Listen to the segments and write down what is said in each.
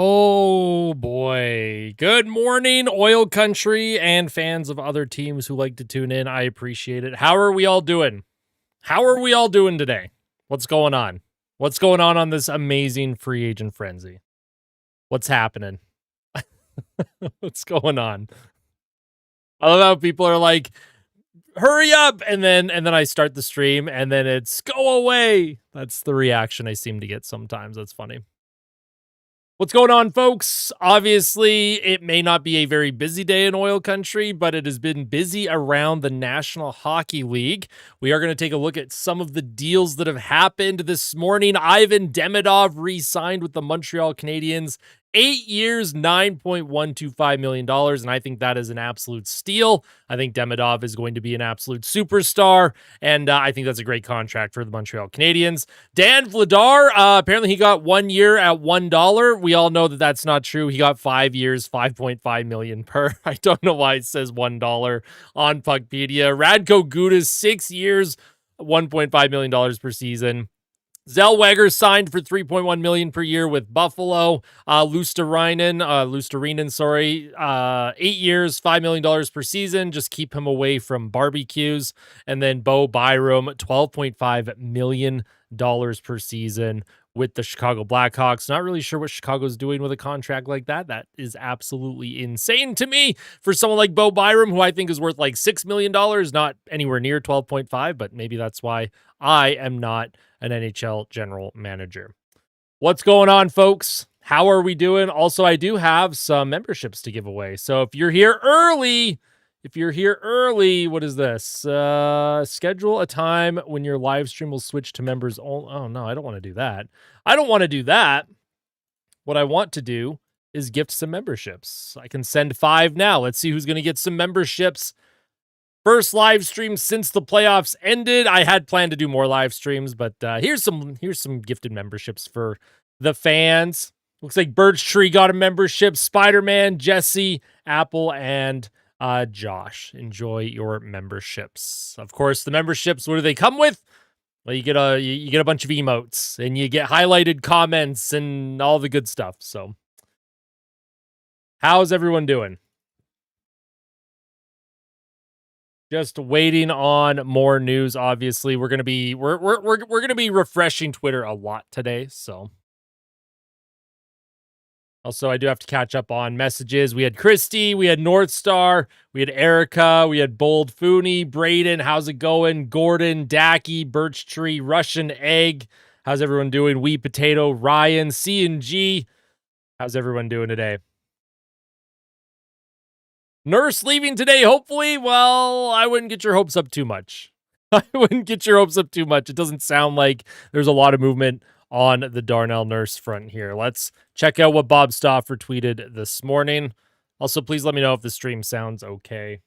Oh boy. Good morning, oil country and fans of other teams who like to tune in. I appreciate it. How are we all doing? How are we all doing today? What's going on? What's going on this amazing free agent frenzy? What's happening? What's going on? I love how people are like, hurry up, and then I start the stream and then it's go away. That's the reaction I seem to get sometimes. That's funny. What's going on, folks? Obviously, it may not be a very busy day in oil country, but it has been busy around the National Hockey League. We are going to take a look at some of the deals that have happened this morning. Ivan Demidov re-signed with the Montreal Canadiens. 8 years, $9.125 million, and I think that is an absolute steal. I think Demidov is going to be an absolute superstar, and I think that's a great contract for the Montreal Canadiens. Dan Vladar, apparently he got 1 year at $1. We all know that that's not true. He got 5 years, $5.5 million per. I don't know why it says $1 on Puckpedia. Radko Gudas, 6 years, $1.5 million per season. Zellweger signed for $3.1 million per year with Buffalo. Luostarinen, 8 years, $5 million per season. Just keep him away from barbecues. And then Bo Byram, $12.5 million per season with the Chicago Blackhawks. Not really sure what Chicago's doing with a contract like that. That is absolutely insane to me for someone like Bo Byram, who I think is worth like $6 million, not anywhere near 12.5, but maybe that's why I am not an NHL general manager. What's going on, folks? How are we doing? Also, I do have some memberships to give away. So if you're here early, what is this? Schedule a time when your live stream will switch to members only. Oh, no, I don't want to do that. What I want to do is gift some memberships. I can send 5 now. Let's see who's going to get some memberships. First live stream since the playoffs ended. I had planned to do more live streams, but here's some gifted memberships for the fans. Looks like Birch Tree got a membership. Spider-Man, Jesse, Apple, and Josh. Enjoy your memberships. Of course, the memberships, what do they come with? Well, you get a bunch of emotes and you get highlighted comments and all the good stuff. So, how's everyone doing? Just waiting on more news. Obviously, we're gonna be refreshing Twitter a lot today. So, also I do have to catch up on messages. We had Christy, we had North Star, we had Erica, we had Bold Fooney, Braden. How's it going? Gordon, Dacky, Birch Tree, Russian Egg. How's everyone doing? Wee Potato, Ryan, C and G. How's everyone doing today? Nurse leaving today, hopefully. Well, I wouldn't get your hopes up too much. It doesn't sound like there's a lot of movement on the Darnell Nurse front here. Let's check out what Bob Stauffer tweeted this morning. Also, please let me know if the stream sounds okay.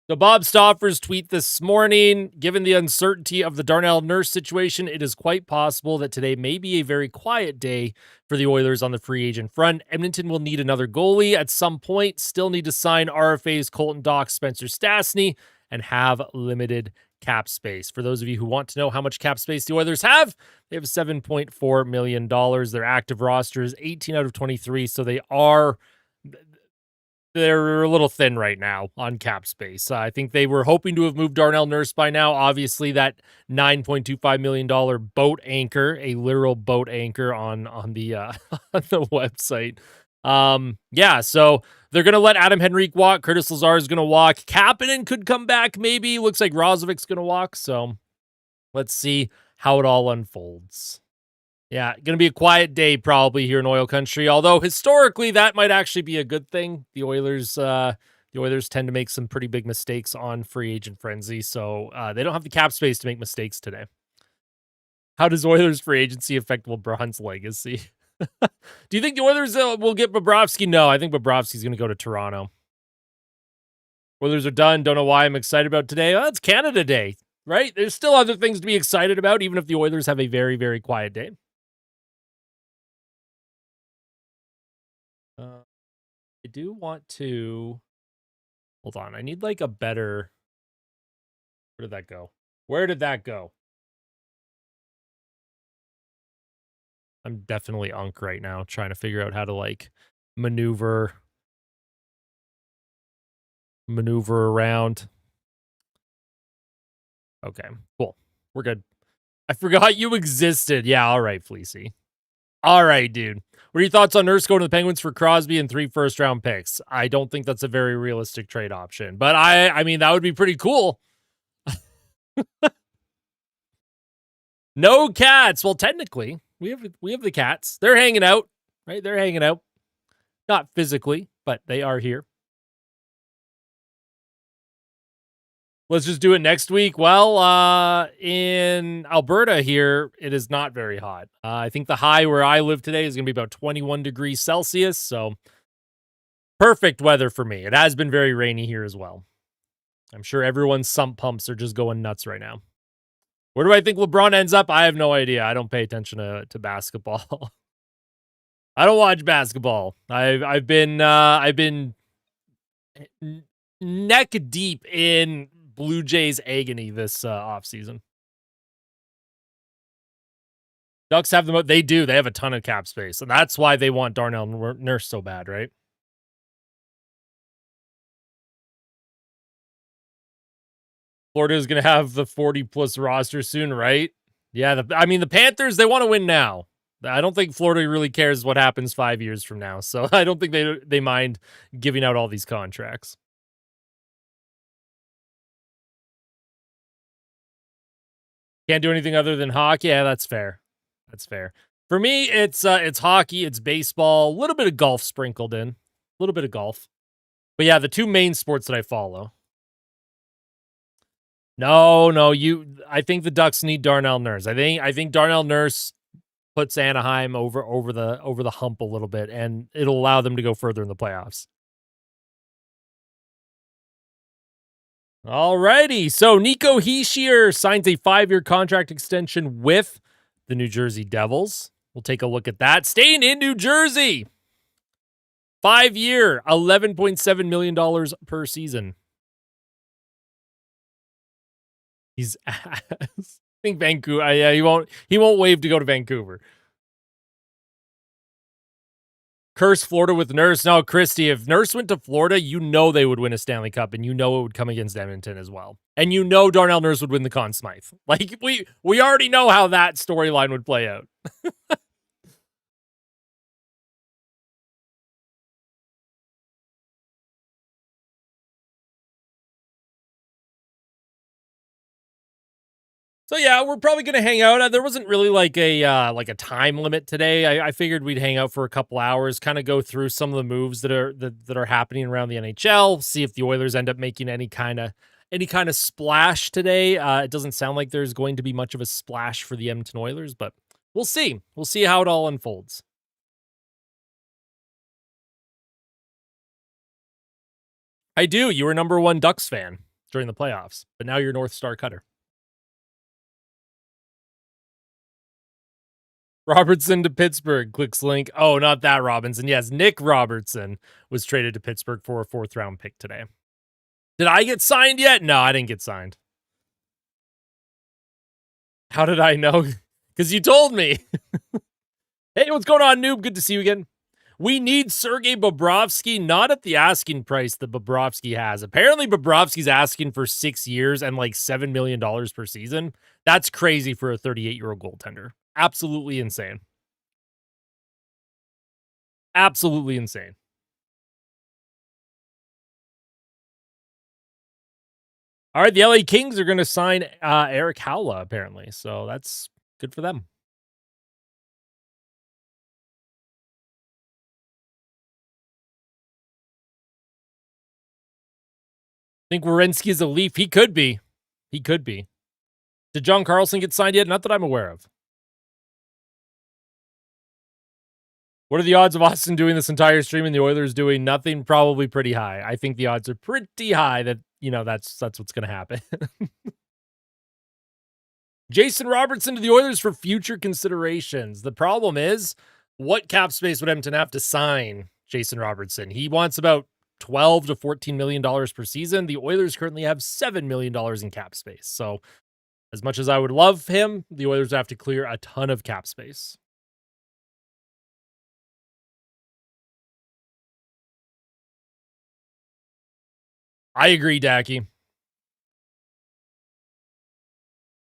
So Bob Stauffer's tweet this morning, given the uncertainty of the Darnell Nurse situation, it is quite possible that today may be a very quiet day for the Oilers on the free agent front. Edmonton will need another goalie at some point, still need to sign RFA's Colton Dach, Spencer Stastny, and have limited cap space. For those of you who want to know how much cap space the Oilers have, they have $7.4 million. Their active roster is 18 out of 23, so they're a little thin right now on cap space. I think they were hoping to have moved Darnell Nurse by now. Obviously, that $9.25 million boat anchor, a literal boat anchor on the on the website. So they're going to let Adam Henrique walk. Curtis Lazar is going to walk. Kapanen could come back maybe. Looks like Rozovic's going to walk. So let's see how it all unfolds. Yeah, going to be a quiet day probably here in oil country, although historically that might actually be a good thing. The Oilers tend to make some pretty big mistakes on free agent frenzy, so they don't have the cap space to make mistakes today. How does Oilers free agency affect LeBron's legacy? Do you think the Oilers will get Bobrovsky? No, I think Bobrovsky's going to go to Toronto. Oilers are done. Don't know why I'm excited about today. Well, it's Canada Day, right? There's still other things to be excited about, even if the Oilers have a very, very quiet day. I do want to hold on. I need like a better. Where did that go? I'm definitely unk right now, trying to figure out how to like maneuver around. Okay, cool. We're good. I forgot you existed. Yeah, all right, Fleecy. All right, dude. What are your thoughts on Nurse going to the Penguins for Crosby and 3 first-round picks? I don't think that's a very realistic trade option, but I mean that would be pretty cool. No cats. Well, technically, we have the cats. They're hanging out, right? They're hanging out. Not physically, but they are here. Let's just do it next week. Well, in Alberta here, it is not very hot. I think the high where I live today is going to be about 21 degrees Celsius, so perfect weather for me. It has been very rainy here as well. I'm sure everyone's sump pumps are just going nuts right now. Where do I think LeBron ends up? I have no idea. I don't pay attention to basketball. I don't watch basketball. I've been neck deep in Blue Jays agony this offseason. Ducks have the they do. They have a ton of cap space, and that's why they want Darnell Nurse so bad, right? Florida is going to have the 40-plus roster soon, right? Yeah, I mean, the Panthers, they want to win now. I don't think Florida really cares what happens 5 years from now, so I don't think they mind giving out all these contracts. Can't do anything other than hockey. Yeah, that's fair. That's fair. For me, it's hockey, it's baseball, a little bit of golf sprinkled in, a little bit of golf. But yeah, the two main sports that I follow. No, I think the Ducks need Darnell Nurse. I think Darnell Nurse puts Anaheim over the hump a little bit, and it'll allow them to go further in the playoffs. Alrighty, so Nico Hischier signs a 5-year contract extension with the New Jersey Devils. We'll take a look at that. Staying in New Jersey, 5-year, $11.7 million per season. He's ass. I think Vancouver. Yeah, he won't waive to go to Vancouver. Curse Florida with Nurse. No, Christy, if Nurse went to Florida, you know they would win a Stanley Cup, and you know it would come against Edmonton as well. And you know Darnell Nurse would win the Conn Smythe. Like, we already know how that storyline would play out. So yeah, we're probably gonna hang out. There wasn't really like a time limit today. I figured we'd hang out for a couple hours, kind of go through some of the moves that are happening around the NHL. See if the Oilers end up making any kind of splash today. It doesn't sound like there's going to be much of a splash for the Edmonton Oilers, but we'll see. We'll see how it all unfolds. I do. You were #1 Ducks fan during the playoffs, but now you're North Star Cutter. Robertson to Pittsburgh. Clicks link. Oh, not that Robinson. Yes, Nick Robertson was traded to Pittsburgh for a 4th-round pick today. Did I get signed yet? No, I didn't get signed. How did I know? Because you told me. Hey, what's going on, noob? Good to see you again. We need Sergei Bobrovsky, not at the asking price that Bobrovsky has. Apparently, Bobrovsky's asking for 6 years and like $7 million per season. That's crazy for a 38-year-old goaltender. Absolutely insane. Absolutely insane. All right, the LA Kings are going to sign Eric Howla, apparently. So that's good for them. I think Werenski is a Leaf. He could be. He could be. Did John Carlson get signed yet? Not that I'm aware of. What are the odds of Austin doing this entire stream and the Oilers doing nothing? Probably pretty high. I think the odds are pretty high that, that's what's going to happen. Jason Robertson to the Oilers for future considerations. The problem is, what cap space would Edmonton have to sign Jason Robertson? He wants about $12 to $14 million per season. The Oilers currently have $7 million in cap space. So as much as I would love him, the Oilers have to clear a ton of cap space. I agree, Dacky.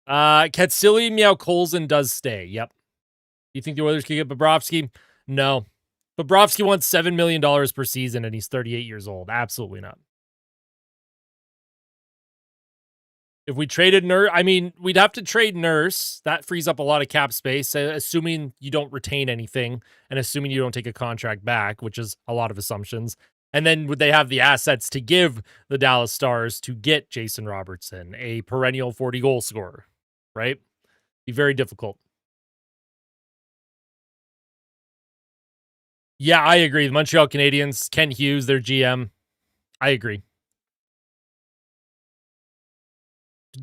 Katsili Miao-Colson does stay. Yep. You think the Oilers can get Bobrovsky? No. Bobrovsky wants $7 million per season, and he's 38 years old. Absolutely not. If we traded Nurse, I mean, we'd have to trade Nurse. That frees up a lot of cap space, assuming you don't retain anything and assuming you don't take a contract back, which is a lot of assumptions. And then would they have the assets to give the Dallas Stars to get Jason Robertson, a perennial 40 goal scorer, right? Be very difficult. Yeah, I agree. The Montreal Canadiens, Ken Hughes, their GM. I agree.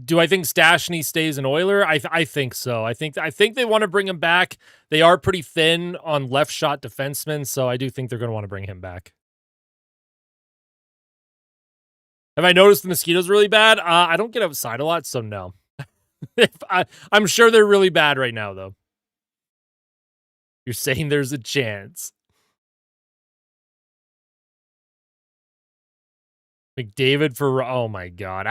Do I think Stastny stays an Oiler? I think so. I think they want to bring him back. They are pretty thin on left shot defensemen, so I do think they're going to want to bring him back. Have I noticed the mosquitoes really bad? I don't get outside a lot, so no. I'm sure they're really bad right now, though. You're saying there's a chance. McDavid for, oh my God.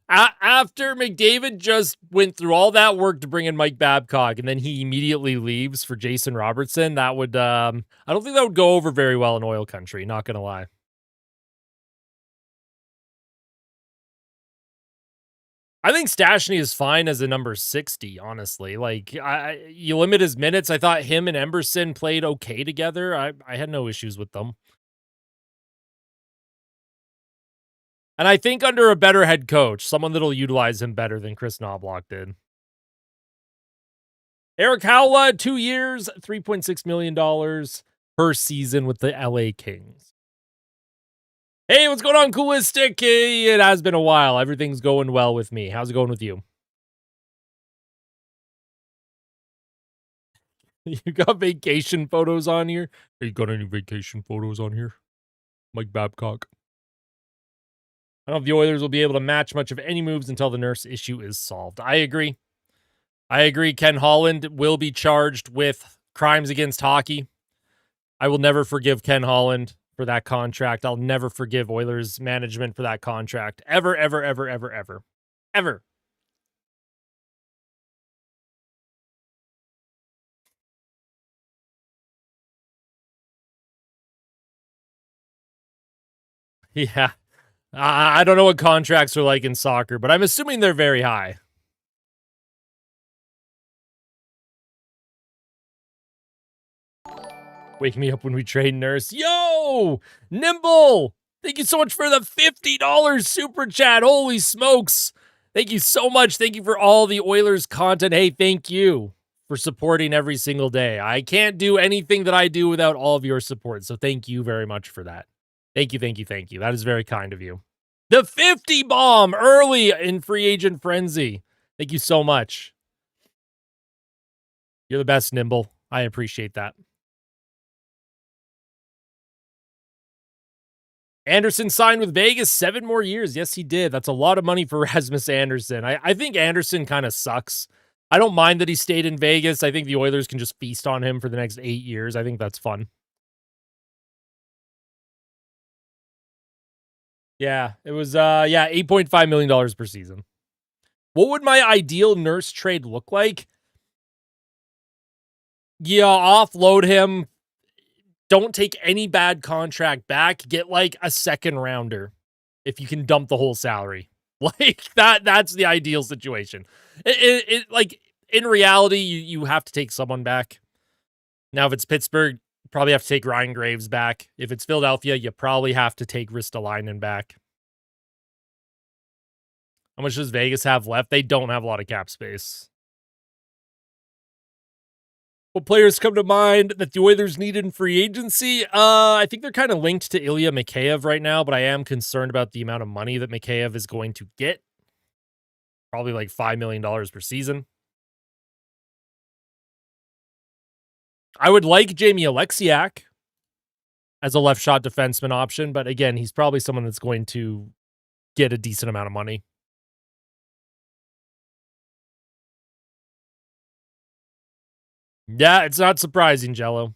After McDavid just went through all that work to bring in Mike Babcock and then he immediately leaves for Jason Robertson, that would, I don't think that would go over very well in oil country, not going to lie. I think Stastny is fine as a number 60, honestly. Like, you limit his minutes. I thought him and Emberson played okay together. I had no issues with them. And I think under a better head coach, someone that'll utilize him better than Chris Knobloch did. Eric Howla, 2 years, $3.6 million per season with the LA Kings. Hey, what's going on, Coolistic? Hey, it has been a while. Everything's going well with me. How's it going with you? You got vacation photos on here? You got any vacation photos on here? Mike Babcock. I don't know if the Oilers will be able to match much of any moves until the Nurse issue is solved. I agree. Ken Holland will be charged with crimes against hockey. I will never forgive Ken Holland for that contract. I'll never forgive Oilers management for that contract. Ever, ever, ever, ever, ever. Ever. Yeah. I don't know what contracts are like in soccer, but I'm assuming they're very high. Wake me up when we trade Nurse. Yo! Nimble! Thank you so much for the $50 super chat. Holy smokes. Thank you so much. Thank you for all the Oilers content. Hey, thank you for supporting every single day. I can't do anything that I do without all of your support. So thank you very much for that. Thank you, thank you, thank you. That is very kind of you. The 50 bomb early in free agent frenzy. Thank you so much. You're the best, Nimble. I appreciate that. Anderson signed with Vegas 7 more years. Yes, he did. That's a lot of money for Rasmus Anderson. I think Anderson kind of sucks. I don't mind that he stayed in Vegas. I think the Oilers can just feast on him for the next 8 years. I think that's fun. Yeah, it was $8.5 million per season. What would my ideal Nurse trade look like? Yeah, offload him. Don't take any bad contract back. Get like a second rounder if you can dump the whole salary. Like that's the ideal situation. It like in reality, you have to take someone back. Now, if it's Pittsburgh, you probably have to take Ryan Graves back. If it's Philadelphia, you probably have to take Ristolainen back. How much does Vegas have left? They don't have a lot of cap space. What players come to mind that the Oilers need in free agency? I think they're kind of linked to Ilya Mikheyev right now, but I am concerned about the amount of money that Mikheyev is going to get. Probably like $5 million per season. I would like Jamie Alexiak as a left shot defenseman option, but again, he's probably someone that's going to get a decent amount of money. Yeah, it's not surprising, Jello.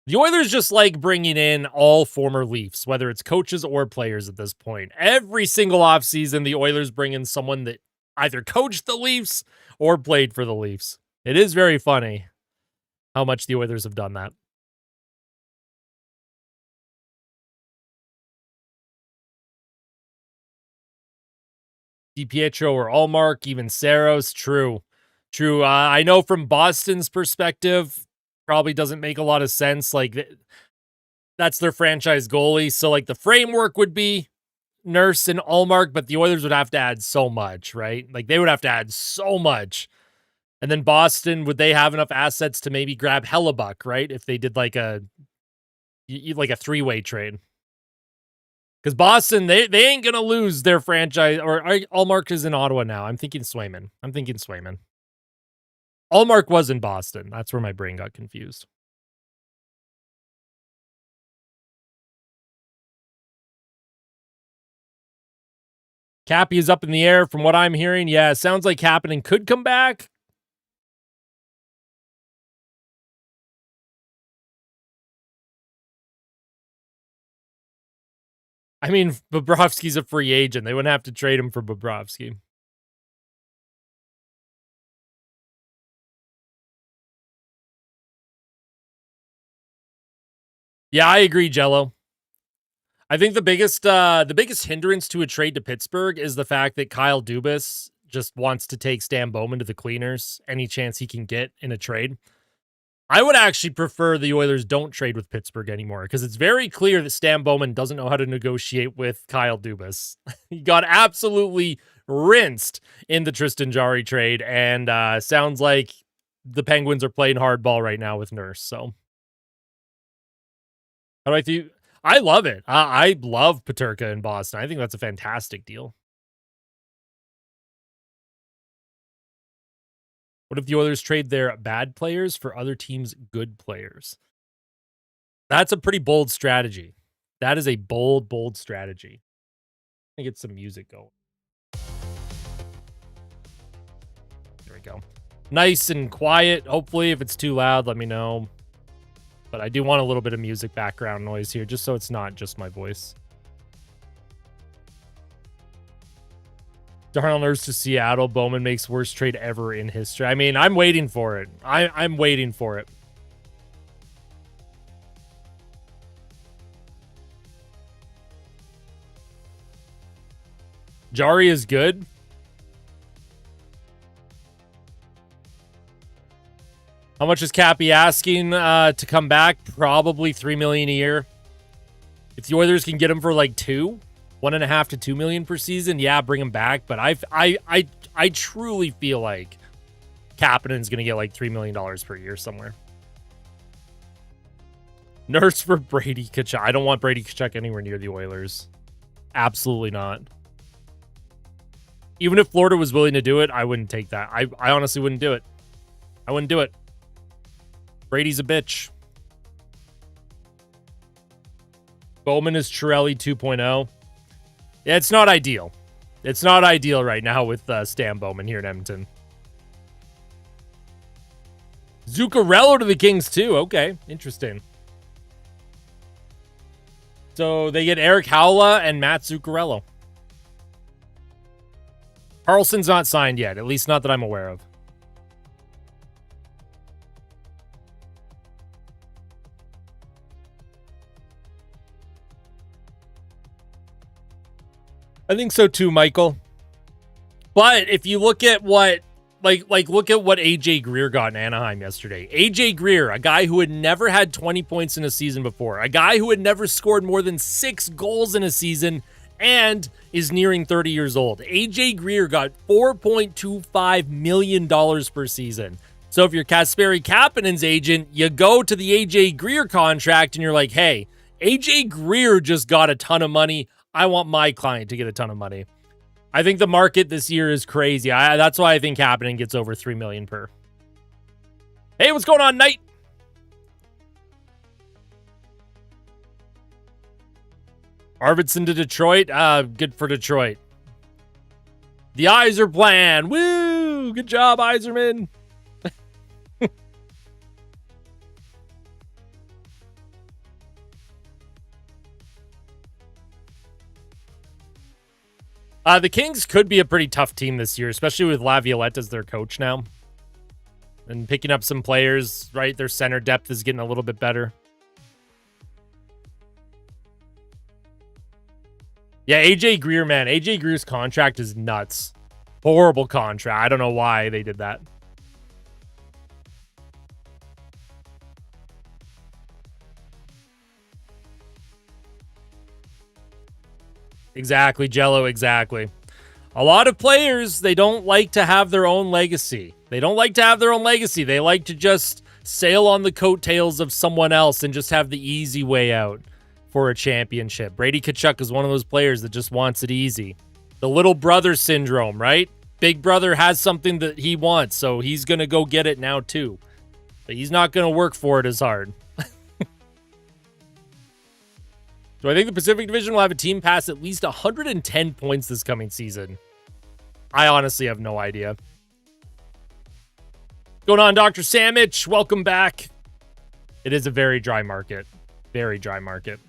The Oilers just like bringing in all former Leafs, whether it's coaches or players at this point. Every single offseason, the Oilers bring in someone that either coached the Leafs or played for the Leafs. It is very funny how much the Oilers have done that. DiPietro or Allmark, even Saros. True. I know from Boston's perspective, probably doesn't make a lot of sense. Like, that's their franchise goalie. So, like, the framework would be Nurse and Allmark, but the Oilers would have to add so much, right? Like, they would have to add so much. And then Boston, would they have enough assets to maybe grab Hellebuck, right? If they did like a three-way trade. Because Boston, they ain't going to lose their franchise. Or Allmark is in Ottawa now. I'm thinking Swayman. Allmark was in Boston. That's where my brain got confused. Cappy is up in the air from what I'm hearing. Yeah, it sounds like Kapanen could come back. I mean, Bobrovsky's a free agent. They wouldn't have to trade him for Bobrovsky. Yeah, I agree, Jello. I think the biggest hindrance to a trade to Pittsburgh is the fact that Kyle Dubas just wants to take Stan Bowman to the cleaners any chance he can get in a trade. I would actually prefer the Oilers don't trade with Pittsburgh anymore because it's very clear that Stan Bowman doesn't know how to negotiate with Kyle Dubas. He got absolutely rinsed in the Tristan Jarry trade, and sounds like the Penguins are playing hardball right now with Nurse. So, how do I think? I love it. I love Peterka in Boston. I think that's a fantastic deal. What if the Oilers trade their bad players for other teams' good players? That's a pretty bold strategy. That is a bold strategy. Let me get some music going. There we go. Nice and quiet. Hopefully, if it's too loud, let me know. But I do want a little bit of music background noise here, just so it's not just my voice. Darnell Nurse to Seattle. Bowman makes worst trade ever in history. I mean, I'm waiting for it. I'm waiting for it. Jarry is good. How much is Cappy asking to come back? Probably $3 million a year. If the Oilers can get him for like $1.5 to $2 million per season, yeah, bring him back. But I truly feel like Kapanen's gonna get like $3 million per year somewhere. Nurse for Brady Tkachuk. I don't want Brady Tkachuk anywhere near the Oilers. Absolutely not. Even if Florida was willing to do it, I wouldn't take that. I honestly wouldn't do it. I wouldn't do it. Brady's a bitch. Bowman is Chiarelli 2.0. Yeah, it's not ideal. It's not ideal right now with Stan Bowman here in Edmonton. Zuccarello to the Kings too. Okay, interesting. So they get Eric Howla and Matt Zuccarello. Carlson's not signed yet, at least not that I'm aware of. I think so too, Michael. But if you look at what look at what AJ Greer got in Anaheim yesterday. AJ Greer, a guy who had never had 20 points in a season before, a guy who had never scored more than 6 goals in a season and is nearing 30 years old. AJ Greer got $4.25 million per season. So if you're Kasperi Kapanen's agent, you go to the AJ Greer contract and you're like, hey, AJ Greer just got a ton of money. I want my client to get a ton of money. I think the market this year is crazy. That's why I think Kapanen gets over $3 million per. Hey, what's going on, Knight? Arvidsson to Detroit. Good for Detroit. The Yzer plan. Woo! Good job, Yzerman. The Kings could be a pretty tough team this year, especially with Laviolette as their coach now. And picking up some players, right? Their center depth is getting a little bit better. Yeah, AJ Greer, man. AJ Greer's contract is nuts. Horrible contract. I don't know why they did that. Exactly, Jello, exactly. A lot of players, they don't like to have their own legacy. They don't like to have their own legacy. They like to just sail on the coattails of someone else and just have the easy way out for a championship. Brady Tkachuk is one of those players that just wants it easy. The little brother syndrome, right? Big brother has something that he wants, so he's going to go get it now too. But he's not going to work for it as hard. Do I think the Pacific Division will have a team pass at least 110 points this coming season? I honestly have no idea. What's going on, Dr. Samich? Welcome back. It is a very dry market. Very dry market.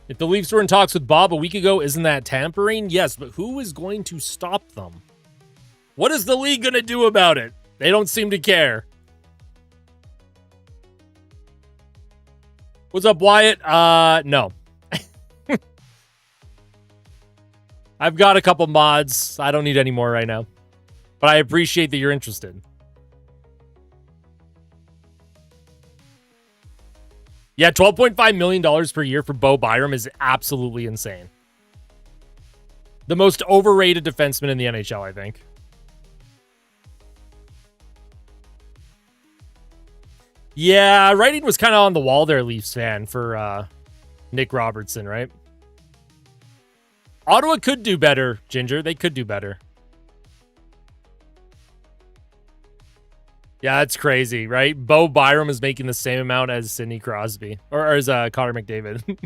If the Leafs were in talks with Bob a week ago, isn't that tampering? Yes, but who is going to stop them? What is the league going to do about it? They don't seem to care. What's up, Wyatt? No. I've got a couple mods. I don't need any more right now. But I appreciate that you're interested. Yeah, $12.5 million per year for Bo Byram is absolutely insane. The most overrated defenseman in the NHL, I think. Yeah, writing was kind of on the wall there, Leafs fan, for Nick Robertson, right? Ottawa could do better, Ginger. They could do better. Yeah, that's crazy, right? Bo Byram is making the same amount as Sidney Crosby. Or as Connor McDavid.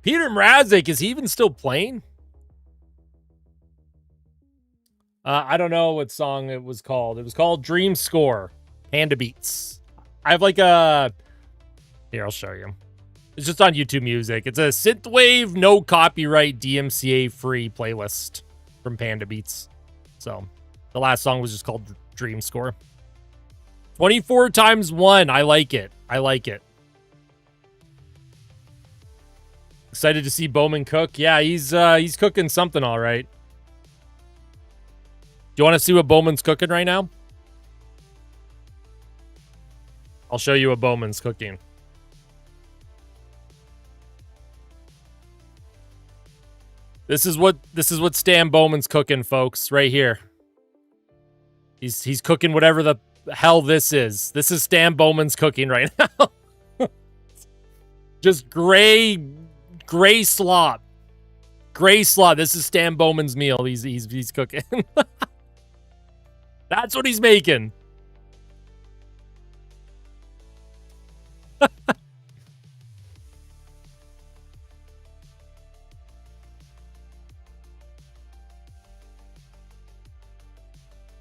Peter Mrazek, is he even still playing? I don't know what song it was called. It was called Dream Score. Panda Beats. I have like a... Here, I'll show you. It's just on YouTube Music. It's a synthwave, no copyright, DMCA free playlist from Panda Beats. So, the last song was just called Dream Score. 24 times 1. I like it. I like it. Excited to see Bowman cook. Yeah, he's cooking something all right. Do you want to see what Bowman's cooking right now? I'll show you what Bowman's cooking. This is what Stan Bowman's cooking, folks, right here. He's cooking whatever the hell this is. This is Stan Bowman's cooking right now. Just gray slop. Gray slop. This is Stan Bowman's meal. He's cooking. That's what he's making.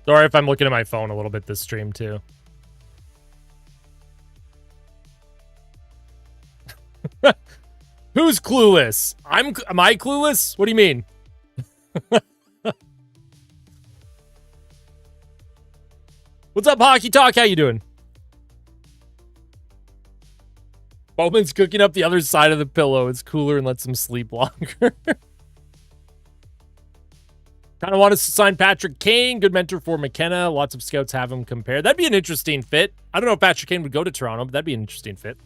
Sorry if I'm looking at my phone a little bit this stream too. Who's clueless? Am I clueless? What do you mean? What's up, Hockey Talk? How you doing? Bowman's cooking up the other side of the pillow. It's cooler and lets him sleep longer. Kind of want us to sign Patrick Kane. Good mentor for McKenna. Lots of scouts have him compared. That'd be an interesting fit. I don't know if Patrick Kane would go to Toronto, but that'd be an interesting fit.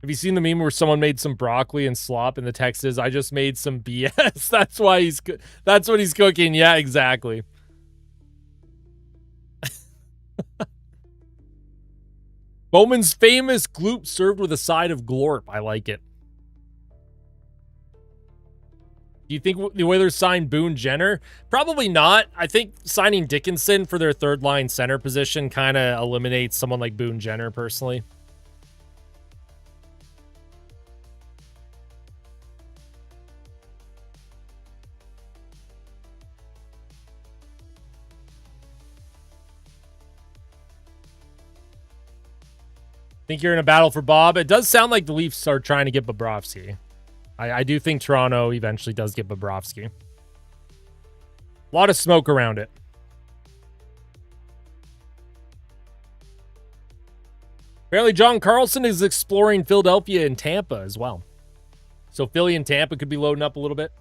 Have you seen the meme where someone made some broccoli and slop and the text is, I just made some BS. That's why that's what he's cooking. Yeah, exactly. Bowman's famous gloop served with a side of glorp. I like it. Do you think the Oilers signed Boone Jenner? Probably not. I think signing Dickinson for their third line center position kind of eliminates someone like Boone Jenner personally. Think you're in a battle for Bob? It does sound like the Leafs are trying to get Bobrovsky. I do think Toronto eventually does get Bobrovsky. A lot of smoke around it. Apparently, John Carlson is exploring Philadelphia and Tampa as well. So Philly and Tampa could be loading up a little bit.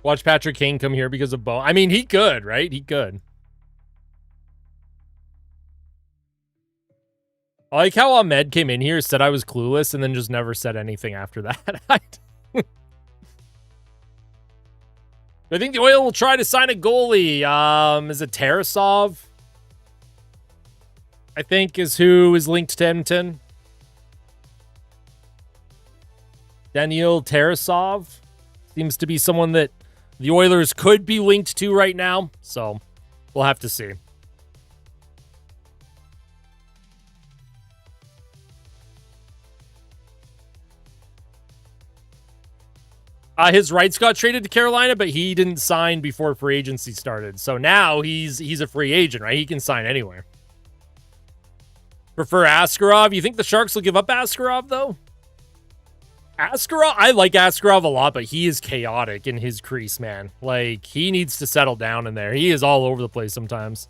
Watch Patrick Kane come here because of Bo. I mean, he could, right? He could. I like how Ahmed came in here, said I was clueless, and then just never said anything after that. I think the Oil will try to sign a goalie. Is it Tarasov? I think is who is linked to Edmonton. Daniil Tarasov seems to be someone that the Oilers could be linked to right now. So we'll have to see. His rights got traded to Carolina, but he didn't sign before free agency started. So now he's a free agent, right? He can sign anywhere. Prefer Askarov? You think the Sharks will give up Askarov, though? Askarov? I like Askarov a lot, but he is chaotic in his crease, man. Like, he needs to settle down in there. He is all over the place sometimes.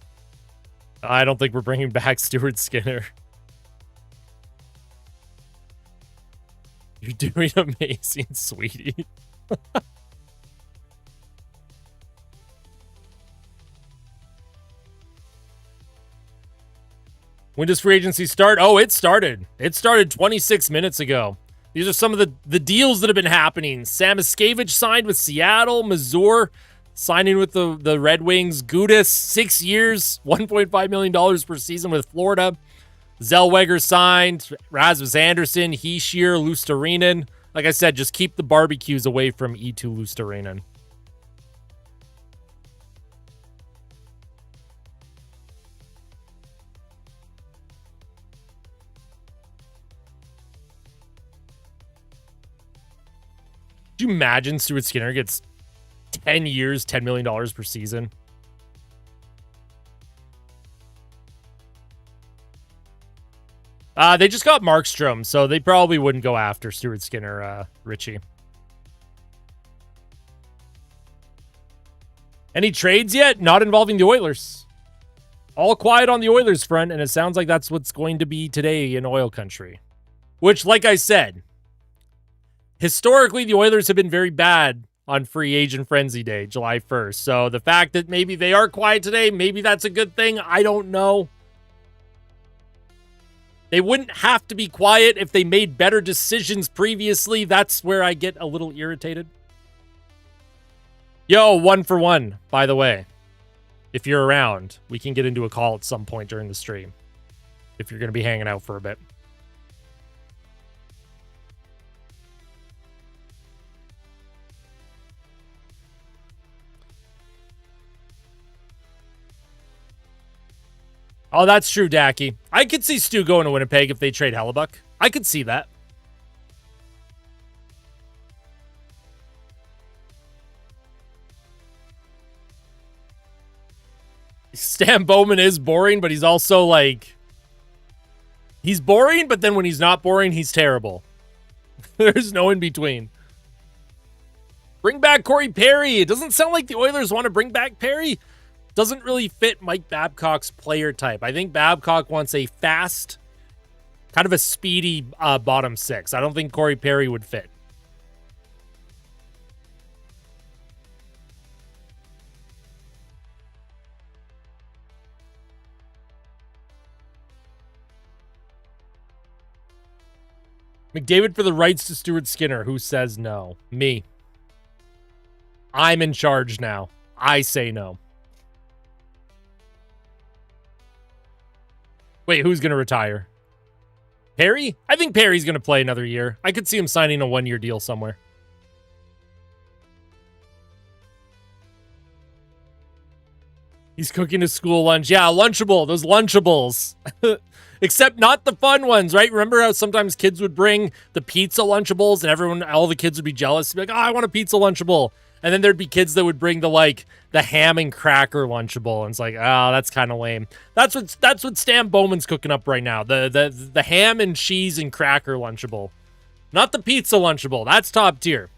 I don't think we're bringing back Stuart Skinner. You're doing amazing, sweetie. When does free agency start? Oh, it started. It started 26 minutes ago. These are some of the deals that have been happening. Sam Iskevich signed with Seattle. Mazur signing with the Red Wings. Gudis, 6 years, $1.5 million per season with Florida. Zellweger signed. Rasmus Anderson, Heishier, Luostarinen. Like I said, just keep the barbecues away from E2 Luostarinen. Could you imagine Stuart Skinner gets 10 years, $10 million per season? They just got Markstrom, so they probably wouldn't go after Stuart Skinner, Richie. Any trades yet? Not involving the Oilers. All quiet on the Oilers front, and it sounds like that's what's going to be today in oil country. Which, like I said, historically, the Oilers have been very bad on free agent frenzy day, July 1st. So the fact that maybe they are quiet today, maybe that's a good thing. I don't know. They wouldn't have to be quiet if they made better decisions previously. That's where I get a little irritated. Yo, 1 for 1, by the way. If you're around, we can get into a call at some point during the stream. If you're going to be hanging out for a bit. Oh, that's true, Dacky. I could see Stu going to Winnipeg if they trade Hellebuck. I could see that. Stan Bowman is boring, but he's also like... He's boring, but then when he's not boring, he's terrible. There's no in between. Bring back Corey Perry. It doesn't sound like the Oilers want to bring back Perry. Doesn't really fit Mike Babcock's player type. I think Babcock wants a fast, kind of a speedy bottom six. I don't think Corey Perry would fit. McDavid for the rights to Stuart Skinner. Who says no? Me. I'm in charge now. I say no. Wait, who's going to retire? Perry? I think Perry's going to play another year. I could see him signing a 1-year deal somewhere. He's cooking a school lunch. Yeah, Lunchable. Those Lunchables. Except not the fun ones, right? Remember how sometimes kids would bring the pizza Lunchables and all the kids would be jealous? Be like, oh, I want a pizza Lunchable. And then there'd be kids that would bring the ham and cracker Lunchable, and it's like, oh, that's kind of lame. That's what Stan Bowman's cooking up right now. The ham and cheese and cracker Lunchable, not the pizza Lunchable. That's top tier.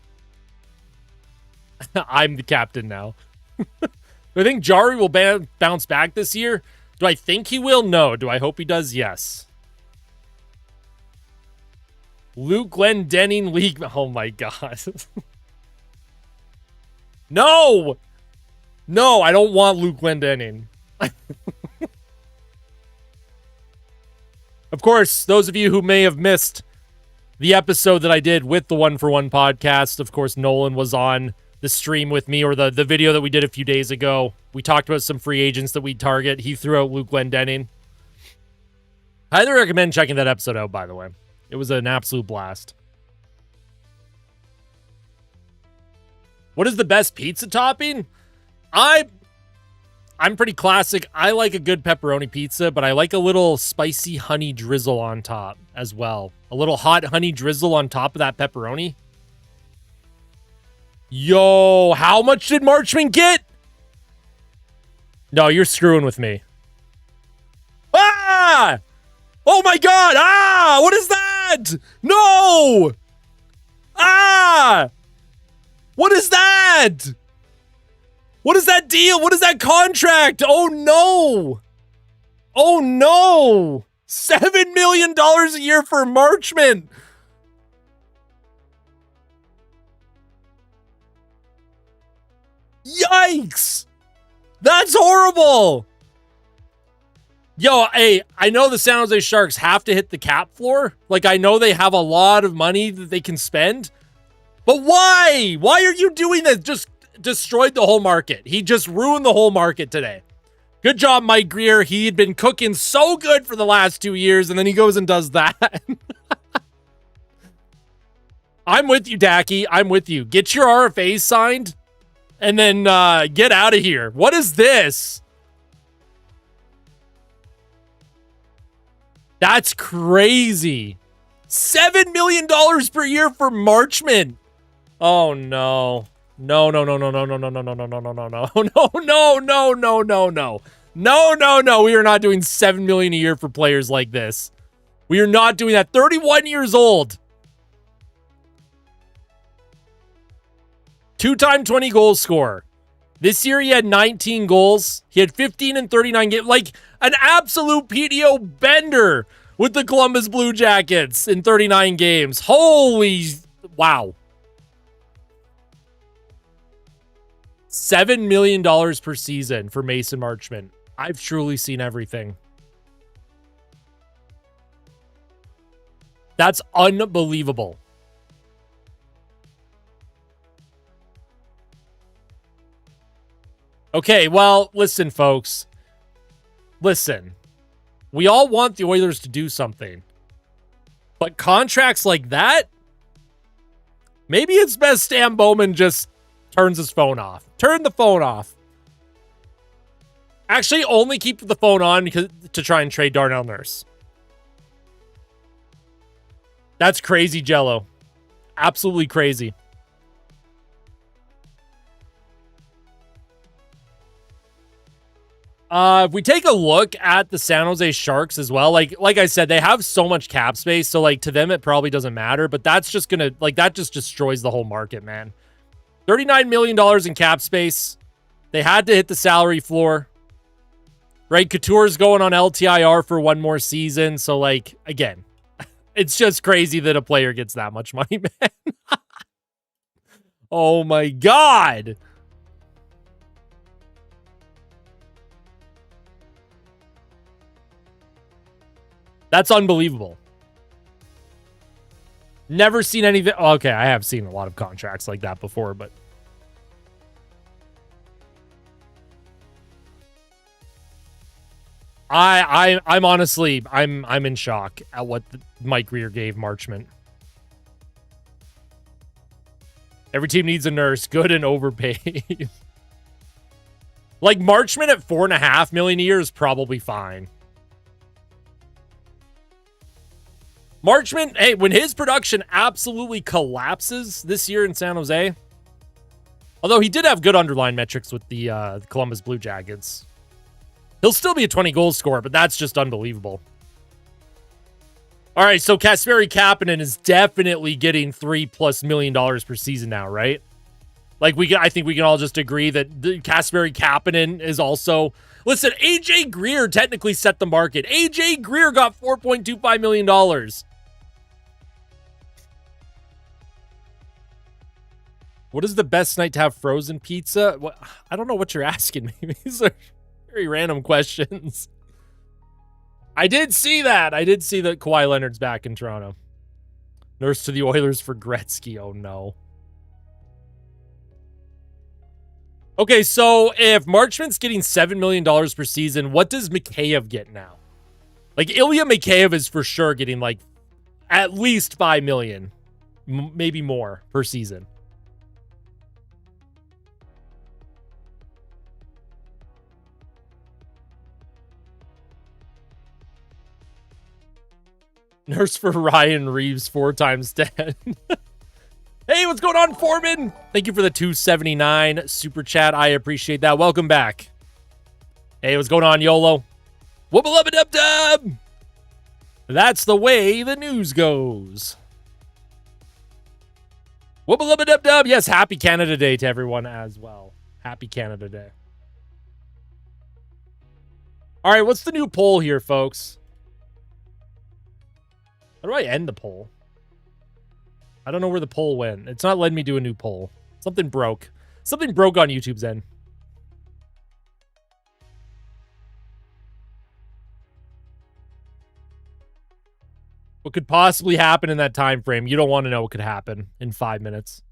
I'm the captain now. Do I think Jari will bounce back this year? Do I think he will? No. Do I hope he does? Yes. Luke Glendening league. Oh my god. No! No, I don't want Luke Glendening. Of course, those of you who may have missed the episode that I did with the One for One podcast, of course, Nolan was on the stream with me, or the video that we did a few days ago. We talked about some free agents that we'd target. He threw out Luke Glendening. Highly recommend checking that episode out, by the way. It was an absolute blast. What is the best pizza topping? I'm pretty classic. I like a good pepperoni pizza, but I like a little spicy honey drizzle on top as well. A little hot honey drizzle on top of that pepperoni. Yo, how much did Marchman get? No, you're screwing with me. Ah! Oh my god! Ah! What is that? No! Ah! What is that? What is that deal? What is that contract? Oh no! Oh no! $7 million a year for Marchman. Yikes! That's horrible! Yo, hey, I know the San Jose Sharks have to hit the cap floor. Like, I know they have a lot of money that they can spend. But why? Why are you doing this? Just destroyed the whole market. He just ruined the whole market today. Good job, Mike Greer. He had been cooking so good for the last 2 years, and then he goes and does that. I'm with you, Dacky. I'm with you. Get your RFAs signed, and then get out of here. What is this? That's crazy. $7 million per year for Marchman. Oh no. No. We are not doing $7 million a year for players like this. We are not doing that. 31 years old. Two-time 20 goal scorer. This year he had 19 goals. He had 15 and 39 games. Like an absolute PDO bender with the Columbus Blue Jackets in 39 games. Holy wow. $7 million per season for Mason Marchman. I've truly seen everything. That's unbelievable. Okay, well, listen, folks. Listen. We all want the Oilers to do something. But contracts like that? Maybe it's best Stan Bowman just turns his phone off. Turn the phone off. Actually, only keep the phone on because to try and trade Darnell Nurse. That's crazy, Jello. Absolutely crazy. If we take a look at the San Jose Sharks as well, like I said, they have so much cap space, so like to them it probably doesn't matter, but that's just gonna that just destroys the whole market, man. $39 million in cap space. They had to hit the salary floor. Right? Couture's going on LTIR for one more season, so like again, it's just crazy that a player gets that much money, man. Oh my god. That's unbelievable. Never seen anything. Okay, I have seen a lot of contracts like that before, but I'm honestly I'm in shock at what Mike Greer gave Marchman. Every team needs a nurse, good and overpaid. Like Marchman at $4.5 million a year is probably fine. Marchman, hey, when his production absolutely collapses this year in San Jose, Although he did have good underlying metrics with the Columbus Blue Jackets. He'll still be a 20 goal scorer, but that's just unbelievable. All right, so Kasperi Kapanen is definitely getting $3+ million per season now, right? Like I think we can all just agree that Kasperi Kapanen is also. Listen, AJ Greer technically set the market. AJ Greer got $4.25 million. What is the best night to have frozen pizza? What? I don't know what you're asking me. These are very random questions. I did see that. I did see that Kawhi Leonard's back in Toronto. Nurse to the Oilers for Gretzky. Oh, no. Okay, so if Marchment's getting $7 million per season, what does Mikheyev get now? Like, Ilya Mikheyev is for sure getting, like, at least $5 million. Maybe more per season. Nurse for Ryan Reeves, 4 times 10. Hey, what's going on, Foreman? Thank you for the 279 super chat. I appreciate that. Welcome back. Hey, what's going on, YOLO? Whoop-a-lub-a-dub-dub! That's the way the news goes. Whoop-a-lub-a-dub-dub! Yes, happy Canada Day to everyone as well. Happy Canada Day. All right, what's the new poll here, folks? How do I end the poll? I don't know where the poll went. It's not letting me do a new poll. Something broke. Something broke on YouTube's end. What could possibly happen in that time frame? You don't want to know what could happen in 5 minutes.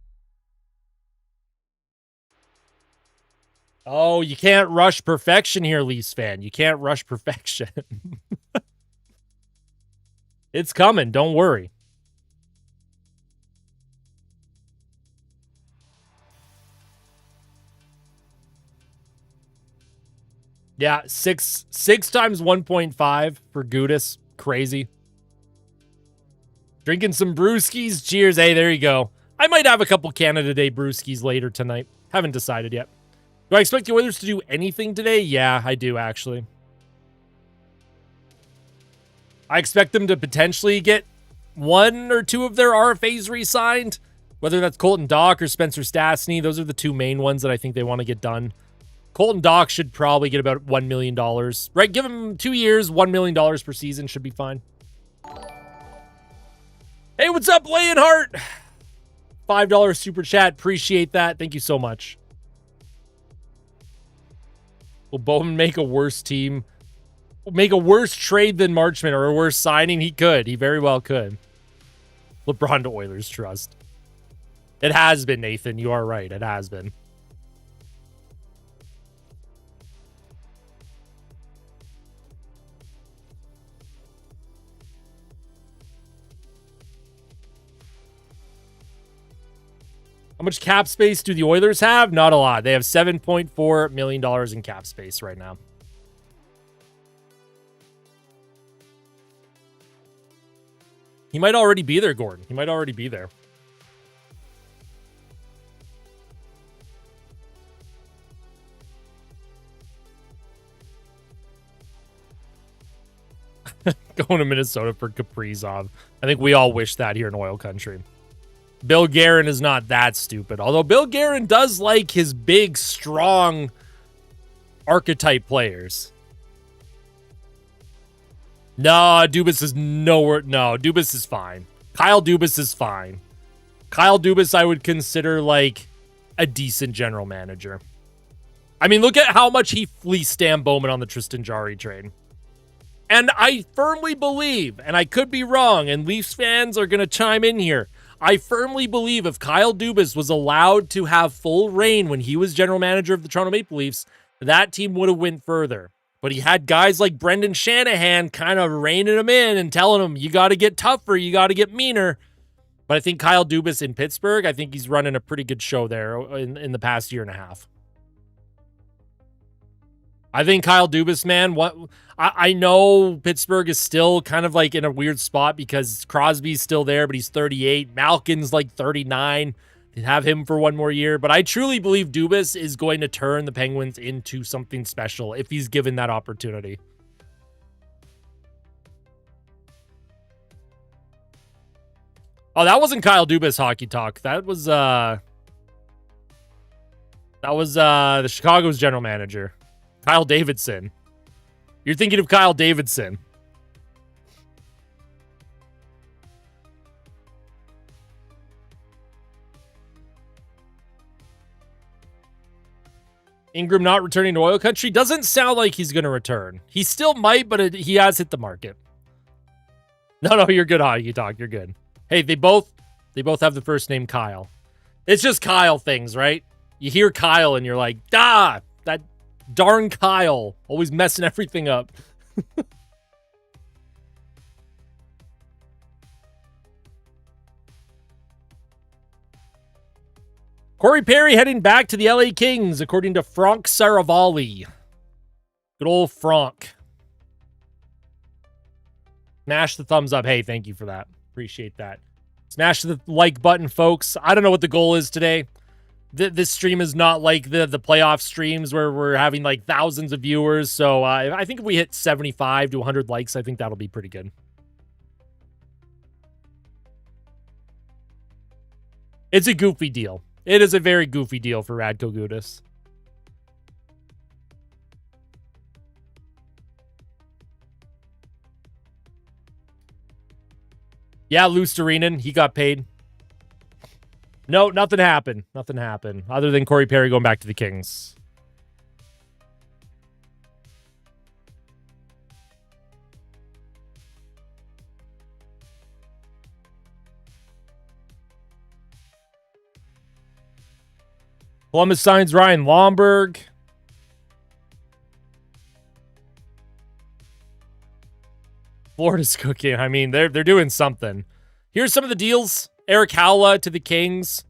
Oh, you can't rush perfection here, Leafs fan. You can't rush perfection. It's coming. Don't worry. Yeah, six times 1.5 for Gudis. Crazy. Drinking some brewskis. Cheers. Hey, there you go. I might have a couple Canada Day brewskis later tonight. Haven't decided yet. Do I expect the Oilers to do anything today? Yeah, I do, actually. I expect them to potentially get 1 or 2 of their RFAs re-signed. Whether that's Colton Dach or Spencer Stastny. Those are the 2 main ones that I think they want to get done. Colton Dach should probably get about $1 million. Right, give him 2 years, $1 million per season should be fine. Hey, what's up, Leonhardt? $5 super chat. Appreciate that. Thank you so much. Will Bowman make a worse team? Make a worse trade than Marchment or a worse signing? He could. He very well could. LeBron to Oilers trust. It has been, Nathan. You are right. It has been. How much cap space do the Oilers have? Not a lot. They have $7.4 million in cap space right now. He might already be there, Gordon. He might already be there. Going to Minnesota for Kaprizov. I think we all wish that here in oil country. Bill Guerin is not that stupid. Although Bill Guerin does like his big, strong archetype players. No, Dubas is nowhere. No, Dubas is fine. Kyle Dubas is fine. Kyle Dubas, I would consider like a decent general manager. I mean, look at how much he fleeced Stan Bowman on the Tristan Jarry trade. And I firmly believe, and I could be wrong, and Leafs fans are going to chime in here, I firmly believe if Kyle Dubas was allowed to have full reign when he was general manager of the Toronto Maple Leafs, that team would have went further. But he had guys like Brendan Shanahan kind of reining him in and telling him, you got to get tougher, you got to get meaner. But I think Kyle Dubas in Pittsburgh, I think he's running a pretty good show there in the past year and a half. I think Kyle Dubas, man, I know Pittsburgh is still kind of like in a weird spot because Crosby's still there, but he's 38. Malkin's like 39. have him for one more year. But I truly believe Dubas is going to turn the Penguins into something special if he's given that opportunity. Oh, that wasn't Kyle Dubas hockey talk. That was the Chicago's general manager, Kyle Davidson. You're thinking of Kyle Davidson. Ingram not returning to oil country. Doesn't sound like he's going to return. He still might, but he has hit the market. No, you're good hockey talk. You're good. Hey, they both have the first name Kyle. It's just Kyle things, right? You hear Kyle and you're like, that darn Kyle, always messing everything up. Corey Perry heading back to the LA Kings, according to Frank Saravalli. Good old Frank. Smash the thumbs up. Hey, thank you for that. Appreciate that. Smash the like button, folks. I don't know what the goal is today. This stream is not like the playoff streams where we're having like thousands of viewers. So I think if we hit 75 to 100 likes, I think that'll be pretty good. It's a goofy deal. It is a very goofy deal for Radko Gudas. Yeah, Lusterinen, he got paid. No, nothing happened. Nothing happened. Other than Corey Perry going back to the Kings. Columbus signs Ryan Lomberg. Florida's cooking. I mean, they're doing something. Here's some of the deals. Eric Howla to the Kings.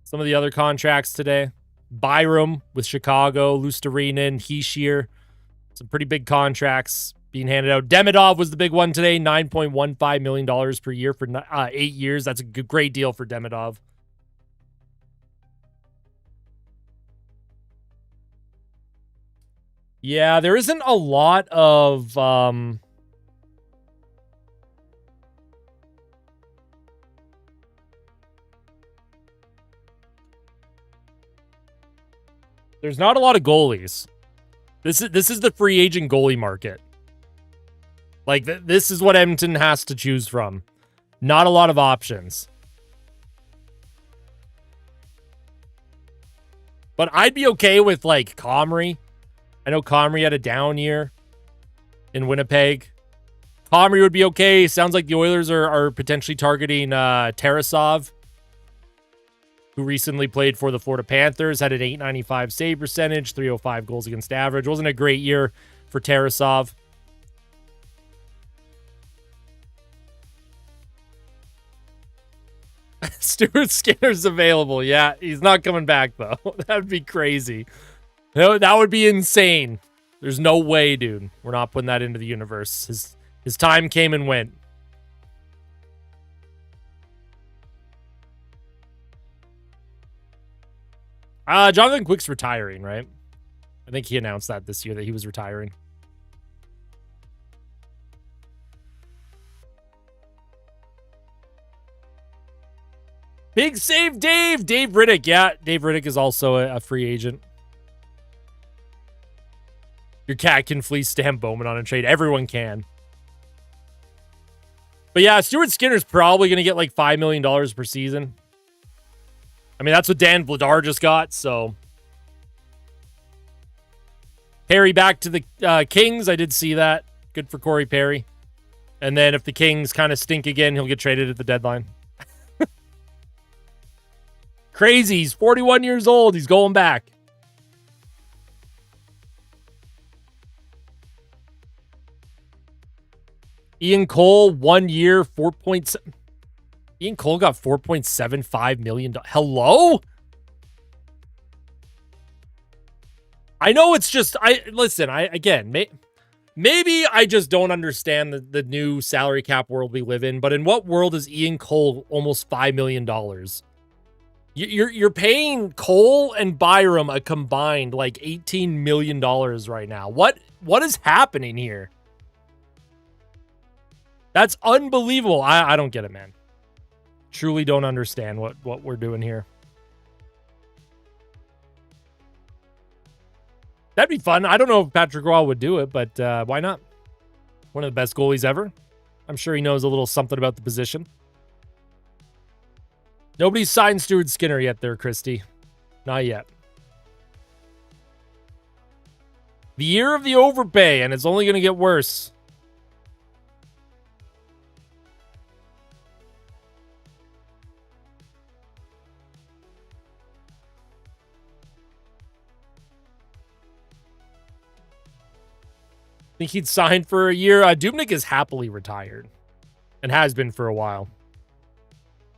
Some of the other contracts today. Byram with Chicago. Lusterinen, Hischier. Some pretty big contracts being handed out. Demidov was the big one today. $9.15 million per year for 8 years. That's a great deal for Demidov. Yeah, there isn't a lot of there's not a lot of goalies. This is the free agent goalie market. Like this is what Edmonton has to choose from. Not a lot of options. But I'd be okay with like Comrie. I know Comrie had a down year in Winnipeg. Comrie would be okay. Sounds like the Oilers are potentially targeting Tarasov, who recently played for the Florida Panthers, had an .895 save percentage, .305 goals against average. Wasn't a great year for Tarasov. Stuart Skinner's available. Yeah, he's not coming back, though. That'd be crazy. That would be insane. There's no way, dude. We're not putting that into the universe. His time came and went. Jonathan Quick's retiring, right? I think he announced that this year that he was retiring. Big save, Dave. Dave Riddick. Yeah, Dave Riddick is also a free agent. Your cat can fleece Stan Bowman on a trade. Everyone can. But yeah, Stuart Skinner's probably going to get like $5 million per season. I mean, that's what Dan Vladar just got, so. Perry back to the Kings. I did see that. Good for Corey Perry. And then if the Kings kind of stink again, he'll get traded at the deadline. Crazy. He's 41 years old. He's going back. Ian Cole, 1 year, 4.7. Ian Cole got $4.75 million. Hello? I know it's just, again, Maybe I just don't understand the new salary cap world we live in, but in what world is Ian Cole almost $5 million? You're paying Cole and Byram a combined like $18 million right now. What is happening here? That's unbelievable. I don't get it, man. Truly don't understand what we're doing here. That'd be fun. I don't know if Patrick Roy would do it, but why not? One of the best goalies ever. I'm sure he knows a little something about the position. Nobody's signed Stuart Skinner yet there, Christy. Not yet. The year of the overpay, and it's only going to get worse. Think he'd sign for a year. Dubnyk is happily retired and has been for a while.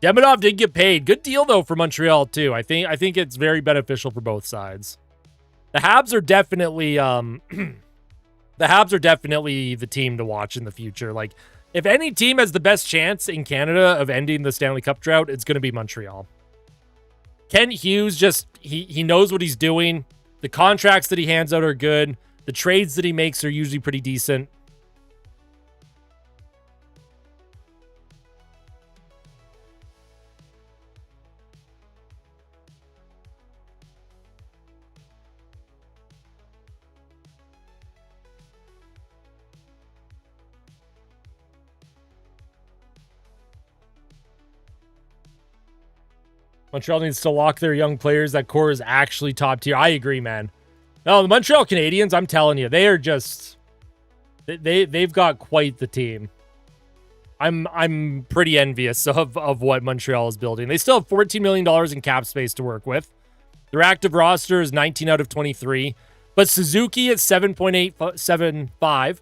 Demidov did get paid. Good deal, though, for Montreal, too. I think it's very beneficial for both sides. The Habs are definitely the team to watch in the future. Like, if any team has the best chance in Canada of ending the Stanley Cup drought, it's going to be Montreal. Kent Hughes he knows what he's doing. The contracts that he hands out are good. The trades that he makes are usually pretty decent. Montreal needs to lock their young players. That core is actually top tier. I agree, man. No, the Montreal Canadiens, I'm telling you, they are just... They've got quite the team. I'm pretty envious of what Montreal is building. They still have $14 million in cap space to work with. Their active roster is 19 out of 23. But Suzuki at 7.875.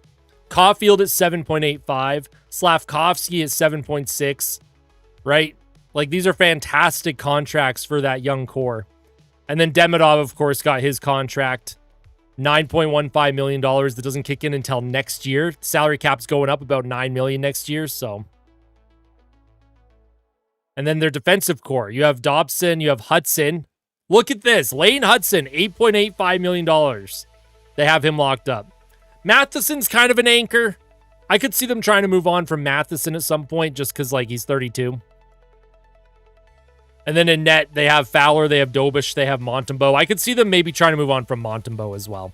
Caulfield at 7.85. Slavkovsky at 7.6. Right? Like, these are fantastic contracts for that young core. And then Demidov, of course, got his contract. $9.15 million that doesn't kick in until next year. Salary cap's going up about $9 million next year, so. And then their defensive core. You have Dobson, you have Hudson. Look at this. Lane Hudson, $8.85 million. They have him locked up. Matheson's kind of an anchor. I could see them trying to move on from Matheson at some point just because, like, he's 32. And then in net, they have Fowler, they have Dobish, they have Montembeault. I could see them maybe trying to move on from Montembeault as well.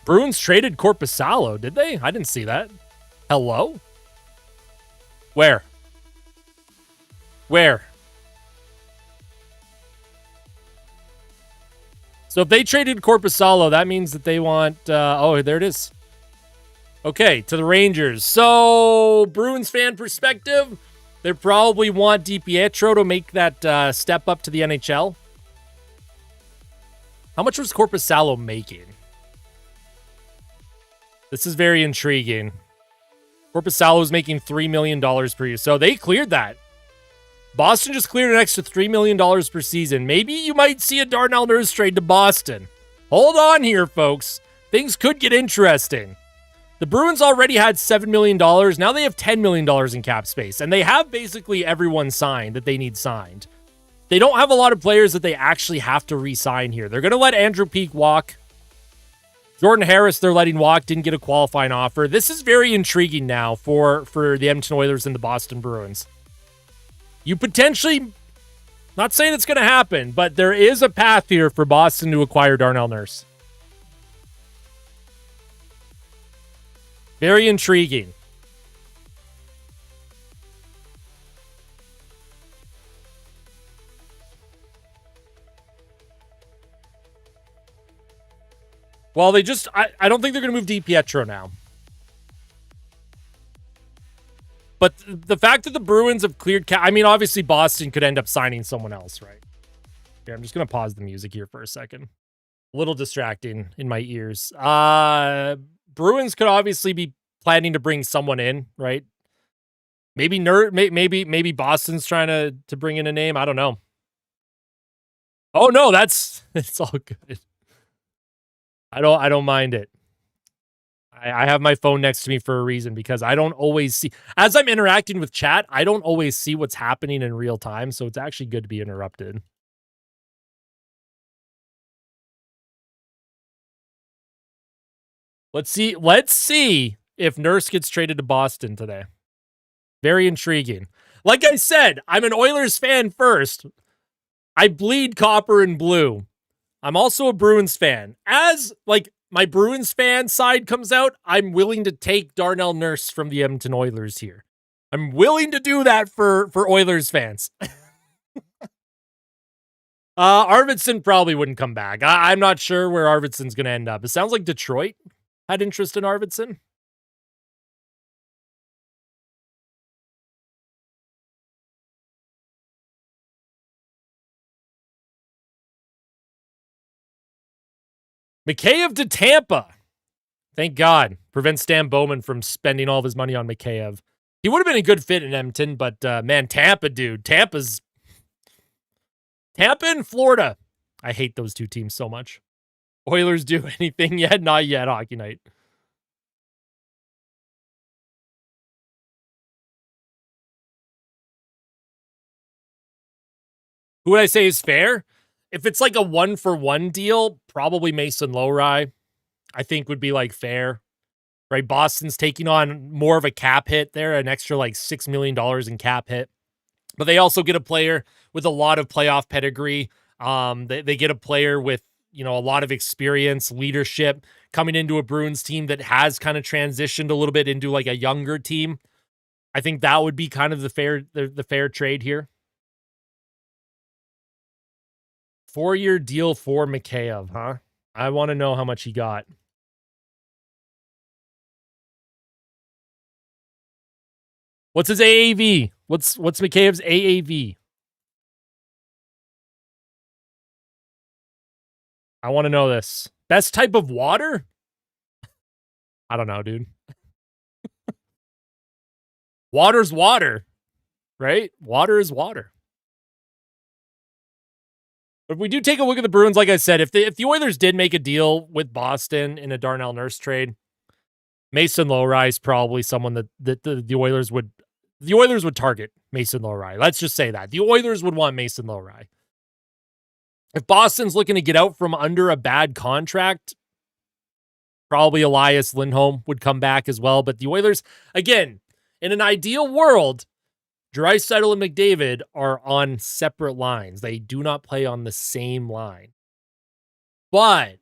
Bruins traded Korpisalo, did they? I didn't see that. Hello? Where? So if they traded Korpisalo, that means that they want... oh, there it is. Okay, to the Rangers. So, Bruins fan perspective... They probably want DiPietro to make that step up to the NHL. How much was Korpisalo making? This is very intriguing. Korpisalo is making $3 million per year. So they cleared that. Boston just cleared an extra $3 million per season. Maybe you might see a Darnell Nurse trade to Boston. Hold on here, folks. Things could get interesting. The Bruins already had $7 million. Now they have $10 million in cap space. And they have basically everyone signed that they need signed. They don't have a lot of players that they actually have to re-sign here. They're going to let Andrew Peeke walk. Jordan Harris, they're letting walk. Didn't get a qualifying offer. This is very intriguing now for the Edmonton Oilers and the Boston Bruins. You potentially... Not saying it's going to happen, but there is a path here for Boston to acquire Darnell Nurse. Very intriguing. Well, they just... I don't think they're going to move DiPietro now. But the fact that the Bruins have cleared... I mean, obviously, Boston could end up signing someone else, right? Here, I'm just going to pause the music here for a second. A little distracting in my ears. Bruins could obviously be planning to bring someone in, right? Maybe maybe Boston's trying to bring in a name. I don't know. Oh no, it's all good. I don't mind it. I have my phone next to me for a reason because I don't always see, as I'm interacting with chat, I don't always see what's happening in real time. So it's actually good to be interrupted. Let's see if Nurse gets traded to Boston today. Very intriguing. Like I said, I'm an Oilers fan first. I bleed copper and blue. I'm also a Bruins fan. As like my Bruins fan side comes out, I'm willing to take Darnell Nurse from the Edmonton Oilers here. I'm willing to do that for Oilers fans. Arvidsson probably wouldn't come back. I'm not sure where Arvidsson's going to end up. It sounds like Detroit had interest in Arvidsson. Mikheyev to Tampa. Thank God. Prevents Stan Bowman from spending all of his money on Mikheyev. He would have been a good fit in Edmonton, but man, Tampa, dude. Tampa and Florida. I hate those two teams so much. Oilers do anything yet? Not yet, Hockey Night. Who would I say is fair? If it's like a 1-for-1 deal, probably Mason Lowry, I think would be like fair. Right? Boston's taking on more of a cap hit there, an extra like $6 million in cap hit. But they also get a player with a lot of playoff pedigree. They get a player with, a lot of experience, leadership, coming into a Bruins team that has kind of transitioned a little bit into like a younger team. I think that would be kind of the fair trade here. 4-year deal for Mikheyev, huh? I want to know how much he got. What's his AAV? What's Mikheyev's AAV? I want to know this. Best type of water? I don't know, dude. Water's water, right? Water is water. But if we do take a look at the Bruins, like I said, if the Oilers did make a deal with Boston in a Darnell Nurse trade, Mason Lowry is probably someone that the Oilers would target. Mason Lowry. Let's just say that the Oilers would want Mason Lowry. If Boston's looking to get out from under a bad contract, probably Elias Lindholm would come back as well. But the Oilers, again, in an ideal world, Draisaitl and McDavid are on separate lines. They do not play on the same line. But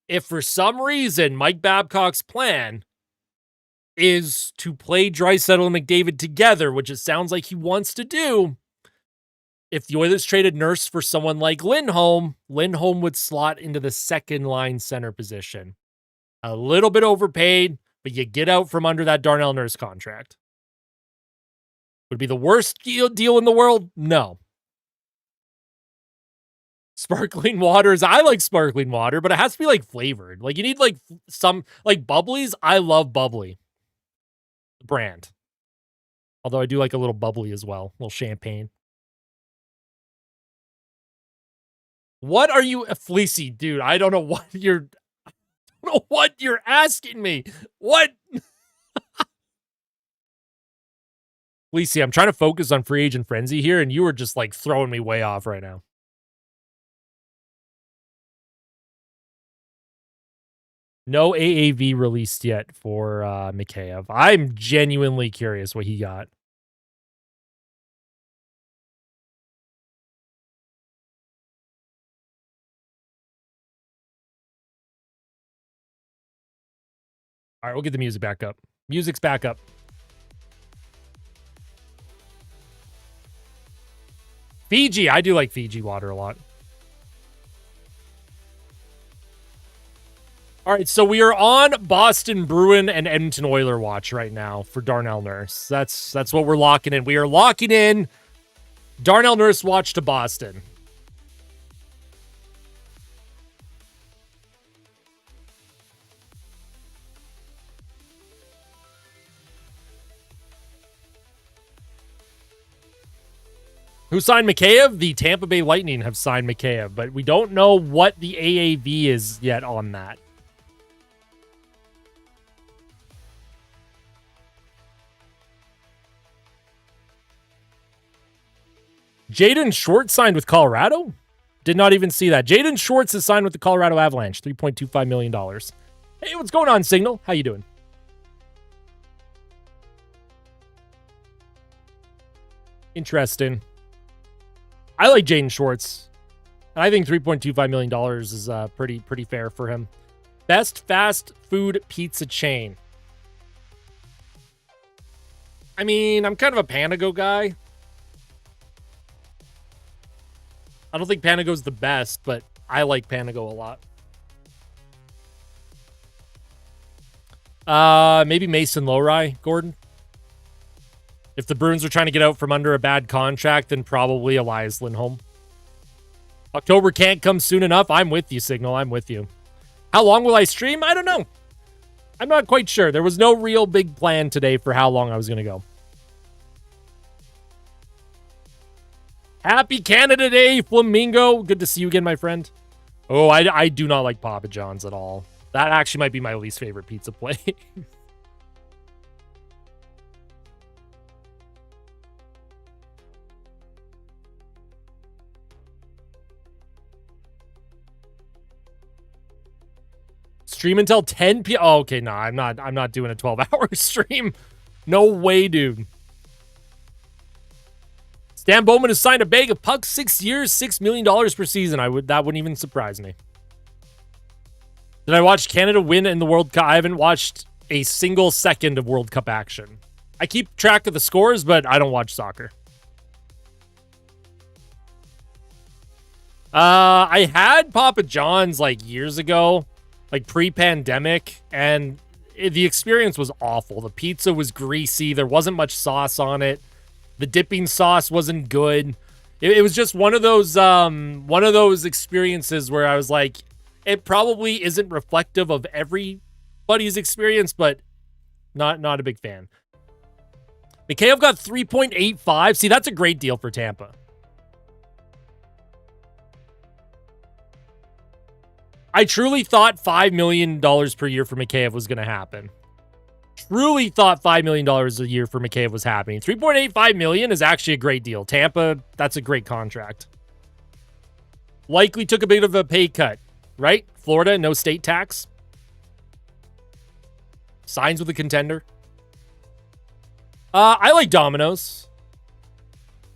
if for some reason Mike Babcock's plan is to play Draisaitl and McDavid together, which it sounds like he wants to do, if the Oilers traded Nurse for someone like Lindholm would slot into the second line center position. A little bit overpaid, but you get out from under that Darnell Nurse contract. Would it be the worst deal in the world? No. Sparkling waters. I like sparkling water, but it has to be like flavored. Like you need like some like bubblies. I love bubbly. Brand. Although I do like a little bubbly as well. A little champagne. What are you, Fleecy, dude? I don't know what you're asking me. What? Fleecy, I'm trying to focus on free agent frenzy here, and you were just like throwing me way off right now. No AAV released yet for Mikheyev. I'm genuinely curious what he got. All right, we'll get the music back up. Music's back up. Fiji. I do like Fiji water a lot. All right, so we are on Boston Bruin and Edmonton Oiler watch right now for Darnell Nurse. That's what we're locking in. We are locking in Darnell Nurse watch to Boston. Who signed Mikheyev? The Tampa Bay Lightning have signed Mikheyev, but we don't know what the AAV is yet on that. Jaden Schwartz signed with Colorado? Did not even see that. Jaden Schwartz is signed with the Colorado Avalanche. $3.25 million. Hey, what's going on, Signal? How you doing? Interesting. I like Jaden Schwartz. And I think $3.25 million is pretty fair for him. Best fast food pizza chain. I mean, I'm kind of a Panago guy. I don't think Panago's the best, but I like Panago a lot. Maybe Mason Lowry, Gordon. If the Bruins are trying to get out from under a bad contract, then probably Elias Lindholm. October can't come soon enough. I'm with you, Signal. I'm with you. How long will I stream? I don't know. I'm not quite sure. There was no real big plan today for how long I was going to go. Happy Canada Day, Flamingo. Good to see you again, my friend. Oh, I do not like Papa John's at all. That actually might be my least favorite pizza place. Stream until 10 p.m. Oh, okay, no, I'm not doing a 12-hour stream. No way, dude. Stan Bowman has signed a bag of pucks, 6 years, $6 million per season. That wouldn't even surprise me. Did I watch Canada win in the World Cup? I haven't watched a single second of World Cup action. I keep track of the scores, but I don't watch soccer. I had Papa John's like years ago, like pre-pandemic, and the experience was awful. The pizza was greasy. There wasn't much sauce on it. The dipping sauce wasn't good. It was just one of those experiences where I was like, it probably isn't reflective of everybody's experience, but not a big fan. Mikheyev got 3.85. See, that's a great deal for Tampa. I truly thought $5 million per year for Mikheyev was going to happen. Truly thought $5 million a year for Mikheyev was happening. $3.85 million is actually a great deal. Tampa, that's a great contract. Likely took a bit of a pay cut, right? Florida, no state tax. Signs with a contender. I like Domino's.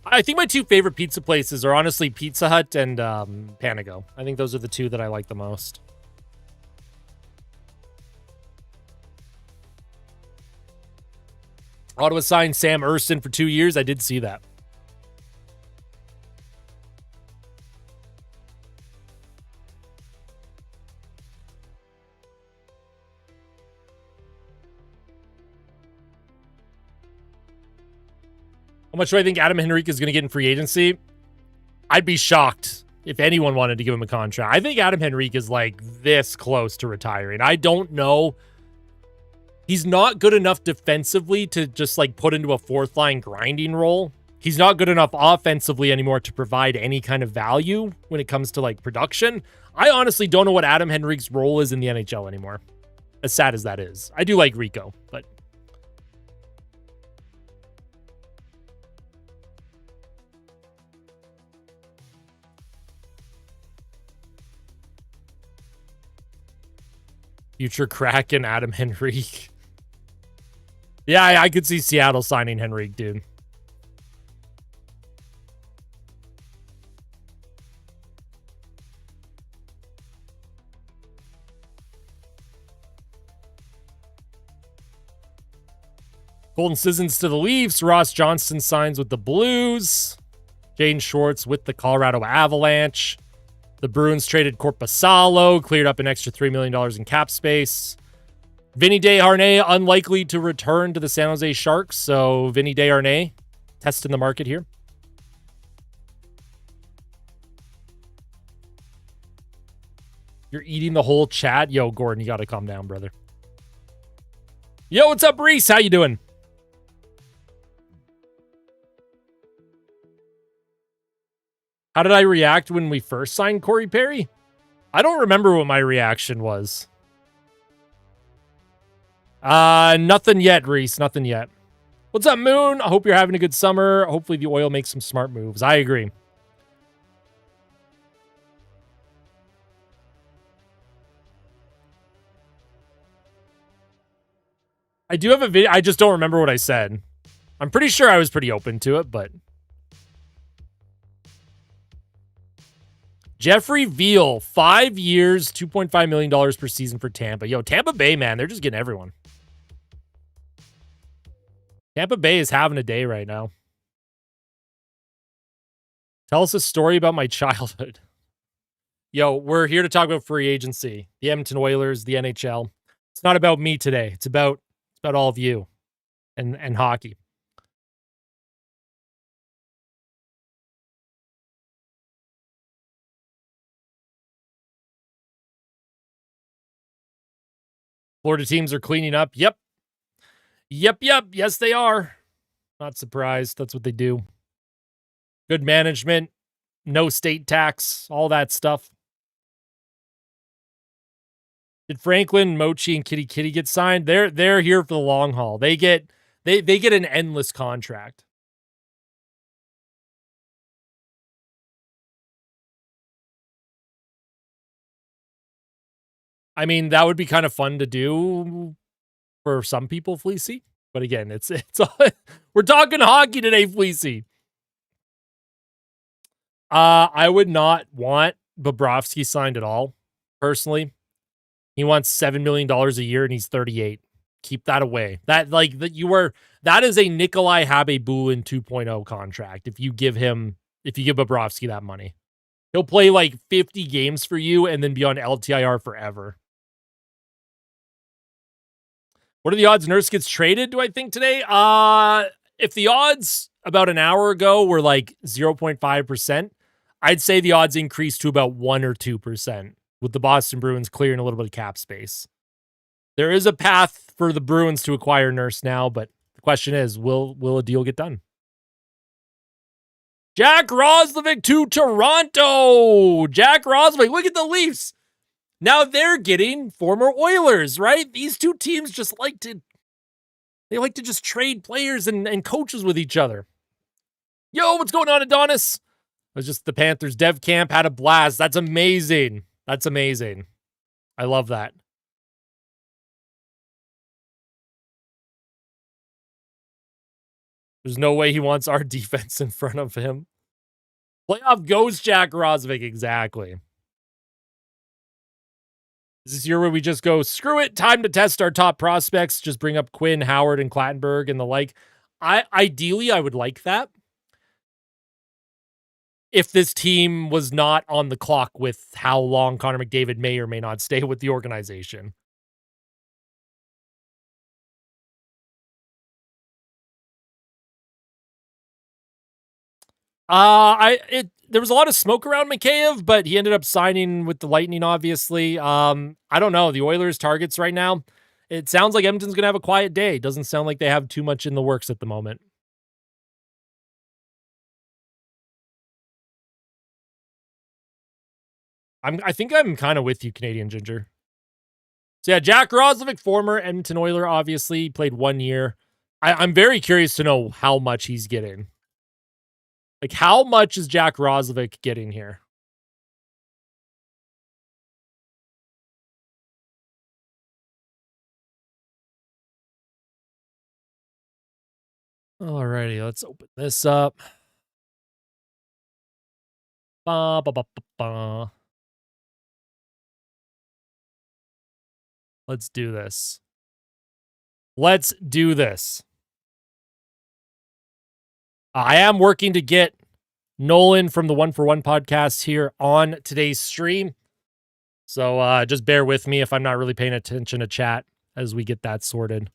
I think my two favorite pizza places are honestly Pizza Hut and Panago. I think those are the two that I like the most. Ottawa signed Sam Ersson for 2 years. I did see that. How much do I think Adam Henrique is going to get in free agency? I'd be shocked if anyone wanted to give him a contract. I think Adam Henrique is like this close to retiring. I don't know. He's not good enough defensively to just like put into a fourth line grinding role. He's not good enough offensively anymore to provide any kind of value when it comes to like production. I honestly don't know what Adam Henrique's role is in the NHL anymore. As sad as that is. I do like Rico, but future Kraken Adam Henrique. Yeah, I could see Seattle signing Henrique, dude. Golden Citizens to the Leafs. Ross Johnston signs with the Blues. Jaden Schwartz with the Colorado Avalanche. The Bruins traded Korpisalo, cleared up an extra $3 million in cap space. Vinny Desharnais unlikely to return to the San Jose Sharks, so Vinny Desharnais testing the market here. You're eating the whole chat? Yo, Gordon, you got to calm down, brother. Yo, what's up, Reese? How you doing? How did I react when we first signed Corey Perry? I don't remember what my reaction was. Nothing yet, Reese. Nothing yet. What's up, Moon? I hope you're having a good summer. Hopefully the Oil makes some smart moves. I agree. I do have a video. I just don't remember what I said. I'm pretty sure I was pretty open to it, but Jeffrey Veal, 5 years, $2.5 million per season for Tampa. Yo, Tampa Bay, man, they're just getting everyone. Tampa Bay is having a day right now. Tell us a story about my childhood. Yo, we're here to talk about free agency, the Edmonton Oilers, the NHL. It's not about me today. It's about all of you and hockey. Florida teams are cleaning up. Yep. Yes, they are. Not surprised. That's what they do. Good management, no state tax, all that stuff. Did Franklin, Mochi, and Kitty Kitty get signed? They're here for the long haul. They get an endless contract. I mean, that would be kind of fun to do for some people, Fleecy. But again, it's we're talking hockey today, Fleecy. I would not want Bobrovsky signed at all, personally. He wants $7 million a year and he's 38. Keep that away. That is a Nikolai Habibulin 2.0 contract. If you give Bobrovsky that money, he'll play like 50 games for you and then be on LTIR forever. What are the odds Nurse gets traded, do I think, today? If the odds about an hour ago were like 0.5%, I'd say the odds increased to about 1 or 2% with the Boston Bruins clearing a little bit of cap space. There is a path for the Bruins to acquire Nurse now, but the question is, will a deal get done? Jack Roslovic to Toronto. Jack Roslovic, look at the Leafs. Now they're getting former Oilers, right? These two teams like to just trade players and coaches with each other. Yo, what's going on, Adonis? It was just the Panthers dev camp, had a blast. That's amazing. That's amazing. I love that. There's no way he wants our defense in front of him. Playoff goes Jack Roslovic, exactly. Is this year where we just go, screw it, time to test our top prospects, just bring up Quinn, Howard, and Clattenburg and the like? Ideally, I would like that. If this team was not on the clock with how long Connor McDavid may or may not stay with the organization. There was a lot of smoke around Mikheyev, but he ended up signing with the Lightning, obviously. I don't know. The Oilers' targets right now, it sounds like Edmonton's going to have a quiet day. Doesn't sound like they have too much in the works at the moment. I think I'm kind of with you, Canadian Ginger. So yeah, Jack Roslovic, former Edmonton Oiler, obviously played 1 year. I'm very curious to know how much he's getting. Like, how much is Jack Roslovic getting here? Alrighty, let's open this up. Ba, ba, ba, ba, ba. Let's do this. Let's do this. I am working to get Nolan from the One for One podcast here on today's stream. So just bear with me if I'm not really paying attention to chat as we get that sorted.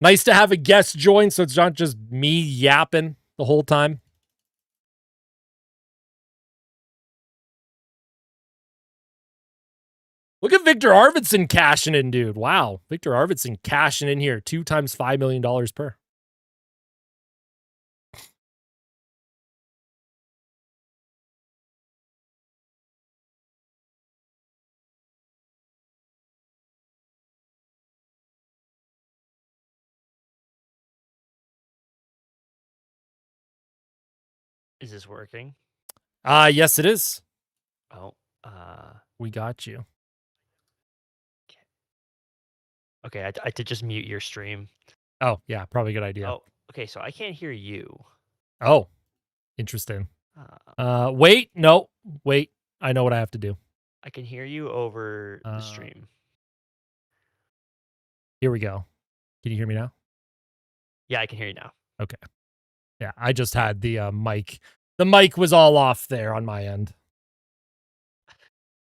Nice to have a guest join so it's not just me yapping the whole time. Look at Victor Arvidsson cashing in, dude. Wow. Victor Arvidsson cashing in here. 2 times $5 million per. Is this working? Yes, it is. Oh, We got you. okay. I did just mute your stream. Oh, yeah, probably a good idea. Oh, okay. So I can't hear you. Oh, interesting. Uh, Wait, no, wait. I know what I have to do. I can hear you over the Uh, stream. Here we go. Can you hear me now? Yeah, I can hear you now. Okay. Yeah, I just had the mic. The mic was all off there on my end.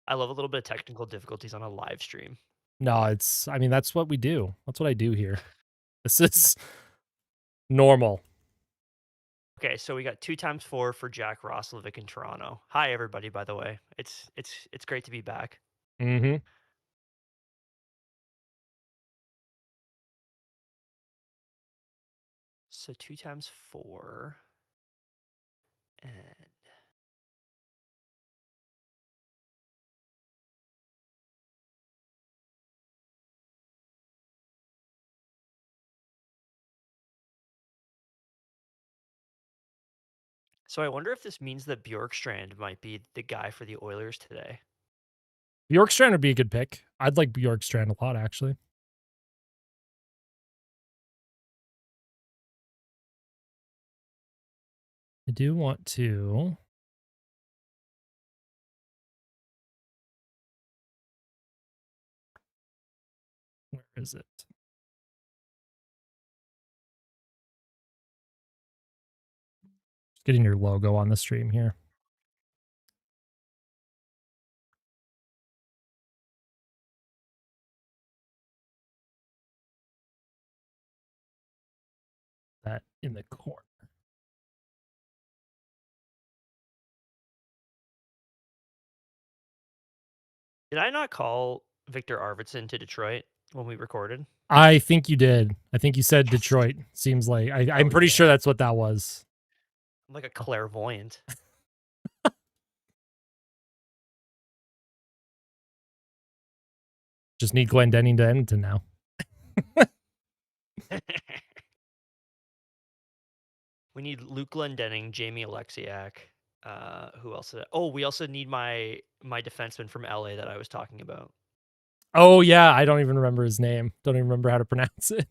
I love a little bit of technical difficulties on a live stream. No, I mean, that's what we do. That's what I do here. This is normal. Okay, so we got 2 times 4 for Jack Roslovic in Toronto. Hi, everybody. By the way, it's great to be back. Mm-hmm. So 2 times 4, and so I wonder if this means that Bjorkstrand might be the guy for the Oilers today. Bjorkstrand would be a good pick. I'd like Bjorkstrand a lot, actually. I do want to. Where is it? Just getting your logo on the stream here. That in the corner. Did I not call Victor Arvidsson to Detroit when we recorded? I think you did. I think you said Yes. Detroit. Seems like I'm Oh, pretty sure yeah. that's what that was. I'm like a clairvoyant. Just need Glendening to Edmonton now. We need Luke Glendening, Jamie Alexiak. Who else? Oh, we also need my defenseman from LA that I was talking about. Oh yeah, I don't even remember his name. Don't even remember how to pronounce it.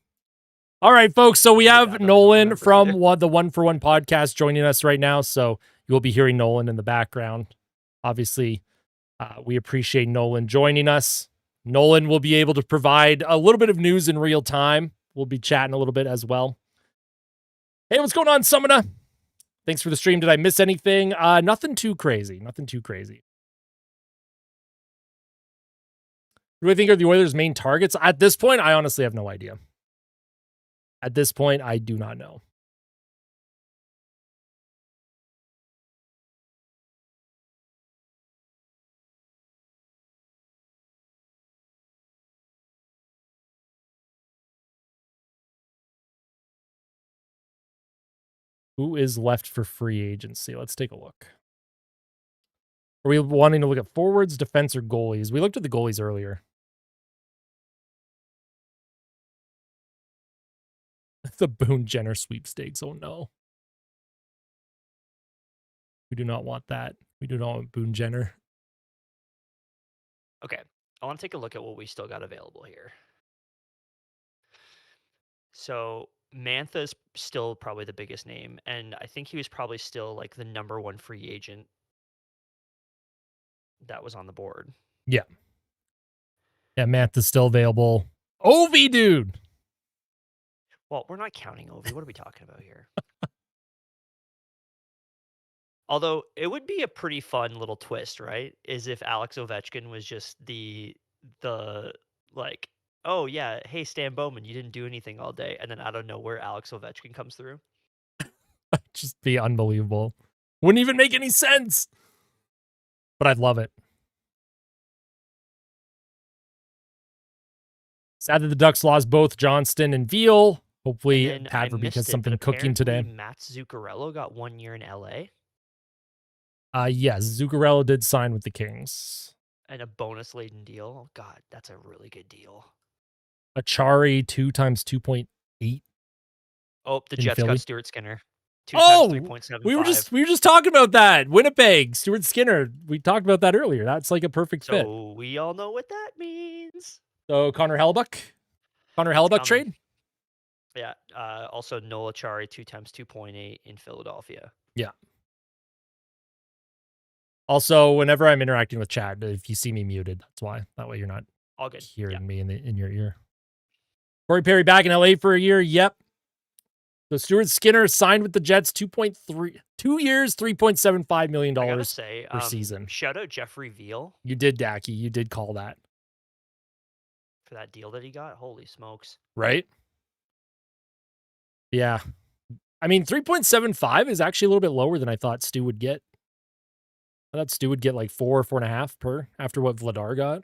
All right, folks. So we Yeah, have I don't Nolan remember from either. the One for One podcast joining us right now. So you will be hearing Nolan in the background. Obviously, we appreciate Nolan joining us. Nolan will be able to provide a little bit of news in real time. We'll be chatting a little bit as well. Hey, what's going on, Summoner? Thanks for the stream. Did I miss anything? Nothing too crazy. Nothing too crazy. Who do I think are the Oilers' main targets? At this point, I honestly have no idea. At this point, I do not know. Who is left for free agency? Let's take a look. Are we wanting to look at forwards, defense, or goalies? We looked at the goalies earlier. The Boone Jenner sweepstakes. Oh no. We do not want that. We do not want Boone Jenner. Okay, I want to take a look at what we still got available here. So Mantha's still probably the biggest name, and I think he was probably still like the #1 free agent that was on the board. Yeah. Yeah, Mantha's still available. Ovi, dude. Well, we're not counting Ovi. What are we talking about here? Although it would be a pretty fun little twist, right? Is if Alex Ovechkin was just the like, oh yeah, hey Stan Bowman, you didn't do anything all day, and then out of nowhere Alex Ovechkin comes through. Just be unbelievable. Wouldn't even make any sense. But I'd love it. Sad that the Ducks lost both Johnston and Veal. Hopefully, Padverbeek has something cooking today. Matt Zuccarello got 1 year in LA. Yes, Zuccarello did sign with the Kings. And a bonus laden deal. Oh, God, that's a really good deal. Achari 2 times 2.8. Oh, the Jets got Stuart Skinner. 2 times Oh, we were 3.75. just talking about that. Winnipeg, Stuart Skinner. We talked about that earlier. That's like a perfect fit. So we all know what that means. So Connor Hellebuck It's coming. trade. Yeah. Also Noah Chari 2 times 2.8 in Philadelphia. Yeah. Also, whenever I'm interacting with chat, if you see me muted, that's why. That way you're not All good. hearing Yeah. me in your ear. Corey Perry back in LA for a year. Yep. So Stuart Skinner signed with the Jets 2 years, $3.75 million I gotta say, per season. shout out Jeffrey Veal You did, Dacky. You did call that. for that deal that he got. Holy smokes. Right? Yeah. I mean, 3.75 is actually a little bit lower than I thought Stu would get. I thought Stu would get like 4.5 per after what Vladar got.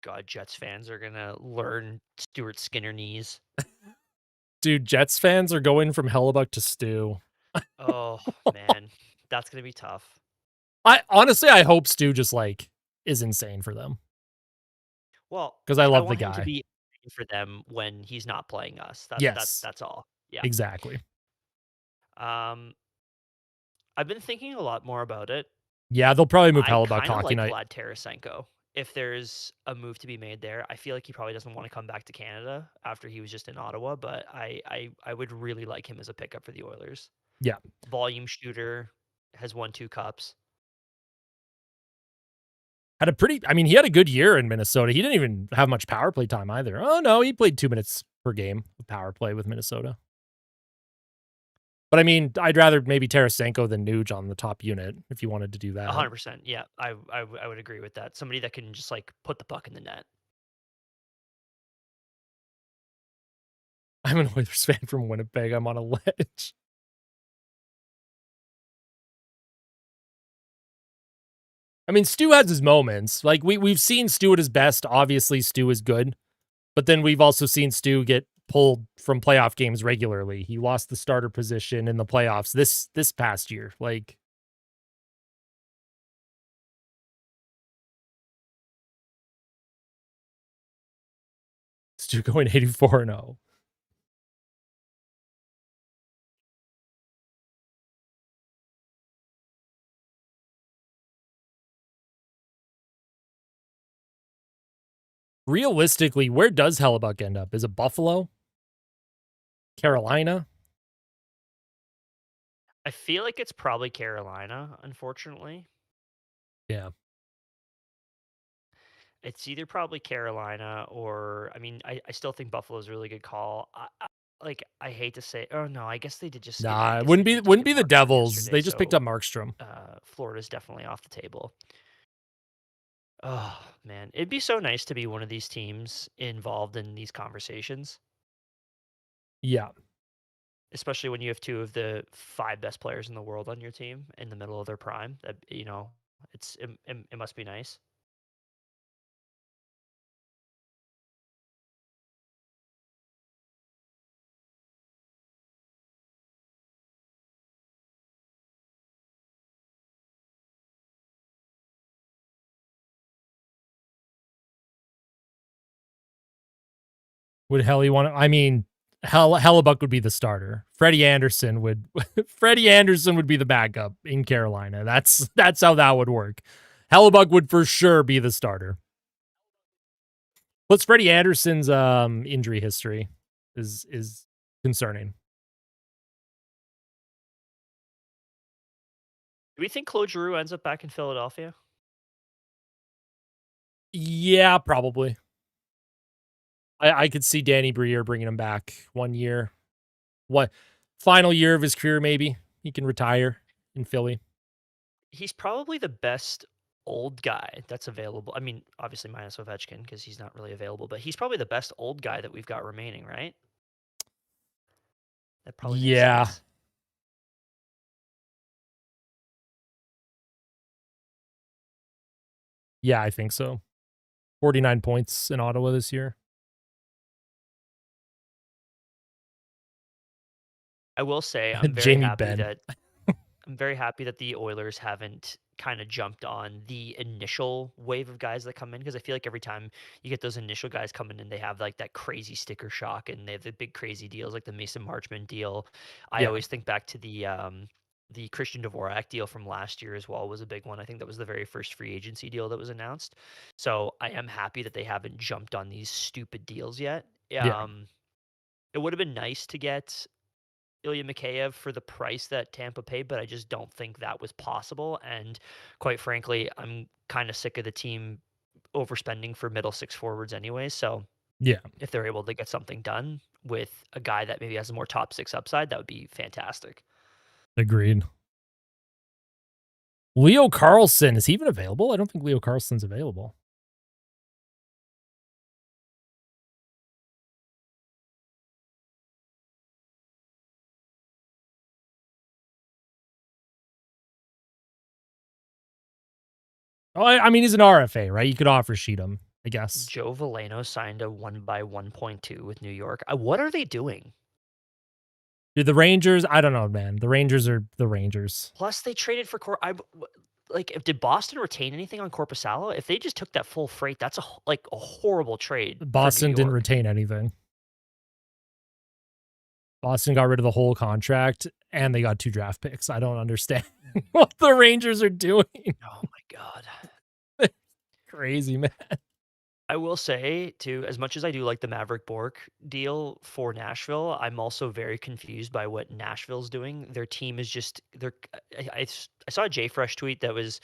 God, Jets fans are gonna learn Stuart Skinner knees. Dude, Jets fans are going from Hellebuck to Stu. Oh man, that's gonna be tough. I honestly, I hope Stu just like is insane for them Well, because I I love the want him to guy. be for them when he's not playing us. Yes, That's all. Yeah. exactly. Um, I've been thinking a lot more about it. Yeah, they'll probably move I Hellebuck kind of Hockey like Night. Vlad Tarasenko. If there's a move to be made there, I feel like he probably doesn't want to come back to Canada after he was just in Ottawa. But I would really like him as a pickup for the Oilers. Yeah. Volume shooter, has won 2 cups. He had a good year in Minnesota. He didn't even have much power play time either. Oh, no, he played 2 minutes per game of power play with Minnesota. But I mean, I'd rather maybe Tarasenko than Nuge on the top unit if you wanted to do that. 100%. Yeah, I would agree with that. Somebody that can just like put the puck in the net. I'm an Oilers fan from Winnipeg. I'm on a ledge. I mean, Stu has his moments. Like we've seen Stu at his best. Obviously, Stu is good. But then we've also seen Stu get pulled from playoff games regularly. He lost the starter position in the playoffs this past year. Like Stu going 84-0. Realistically, where does Hellebuck end up? Is it Buffalo? Carolina? I feel like it's probably Carolina, unfortunately. Yeah. It's either probably Carolina or I mean, I still think Buffalo's a really good call. I hate to say, oh no, I guess they did just. I Nah, it guess they did just wouldn't get be the Markstrom Devils. yesterday, They just picked up so Markstrom. Florida's definitely off the table. Oh man, it'd be so nice to be one of these teams involved in these conversations, Yeah. especially when you have 2 of the 5 best players in the world on your team in the middle of their prime. That it must be nice. Would Helly want to? I mean, Hellebuck would be the starter. Freddie Anderson would be the backup in Carolina. That's how that would work. Hellebuck would for sure be the starter. Plus, Freddie Anderson's injury history is concerning. Do we think Claude Giroux ends up back in Philadelphia? Yeah, probably. I could see Danny Briere bringing him back 1 year. What final year of his career? Maybe he can retire in Philly. He's probably the best old guy that's available. I mean, obviously minus Ovechkin because he's not really available, but he's probably the best old guy that we've got remaining, right? That probably makes Yeah, sense. yeah, I think so. 49 points in Ottawa this year. I will say Jamie Benn. I'm very happy that the Oilers haven't kind of jumped on the initial wave of guys that come in because I feel like every time you get those initial guys coming in, they have like that crazy sticker shock and they have the big crazy deals like the Mason Marchman deal. I Yeah. always think back to the Christian Dvorak deal from last year as well was a big one. I think that was the very first free agency deal that was announced. So I am happy that they haven't jumped on these stupid deals yet. Yeah. It would have been nice to get Ilya Mikheyev for the price that Tampa paid, but I just don't think that was possible. And quite frankly, I'm kind of sick of the team overspending for middle six forwards anyway. So Yeah. if they're able to get something done with a guy that maybe has a more top six upside, that would be fantastic. Agreed. Leo Carlson, is he even available? I don't think Leo Carlson's available. Oh, I mean, he's an RFA, right? You could offer sheet him, I guess. Joe Veleno signed a 1x1.2 with New York. What are they doing? Dude, the Rangers, I don't know, man. The Rangers are the Rangers. Plus, they traded for like. Did Boston retain anything on Corpusalo? If they just took that full freight, that's like a horrible trade for New Boston didn't York. retain anything. Boston got rid of the whole contract and they got 2 draft picks. I don't understand what the Rangers are doing. Oh my god. Crazy, man. I will say too, as much as I do like the Maverick Bork deal for Nashville, I'm also very confused by what Nashville's doing. Their team is just they're. I saw a JFresh tweet that was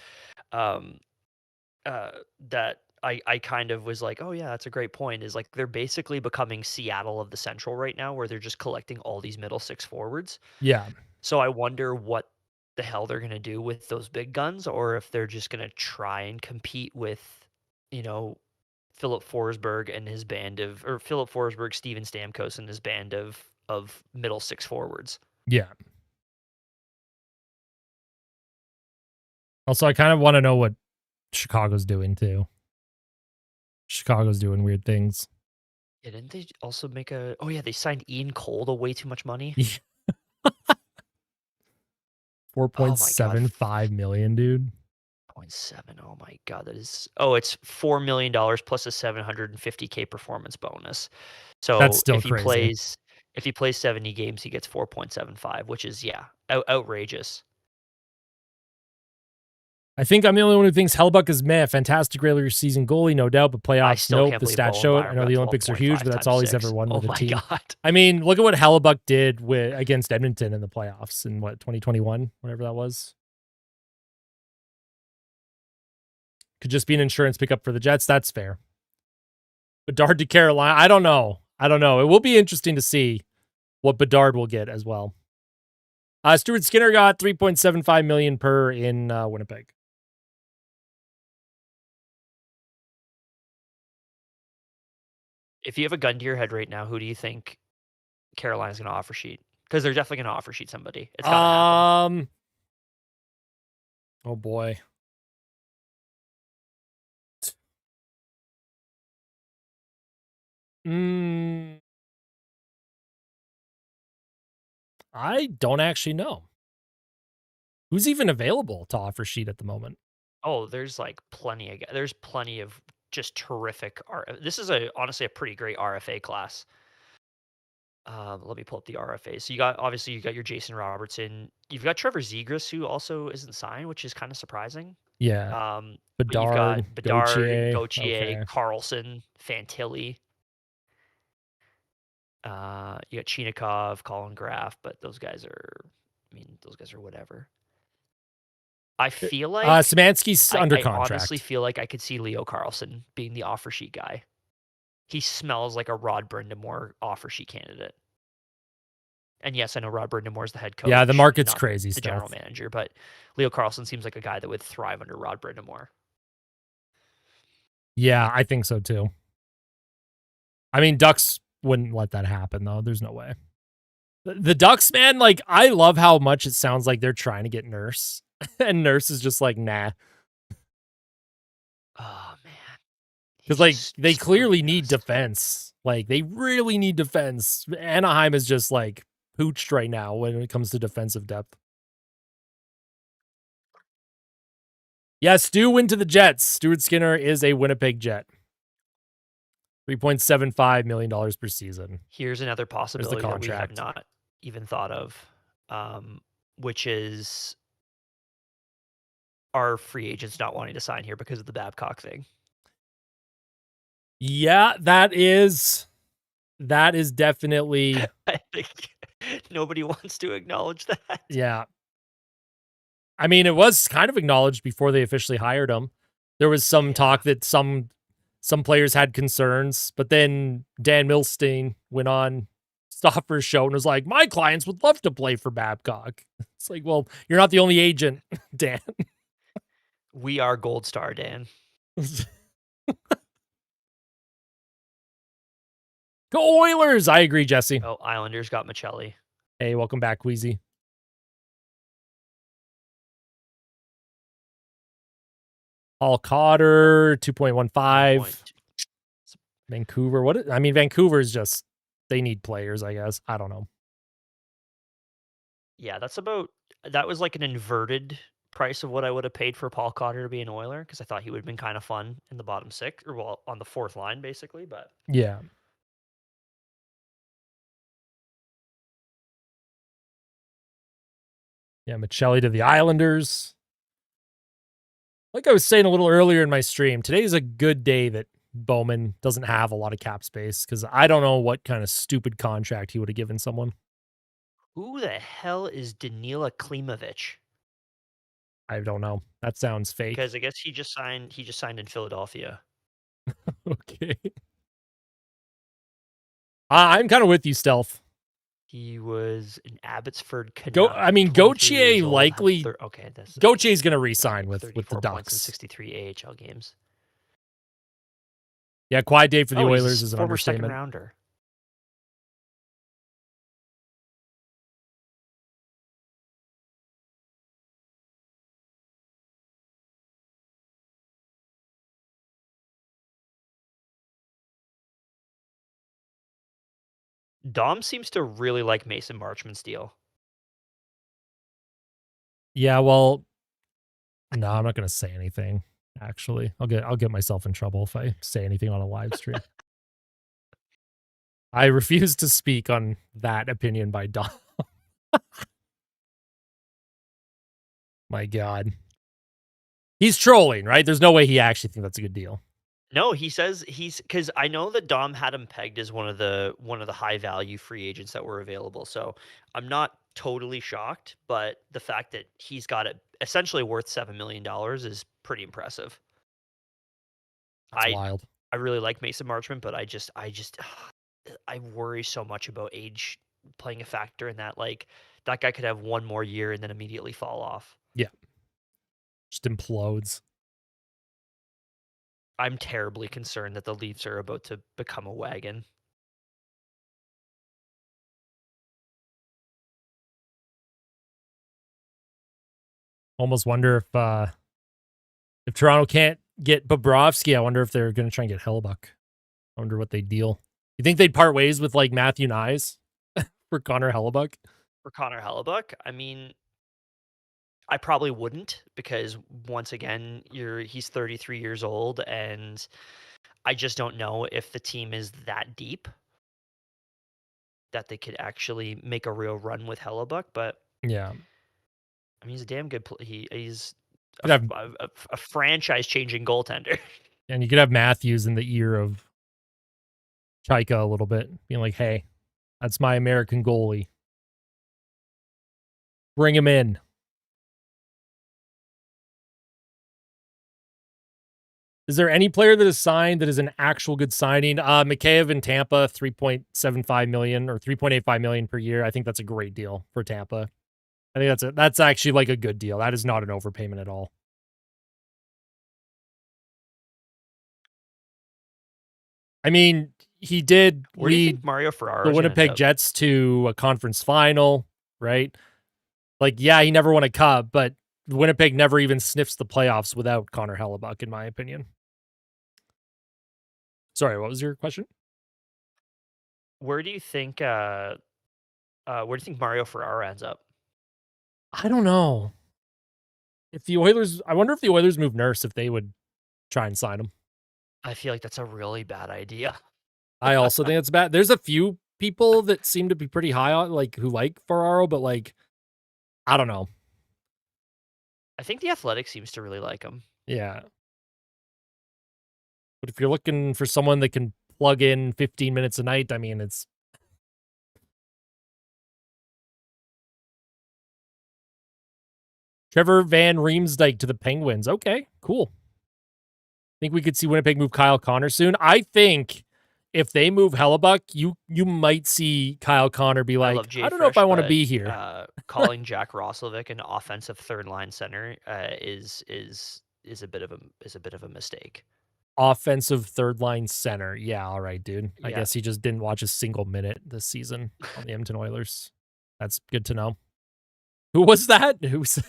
um that I kind of was like, oh yeah, that's a great point. Is like they're basically becoming Seattle of the Central right now, where they're just collecting all these middle six forwards. Yeah. So I wonder what the hell they're gonna do with those big guns, or if they're just gonna try and compete with, you know, Philip Forsberg and his band of, or Philip Forsberg, Steven Stamkos and his band of middle six forwards. Yeah. Also, I kind of want to know what Chicago's doing too. Chicago's doing weird things. Yeah, didn't they also make a? Oh yeah, they signed Ian Cole to way too much money. 4.75 million, dude. 0.7. Oh my god, that is. Oh, it's $4 million plus a 750K performance bonus. That's So still crazy. if he plays 70 games, he gets 4.75, which is yeah, outrageous. I think I'm the only one who thinks Hellbuck is meh. Fantastic regular season goalie, no doubt, but I playoffs, still nope. can't The believe stats show it. I Bowenbauer know got the Olympics are 12.5 huge, but that's times all he's ever 6. won Oh with a my team. god. I mean, look at what Hellebuck did against Edmonton in the playoffs in 2021, whatever that was. Could just be an insurance pickup for the Jets. That's fair. Bedard to Carolina. I don't know. It will be interesting to see what Bedard will get as well. Stuart Skinner got 3.75 million per in Winnipeg. If you have a gun to your head right now, who do you think Carolina's going to offer sheet? Because they're definitely going to offer sheet somebody. It's got to happen. Oh boy. I don't actually know. Who's even available to offer sheet at the moment? Oh, there's like there's plenty of just terrific this is honestly a pretty great RFA class. Let me pull up the RFA. So obviously you got your Jason Robertson. You've got Trevor Zegras, who also isn't signed, which is kind of surprising. Yeah. But you've got Bedard, Bedard, Gauthier, Okay. Carlson, Fantilli. You got Chinikov, Colin Graff, but those guys are, I mean, those guys are whatever. I feel like Szymanski's under I honestly contract. feel like I could see Leo Carlson being the offer sheet guy. He smells like a Rod Brindamore offer sheet candidate. And yes, I know Rod Brindamore is the head coach. Yeah, the market's not crazy the stuff. general manager, but Leo Carlson seems like a guy that would thrive under Rod Brindamore. Yeah, I think so too. I mean, Ducks wouldn't let that happen though. There's no way. The Ducks, man, like I love how much it sounds like they're trying to get Nurse, and Nurse is just like, nah. Oh man, Because like they clearly need defense. Like they really need defense. Anaheim is just like pooched right now when it comes to defensive depth. Yeah, Stu went to the Jets. Stuart Skinner is a Winnipeg Jet. $3.75 million per season. Here's another There's the possibility that we have contract. not even thought of, which is our free agents not wanting to sign here because of the Babcock thing. Yeah, that is definitely. I think nobody wants to acknowledge that. Yeah. I mean, it was kind of acknowledged before they officially hired him. There was some talk that some players had concerns, but then Dan Milstein went on Stoffer's show and was like, "My clients would love to play for Babcock." It's like, well, you're not the only agent, Dan. We are Gold Star, Dan. Go Oilers! I agree, Jesse. Oh, Islanders got Michelli. Hey, welcome back, Queasy. Paul Cotter, 2.15. Vancouver. Vancouver's just, they need players, I guess. I don't know. Yeah, that was like an inverted price of what I would have paid for Paul Cotter to be an Oiler because I thought he would have been kind of fun in the bottom six, or well, on the fourth line basically. But yeah, Michelli to the Islanders. Like I was saying a little earlier in my stream, today is a good day that Bowman doesn't have a lot of cap space because I don't know what kind of stupid contract he would have given someone. who the hell is Danila Klimovich? I don't know. That sounds fake. Because I guess he just signed in Philadelphia. Okay. I'm kind of with you, Stealth. He was an Abbotsford Canuck. Gauthier likely. Okay, Gautier's going to re-sign with the Ducks. Points in 63 AHL games. Yeah, quiet day for the Oilers is an former understatement. second rounder. Dom seems to really like Mason Marchman's deal. Yeah, well, no, I'm not going to say anything. Actually, I'll get myself in trouble if I say anything on a live stream. I refuse to speak on that opinion by Dom. My God. He's trolling, right? There's no way he actually thinks that's a good deal. No, he says because I know that Dom had him pegged as one of the high value free agents that were available. So I'm not totally shocked, but the fact that he's got it essentially worth $7 million is pretty impressive. That's wild. I really like Mason Marchman, but I just I worry so much about age playing a factor in that. Like that guy could have one more year and then immediately fall off. Yeah. Just implodes. I'm terribly concerned that the Leafs are about to become a wagon. Almost wonder if Toronto can't get Bobrovsky, I wonder if they're going to try and get Hellbuck. I wonder what they deal. You think they'd part ways with like Matthew Nyes for Connor Hellbuck? For Connor Hellebuyck, I mean, I probably wouldn't because once again, he's 33 years old, and I just don't know if the team is that deep that they could actually make a real run with Hellebuyck. But yeah, I mean, he's a damn good. He's a franchise-changing goaltender. And you could have Matthews in the ear of Chaika a little bit, being like, "Hey, that's my American goalie. Bring him in." Is there any player that is signed that is an actual good signing? Mikheyev in Tampa, $3.75 million or $3.85 million per year. I think that's a great deal for Tampa. I think that's actually like a good deal. That is not an overpayment at all. I mean, he did lead Mario Ferraro the Winnipeg Jets to a conference final, right? Like, yeah, he never won a cup, but Winnipeg never even sniffs the playoffs without Connor Hellebuyck, in my opinion. Sorry, what was your question? Where do you think Mario Ferraro ends up? I don't know. If the Oilers, I wonder if the Oilers move Nurse, if they would try and sign him. I feel like that's a really bad idea. I also think it's bad. There's a few people that seem to be pretty high on, like, who like Ferraro, but like, I don't know. I think the Athletic seems to really like him. Yeah. But if you're looking for someone that can plug in 15 minutes a night, I mean, it's Trevor Van Riemsdyk to the Penguins. Okay, cool. Think we could see Winnipeg move Kyle Connor soon. I think if they move Hellebuck, you might see Kyle Connor be I like, love I Jay don't know if I Fresh, want to but be here. calling Jack Roslovic an offensive third line center is a bit of a mistake. Offensive third line center. Yeah, all right, dude. I Yeah, guess he just didn't watch a single minute this season on the Edmonton Oilers. That's good to know. Who was that? Who's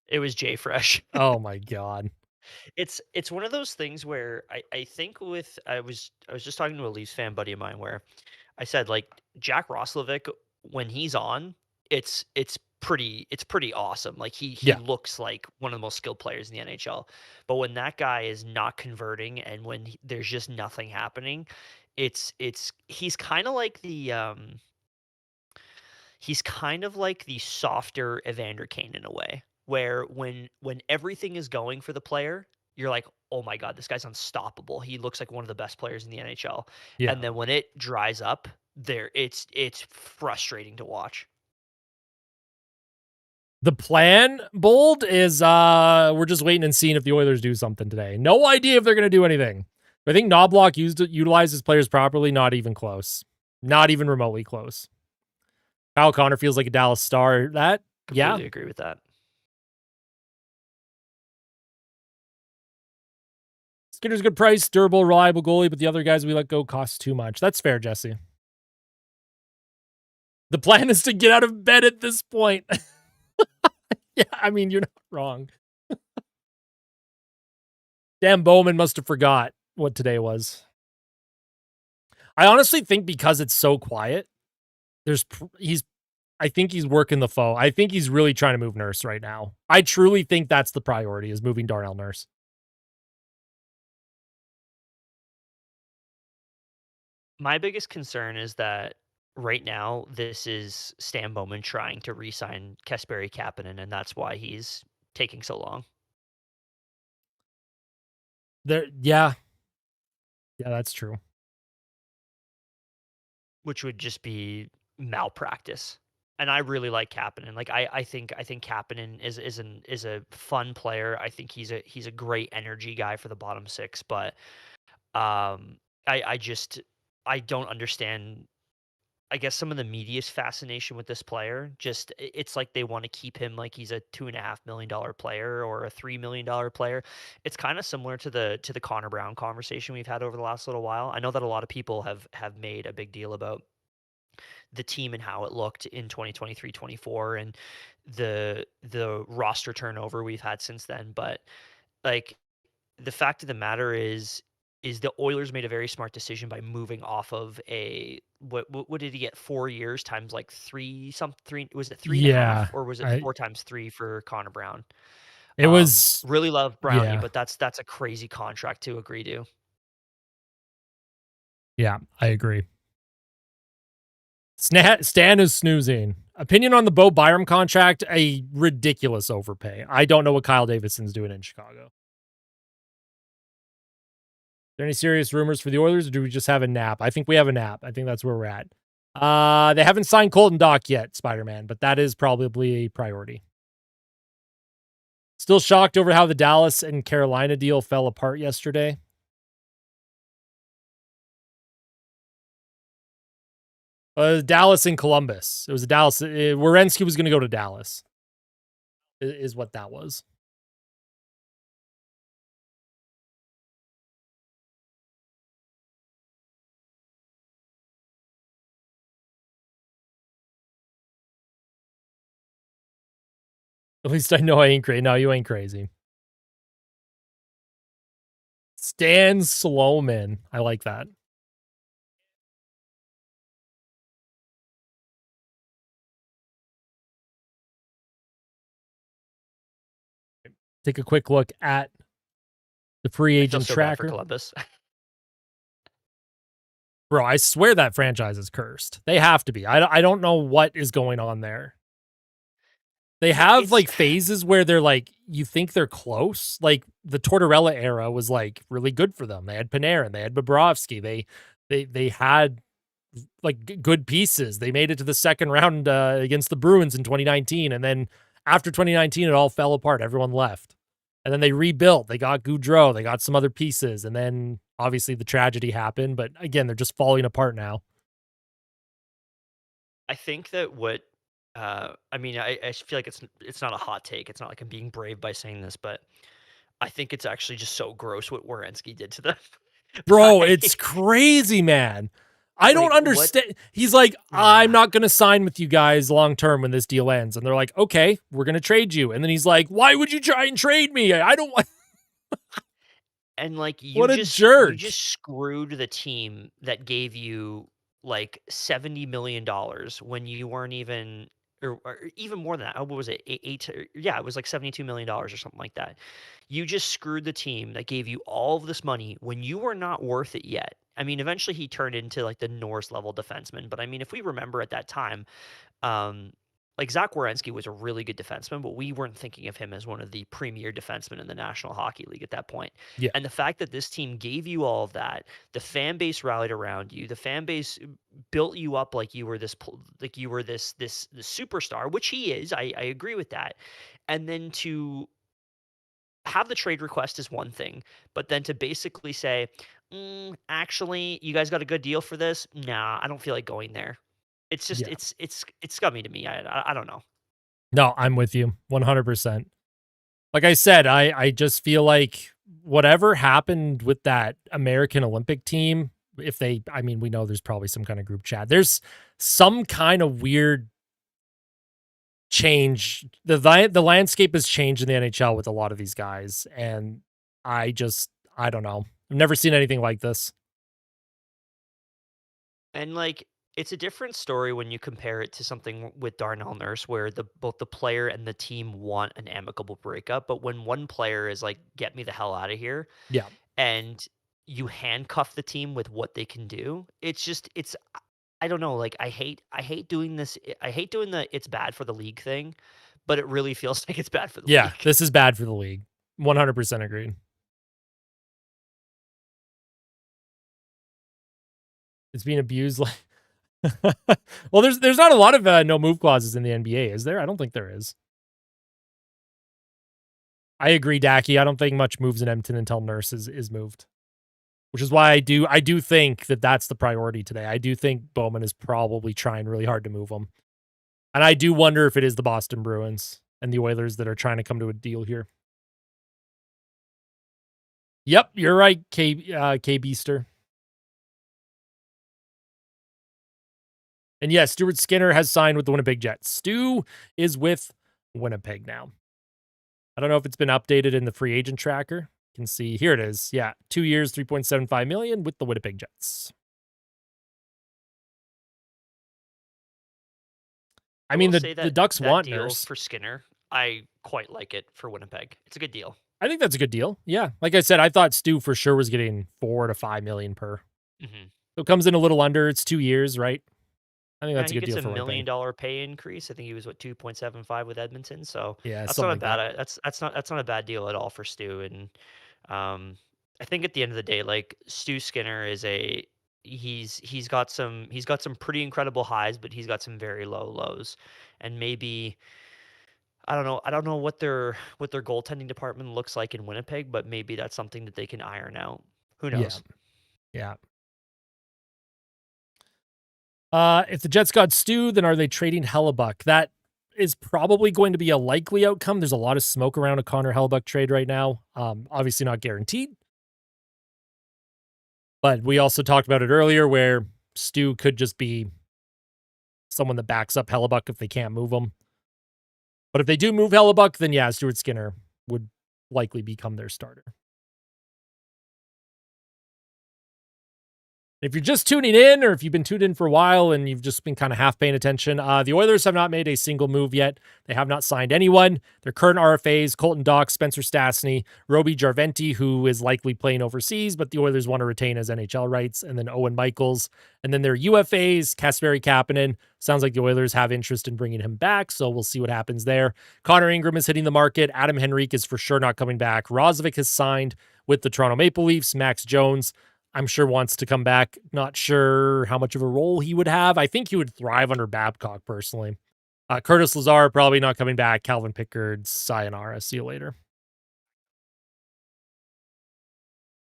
it was Jay Fresh. Oh my god. It's one of those things where I think with I was just talking to a Leafs fan buddy of mine where I said like Jack Roslovic when he's on, it's pretty awesome. Like he Yeah. looks like one of the most skilled players in the NHL. But when that guy is not converting and when there's just nothing happening, it's he's kind of like the softer Evander Kane in a way, where when everything is going for the player, you're like, "Oh my god, this guy's unstoppable. He looks like one of the best players in the NHL." Yeah. And then when it dries up, it's frustrating to watch. The plan, Bold, is we're just waiting and seeing if the Oilers do something today. No idea if they're gonna do anything. I think Knobloch utilized his players properly, not even close. Not even remotely close. Kyle Connor feels like a Dallas Star. That, yeah. Completely agree with that. Skinner's a good price, durable, reliable goalie, but the other guys we let go cost too much. That's fair, Jesse. The plan is to get out of bed at this point. Yeah, I mean, you're not wrong. Damn, Bowman must have forgot what today was. I honestly think because it's so quiet, I think he's working the foe. I think he's really trying to move Nurse right now. I truly think that's the priority, is moving Darnell Nurse. My biggest concern is that right now this is Stan Bowman trying to re-sign Kasperi Kapanen, and that's why he's taking so long. Yeah. Yeah, that's true. Which would just be malpractice. And I really like Kapanen. Like I think Kapanen is a fun player. I think he's a great energy guy for the bottom six, but I just I don't understand I guess some of the media's fascination with this player. Just it's like they want to keep him like he's a $2.5 million player or a $3 million player. It's kind of similar to the Connor Brown conversation we've had over the last little while. I know that a lot of people have made a big deal about the team and how it looked in 2023-24 and the roster turnover we've had since then, but like the fact of the matter is the Oilers made a very smart decision by moving off of a what did he get, 4 years times like 3 some 3, was it 3 and a Yeah. half or was it I 4 times 3 for Connor Brown? it was Really love Brownie, yeah. but that's a crazy contract to agree to. Yeah, I agree. Stan is snoozing. Opinion on the Bo Byram contract, a ridiculous overpay. I don't know what Kyle Davidson's doing in Chicago. There any serious rumors for the Oilers, or do we just have a nap? I think we have a nap. I think that's where we're at. They haven't signed Colton Dock yet, Spider-Man, but that is probably a priority. Still shocked over how the Dallas and Carolina deal fell apart yesterday. Dallas and Columbus. It was a Dallas. Werenski was going to go to Dallas, is what that was. At least I know I ain't crazy. No, you ain't crazy. Stan Sloman. I like that. take a quick look at the free I feel agent so bad for tracker. Columbus. Bro, I swear that franchise is cursed. They have to be. I don't know what is going on there. They Yeah, have it's like phases where they're like, you think they're close. Like the Tortorella era was like really good for them. They had Panarin, they had Bobrovsky, they had like good pieces. They made it to the second round against the Bruins in 2019, and then after 2019, it all fell apart. Everyone left, and then they rebuilt. They got Goudreau, they got some other pieces, and then obviously the tragedy happened. But again, they're just falling apart now. I think that what I mean, I feel like it's not a hot take. It's not like I'm being brave by saying this, but I think it's actually just so gross what Werenski did to them. Bro, by it's crazy, man. I don't like what understand. He's like, I'm yeah. not going to sign with you guys long term when this deal ends. And they're like, okay, we're going to trade you. And then he's like, why would you try and trade me? I don't want. And like What a you jerk. just screwed the team that gave you like $70 million when you weren't even or even more than that. What was it? Yeah, it was like $72 million or something like that. You just screwed the team that gave you all of this money when you were not worth it yet. I mean, eventually he turned into like the Norris level defenseman, but I mean, if we remember at that time, um, like Zach Werenski was a really good defenseman, but we weren't thinking of him as one of the premier defensemen in the National Hockey League at that point. Yeah. And the fact that this team gave you all of that, the fan base rallied around you, the fan base built you up like you were this superstar, which he is. I agree with that. And then to have the trade request is one thing, but then to basically say, actually, you guys got a good deal for this. Nah, I don't feel like going there. It's just Yeah. it's scummy to me. I don't know. No, I'm with you 100%. Like I said, I just feel like whatever happened with that American Olympic team, if they, I mean, we know there's probably some kind of group chat. There's some kind of weird change. The landscape has changed in the NHL with a lot of these guys, and I don't know. I've never seen anything like this. And like it's a different story when you compare it to something with Darnell Nurse, where the both the player and the team want an amicable breakup. But when one player is like, "Get me the hell out of here," Yeah, and you handcuff the team with what they can do, I don't know. Like I hate doing this. I hate doing the it's bad for the league thing, but it really feels like it's bad for the yeah, league. this is bad for the league. 100% agreed. It's being abused like. Well, there's not a lot of no move clauses in the NBA, is there? I don't think there is. I agree, Dacky. I don't think much moves in Edmonton until Nurse is moved, which is why I do think that that's the priority today. I do think Bowman is probably trying really hard to move him, and I do wonder if it is the Boston Bruins and the Oilers that are trying to come to a deal here. Yep, you're right, K Beaster. And yes, Stuart Skinner has signed with the Winnipeg Jets. Stu is with Winnipeg now. I don't know if it's been updated in the free agent tracker. You can see here it is. Yeah, 2 years, 3.75 million with the Winnipeg Jets. I I mean, will the say the that Ducks that want deal Nurse. for Skinner, I quite like it for Winnipeg. It's a good deal. I think that's a good deal. Yeah, like I said, I thought Stu for sure was getting 4 to 5 million per. Hmm. So it comes in a little under. It's 2 years, right? I think Yeah, that's a he good gets deal a for Winnipeg. $1 million pay increase. I think he was what 2.75 with Edmonton. So Yeah, that's something not a like that. bad. That's not a bad deal at all for Stu. And I think at the end of the day, like Stu Skinner is a he's got some pretty incredible highs, but he's got some very low lows. And maybe I don't know what their goaltending department looks like in Winnipeg, but maybe that's something that they can iron out. Who Yeah, knows? yeah. If the Jets got Stu, then are they trading Hellebuck? That is probably going to be a likely outcome. There's a lot of smoke around a Connor Hellebuck trade right now. Obviously not guaranteed, but we also talked about it earlier where Stu could just be someone that backs up Hellebuck if they can't move him. But if they do move Hellebuck, then yeah, Stuart Skinner would likely become their starter. If you're just tuning in, or if you've been tuned in for a while and you've just been kind of half paying attention, the Oilers have not made a single move yet. They have not signed anyone. Their current RFAs, Colton Dach, Spencer Stastny, Roby Jarventi, who is likely playing overseas, but the Oilers want to retain as NHL rights, and then Owen Michaels. And then their UFAs, Kasperi Kapanen. Sounds like the Oilers have interest in bringing him back, so we'll see what happens there. Connor Ingram is hitting the market. Adam Henrique is for sure not coming back. Rozovic has signed with the Toronto Maple Leafs. Max Jones, I'm sure, wants to come back. Not sure how much of a role he would have. I think he would thrive under Babcock personally. Curtis Lazar probably not coming back. Calvin Pickard, sayonara. See you later.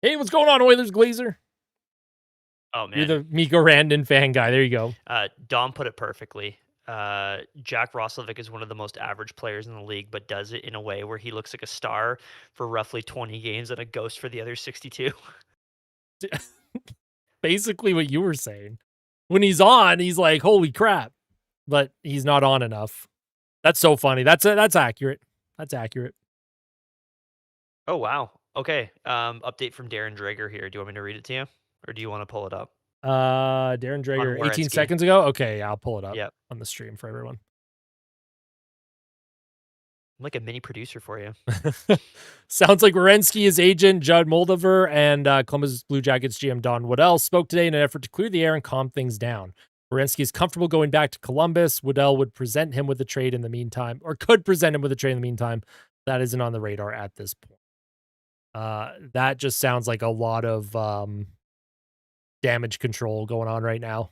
Hey, what's going on, Oilers Glazer? Oh You're man, the Miko Randon fan guy. There you go. Dom put it perfectly. Jack Roslovic is one of the most average players in the league, but does it in a way where he looks like a star for roughly 20 games and a ghost for the other 62. Basically what you were saying. When he's on, he's like, holy crap. But he's not on enough. That's so funny. That's accurate. That's accurate. Oh wow. Okay. Update from Darren Drager here. Do you want me to read it to you, or do you want to pull it up Darren on Dreger, 18 Werenski? seconds ago. Okay, I'll pull it up Yep. on the stream for everyone. I'm like a mini producer for you. Sounds like Werenski's agent, Judd Moldover, and Columbus Blue Jackets GM Don Waddell spoke today in an effort to clear the air and calm things down. Werenski is comfortable going back to Columbus. Waddell would present him with a trade in the meantime, or could present him with a trade in the meantime. That isn't on the radar at this point. That just sounds like a lot of damage control going on right now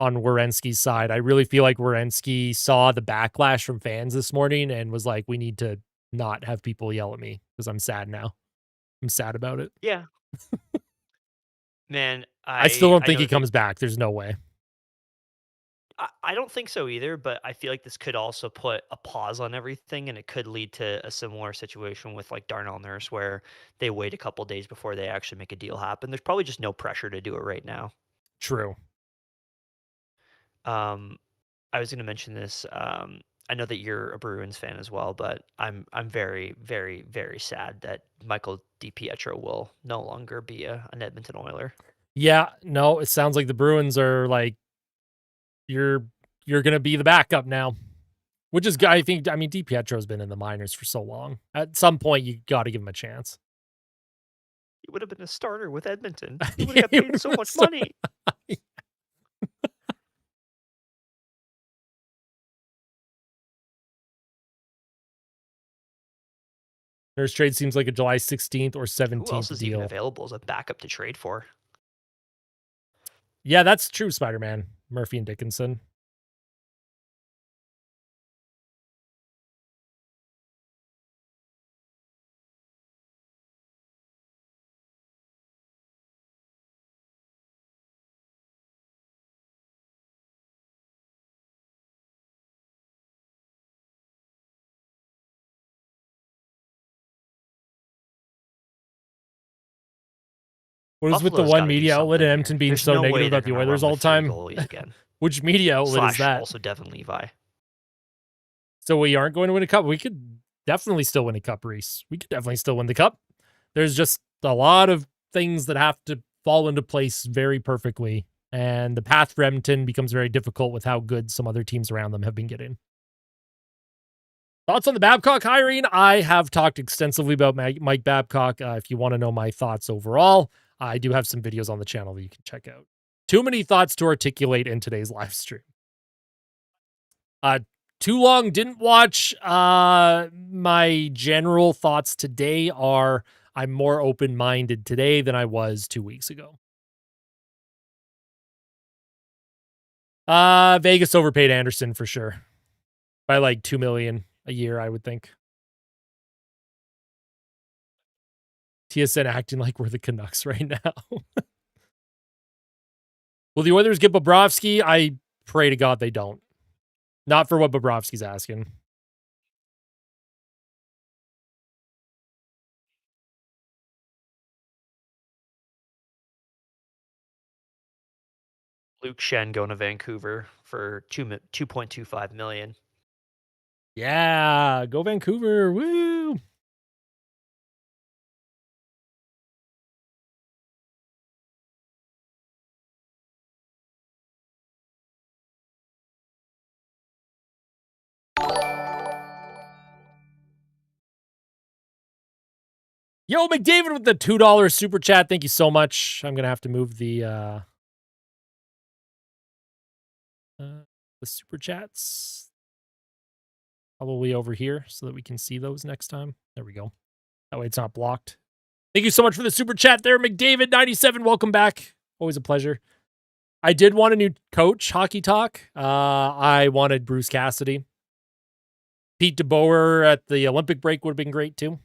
on Werenski's side. I really feel like Werenski saw the backlash from fans this morning and was like, we need to not have people yell at me because I'm sad now. I'm sad about it. Yeah. Man, I still don't think know he that comes back. There's no way. I don't think so either, but I feel like this could also put a pause on everything, and it could lead to a similar situation with like Darnell Nurse, where they wait a couple days before they actually make a deal happen. There's probably just no pressure to do it right now. True. Um, I was going to mention this. I know that you're a Bruins fan as well, but I'm very, very, very sad that Michael DiPietro will no longer be an Edmonton Oiler. Yeah, no, it sounds like the Bruins are like, you're gonna be the backup now. Which is, I think, I mean, DiPietro's been in the minors for so long. At some point, you got to give him a chance. He would have been a starter with Edmonton. He would have got paid so much money. Nurse trade seems like a July 16th or Who 17th else is even deal. available as a backup to trade for? Yeah, that's true, Spider-Man. Murphy and Dickinson. What is with the Buffalo's one gotta do media outlet something in here. Edmonton being There's so no way negative they're about the gonna Oilers run all with the 3 time? goalies again. Which media outlet is Slash that? also Devin Levi. So we aren't going to win a cup. We could definitely still win a cup, Reese. We could definitely still win the cup. There's just a lot of things that have to fall into place very perfectly. And the path for Edmonton becomes very difficult with how good some other teams around them have been getting. Thoughts on the Babcock hiring? I have talked extensively about Mike Babcock. If you want to know my thoughts overall, I do have some videos on the channel that you can check out. Too many thoughts to articulate in today's live stream. Too long, didn't watch. My general thoughts today are I'm more open-minded today than I was 2 weeks ago. Vegas overpaid Anderson for sure. By like $2 million a year, I would think. TSN acting like we're the Canucks right now. Will the Oilers get Bobrovsky? I pray to God they don't. Not for what Bobrovsky's asking. Luke Shen going to Vancouver for 2.25 million. Yeah, go Vancouver. Woo! Yo, McDavid with the $2 super chat. Thank you so much. I'm gonna have to move the super chats probably over here so that we can see those next time. There we go. That way it's not blocked. Thank you so much for the super chat there, McDavid97. Welcome back. Always a pleasure. I did want a new coach, Hockey Talk. I wanted Bruce Cassidy. Pete DeBoer at the Olympic break would have been great too.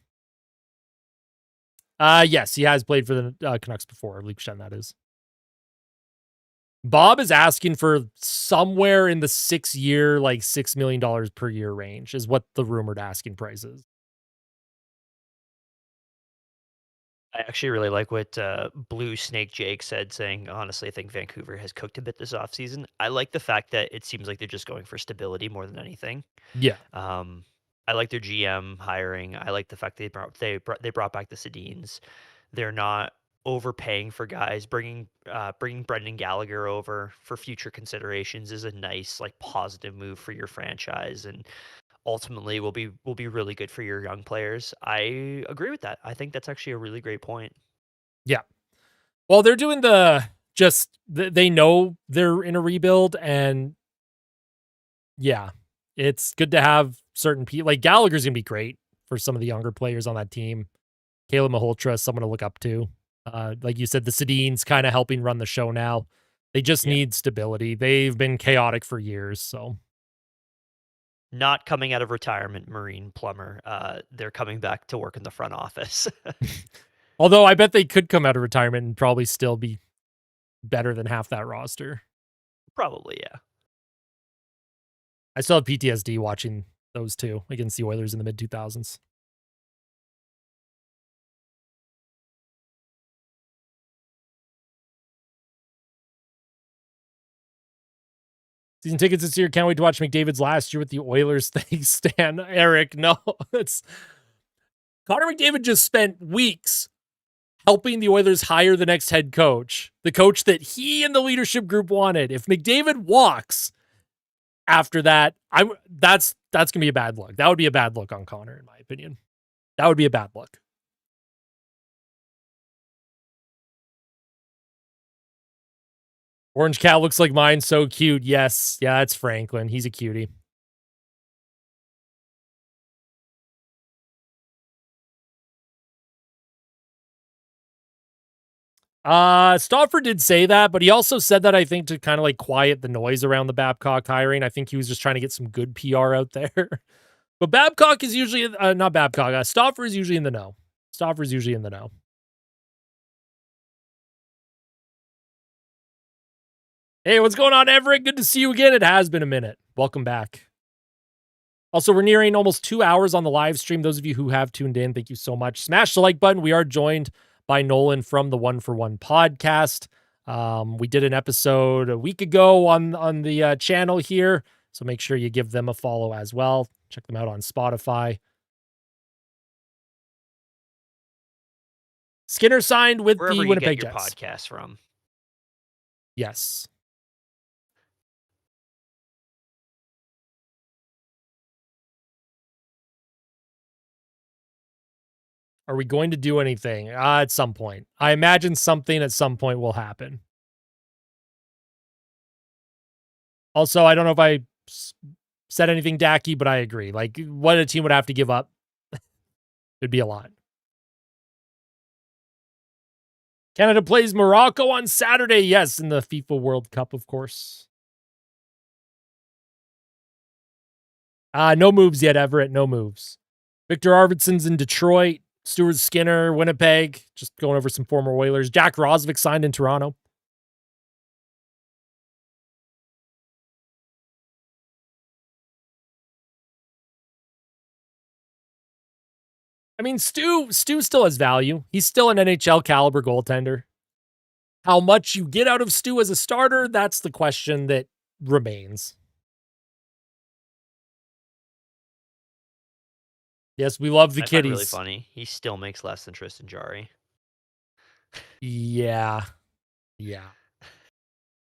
Yes, he has played for the Canucks before. Luke Shen, that is. Bob is asking for somewhere in the 6-year, like $6 million per year range is what the rumored asking price is. I actually really like what Blue Snake Jake said, saying, honestly, I think Vancouver has cooked a bit this offseason. I like the fact that it seems like they're just going for stability more than anything. Yeah. I like their GM hiring. I like the fact they brought back the Sedins. They're not overpaying for guys. Bringing Brendan Gallagher over for future considerations is a nice, like, positive move for your franchise, and ultimately will be really good for your young players. I agree with that. I think that's actually a really great point. Yeah. Well, they're doing they know they're in a rebuild, and yeah, it's good to have certain people. Like Gallagher's going to be great for some of the younger players on that team. Caleb Maholtra is someone to look up to. Like you said, the Sedins kind of helping run the show now. They just need stability. They've been chaotic for years, so. Not coming out of retirement, Marine plumber. They're coming back to work in the front office. Although I bet they could come out of retirement and probably still be better than half that roster. Probably, yeah. I still have PTSD watching those two against the Oilers in the mid-2000s. Season tickets this year. Can't wait to watch McDavid's last year with the Oilers. Thanks, Stan. Eric, no. It's Connor McDavid just spent weeks helping the Oilers hire the next head coach, the coach that he and the leadership group wanted. If McDavid walks after that, that's gonna be a bad look. That would be a bad look on Connor, in my opinion. That would be a bad look. Orange cat looks like mine. So cute. Yes. Yeah, that's Franklin. He's a cutie. Stauffer did say that, but he also said that, I think, to kind of like quiet the noise around the Babcock hiring. I think he was just trying to get some good PR out there. But Babcock is usually, not Babcock, Stauffer is usually in the know. Stauffer's usually in the know. Hey, what's going on, Everett? Good to see you again. It has been a minute. Welcome back. Also, we're nearing almost 2 hours on the live stream. Those of you who have tuned in, thank you so much. Smash the like button. We are joined by Nolan from the One for One podcast. We did an episode a week ago on the channel here, so make sure you give them a follow as well. Check them out on Spotify. Skinner signed with Wherever the you Winnipeg get your Jets. podcast from. Yes. Are we going to do anything? At some point. I imagine something at some point will happen. Also, I don't know if I said anything dacky, but I agree. Like, what a team would have to give up, it'd be a lot. Canada plays Morocco on Saturday. Yes, in the FIFA World Cup, of course. No moves yet, Everett. No moves. Victor Arvidsson's in Detroit. Stuart Skinner, Winnipeg. Just going over some former Oilers. Jack Rosvic signed in Toronto. I mean, Stu still has value. He's still an NHL caliber goaltender. How much you get out of Stu as a starter, that's the question that remains. Yes, we love the kitties. Really funny. He still makes less than Tristan Jarry. Yeah.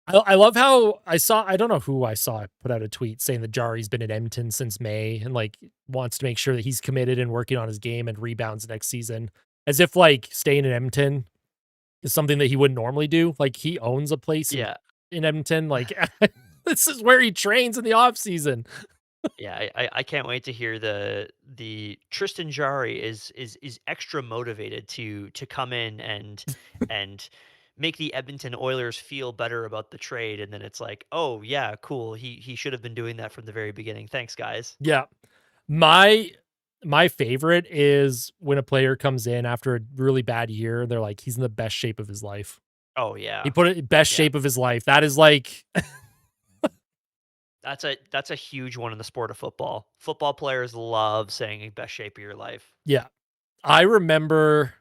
I love how I don't know who I saw put out a tweet saying that Jarry's been at Edmonton since May and like wants to make sure that he's committed and working on his game and rebounds next season. as if like staying in Edmonton is something that he wouldn't normally do. Like he owns a place Yeah. in Edmonton. Like this is where he trains in the off season. Yeah, I can't wait to hear the Tristan Jarry is extra motivated to come in and make the Edmonton Oilers feel better about the trade, and then it's like, oh yeah, cool. He should have been doing that from the very beginning. Thanks, guys. Yeah. My my favorite is when a player comes in after a really bad year, they're like, he's in the best shape of his life. Oh He yeah, put it best yeah. shape of his life. That is like, That's a huge one in the sport of football. Football players love saying best shape of your life. yeah. I remember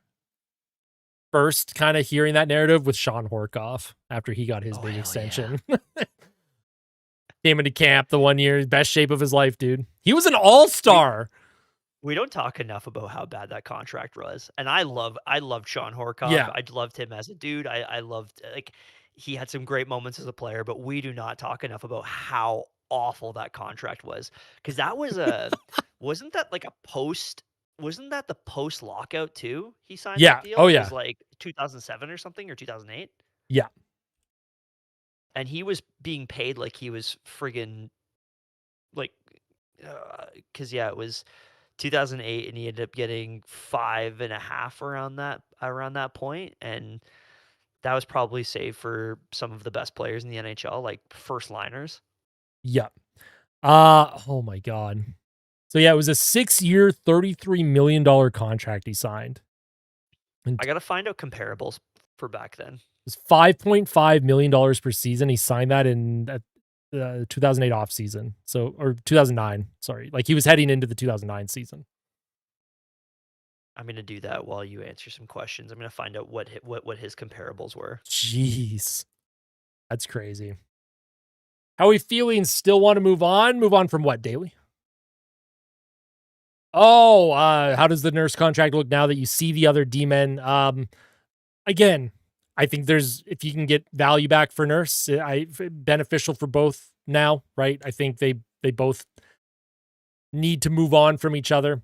first kind of hearing that narrative with Sean Horkoff after he got his Oh big hell yeah. extension. Came into camp the one year, best shape of his life, dude. He was an We all-star. We don't talk enough about how bad that contract was, and I loved Sean Horkoff. Yeah. I loved him as a dude. I loved like he had some great moments as a player, but we do not talk enough about how awful that contract was because that was a wasn't that like a post wasn't that the post lockout too? He signed that Yeah. deal. Oh It was yeah. like 2007 or something or 2008, Yeah. and he was being paid like he was friggin' like because yeah, it was 2008, and he ended up getting 5.5 around that point, and that was probably saved for some of the best players in the NHL, like first liners. Yeah. Oh my god. So yeah, it was a 6-year, $33 million contract he signed. And I it gotta find out comparables for back then. was $5.5 million per season. He signed that in 2008 off season. So or 2009, sorry. Like he was heading into the 2009 season. I'm gonna do that while you answer some questions. I'm gonna find out what his comparables were. Jeez. That's crazy. How are we feeling? Still want to move on? Move on from what, Daily? Oh, how does the nurse contract look now that you see the other D-men? Again, I think there's if you can get value back for nurse, beneficial for both now, right? I think they both need to move on from each other.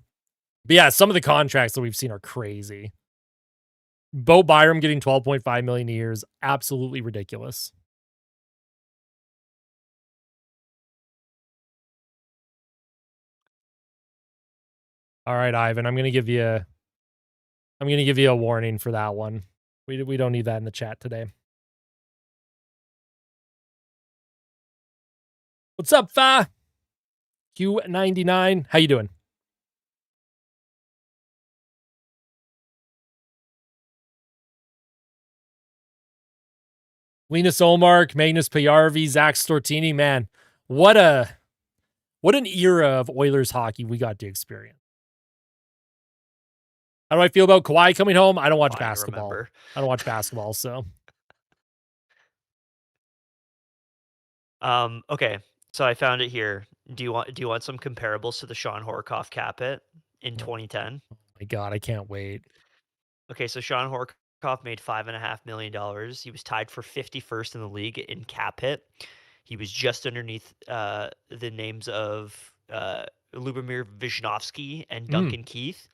But yeah, some of the contracts that we've seen are crazy. Bo Byram getting 12.5 million a year is absolutely ridiculous. All right, Ivan, I'm gonna give you a warning for that one. We don't need that in the chat today. What's up, Fa? Q99. How you doing? Linus Olmark, Magnus Pajärvi, Zach Stortini, man, what an era of Oilers hockey we got to experience. How do I feel about Kawhi coming home? I don't watch Fine, basketball. remember. I don't watch basketball, so Okay, so I found it here. Do you want some comparables to the Sean Horkoff cap hit in oh 2010? my god, I can't wait. Okay, so Sean Horkoff made $5.5 million. He was tied for 51st in the league in cap hit. He was just underneath the names of Lubomir Visnovsky and Mm, Duncan Keith,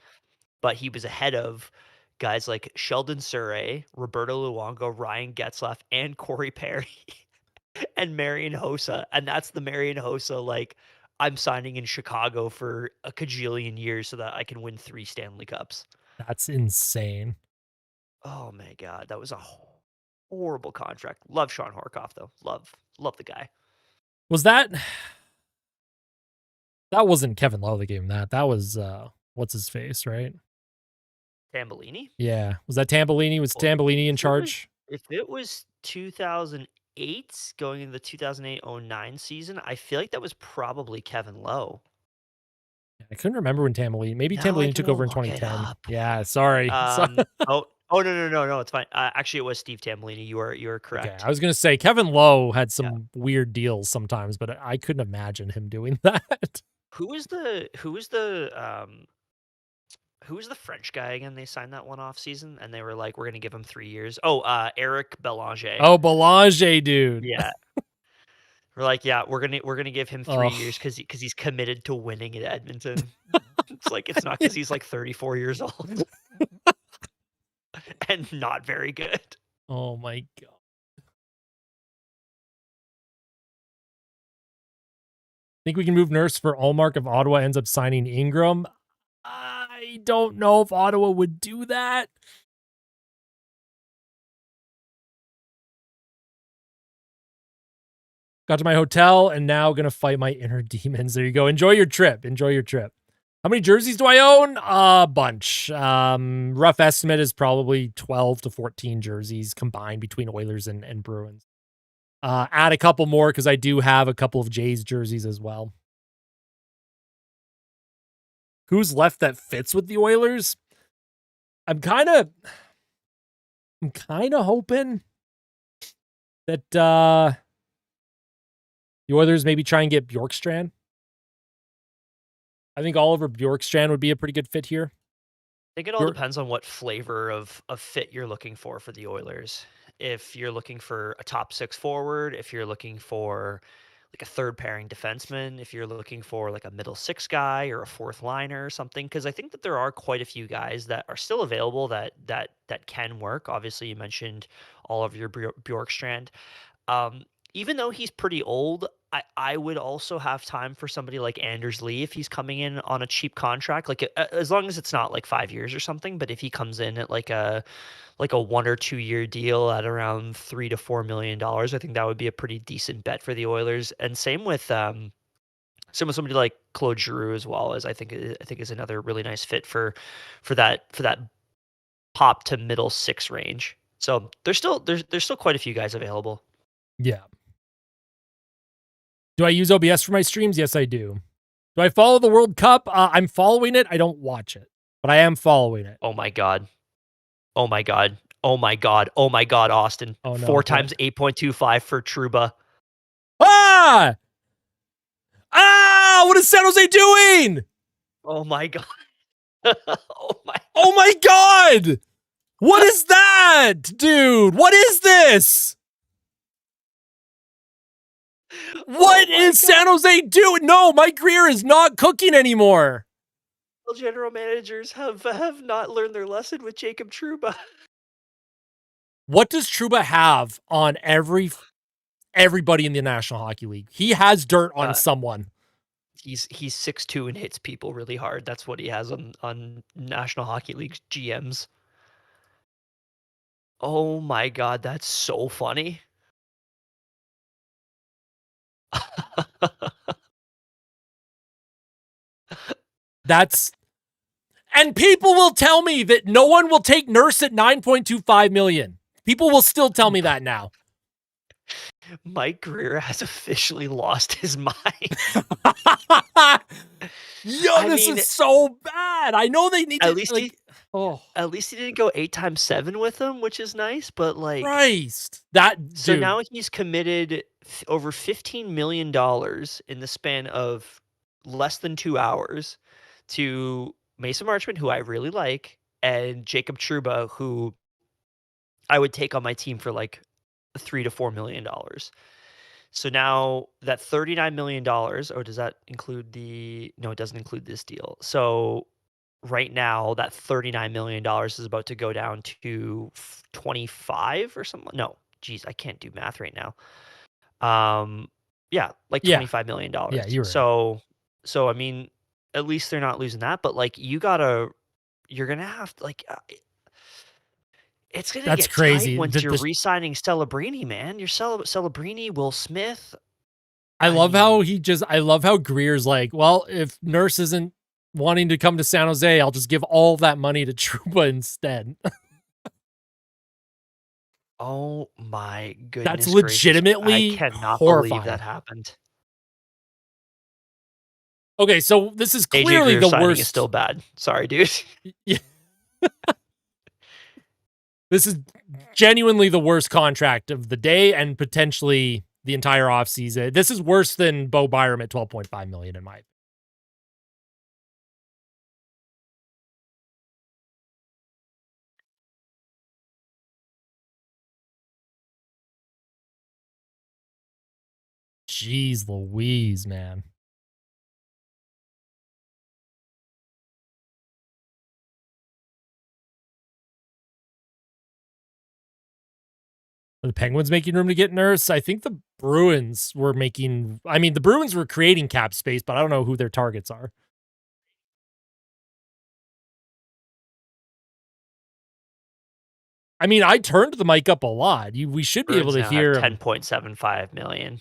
but he was ahead of guys like Sheldon Surrey, Roberto Luongo, Ryan Getzlaff, and Corey Perry and Marion Hossa. And that's the Marion Hossa, like, I'm signing in Chicago for a cajillion years so that I can win 3 Stanley Cups. that's insane. Oh my god, that was a horrible contract. Love Sean Horkoff though. Love the guy. Was that that wasn't Kevin Lowe that gave him that. That was what's his face, right? Tambellini? Yeah. Was that Tambellini? Was Well, Tambellini in if it was charge? if it was 2008 going into the 2008-09 season, I feel like that was probably Kevin Lowe. I couldn't remember when Tambellini. Maybe Now I Tambellini took gotta over in look it 2010. up. Yeah, sorry. So, Oh, no, it's fine. Actually, it was Steve Tambellini. You are okay, correct. I was gonna say Kevin Lowe had Yeah. some weird deals sometimes, but I couldn't imagine him doing that. Who was the French guy again? They signed that one off season, and they were like, "We're gonna give him 3 years." Oh, Eric Belanger. Oh, Belanger, dude. Yeah, we're like, yeah, we're gonna give him 3 years Oh, because he's committed to winning at Edmonton. It's like it's not because he's like 34 years old. and not very good. Oh my god. Think we can move Nurse for Allmark if Ottawa ends up signing Ingram? I don't know if Ottawa would do that. Got to my hotel and now gonna fight my inner demons. There you go. Enjoy your trip. Enjoy your trip. How many jerseys do I own? A bunch. Rough estimate is probably 12 to 14 jerseys combined between Oilers and Bruins. Add a couple more because I do have a couple of Jays jerseys as well. Who's left that fits with the Oilers? I'm kind of hoping that the Oilers maybe try and get Bjorkstrand. I think Oliver Bjorkstrand would be a pretty good fit here. I think it all depends on what flavor of fit you're looking for the Oilers. If you're looking for a top six forward, if you're looking for like a third pairing defenseman, if you're looking for like a middle six guy or a fourth liner or something, because I think that there are quite a few guys that are still available that can work. Obviously, you mentioned all of your Bjorkstrand. Um, Even though he's pretty old, I would also have time for somebody like Anders Lee if he's coming in on a cheap contract, like as long as it's not like 5 years or something. But if he comes in at like a 1 or 2 year deal at around $3 to $4 million, I think that would be a pretty decent bet for the Oilers. And same with somebody like Claude Giroux as well, as I think is another really nice fit for that pop to middle six range. So there's still quite a few guys available. Yeah. Do I use OBS for my streams? Yes, I do. Do I follow the World Cup? I'm following it. I don't watch it, but I am following it. Oh my god. Oh my god. Oh my god. Oh my god, Austin. Oh no. 4 times 8.25 for Truba. Ah! Ah! What is San Jose doing? Oh my god. Oh my. Oh my god! What is that, dude? What is this? What is San Jose doing? No, Mike Greer is not cooking anymore. General managers have not learned their lesson with Jacob Trouba. What does Trouba have on everybody in the National Hockey League? He has dirt on someone. He's 6'2" and hits people really hard. That's what he has on National Hockey League GMs. Oh my god, that's so funny. And people will tell me that no one will take Nurse at $9.25 million. People will still tell me that now. Mike Greer has officially lost his mind. Yo, this is so bad. I know they need to at least he didn't go 8 times 7 with him, which is nice, but like Christ. So now he's committed over $15 million in the span of less than 2 hours to Mason Marchment, who I really like, and Jacob Trouba, who I would take on my team for like $3 to $4 million. So now that $39 million, or does that include no, it doesn't include this deal. So right now that $39 million is about to go down to 25 or something. No, geez, I can't do math right now. Yeah, like $25 million. Yeah, you're right. So I mean, at least they're not losing that, but like you're gonna have to like it's gonna That's get crazy. tight once you're re-signing Celebrini, man. You're Celebrini, Will Smith. I love how Greer's like, well, if Nurse isn't wanting to come to San Jose, I'll just give all that money to Trouba instead. Oh my goodness. That's legitimately gracious. I cannot horrifying. believe that happened. Okay, so this is AJ clearly Greer the worst. Is still bad. Sorry, dude. Yeah. This is genuinely the worst contract of the day and potentially the entire offseason. This is worse than Bo Byram at $12.5 million in my opinion. Jeez Louise, man. the Penguins making room to get Nurse? I think the Bruins were making. I mean, the Bruins were creating cap space, but I don't know who their targets are. I mean, I turned the mic up a lot. We should be able Bruins to now have hear him. 10.75 million.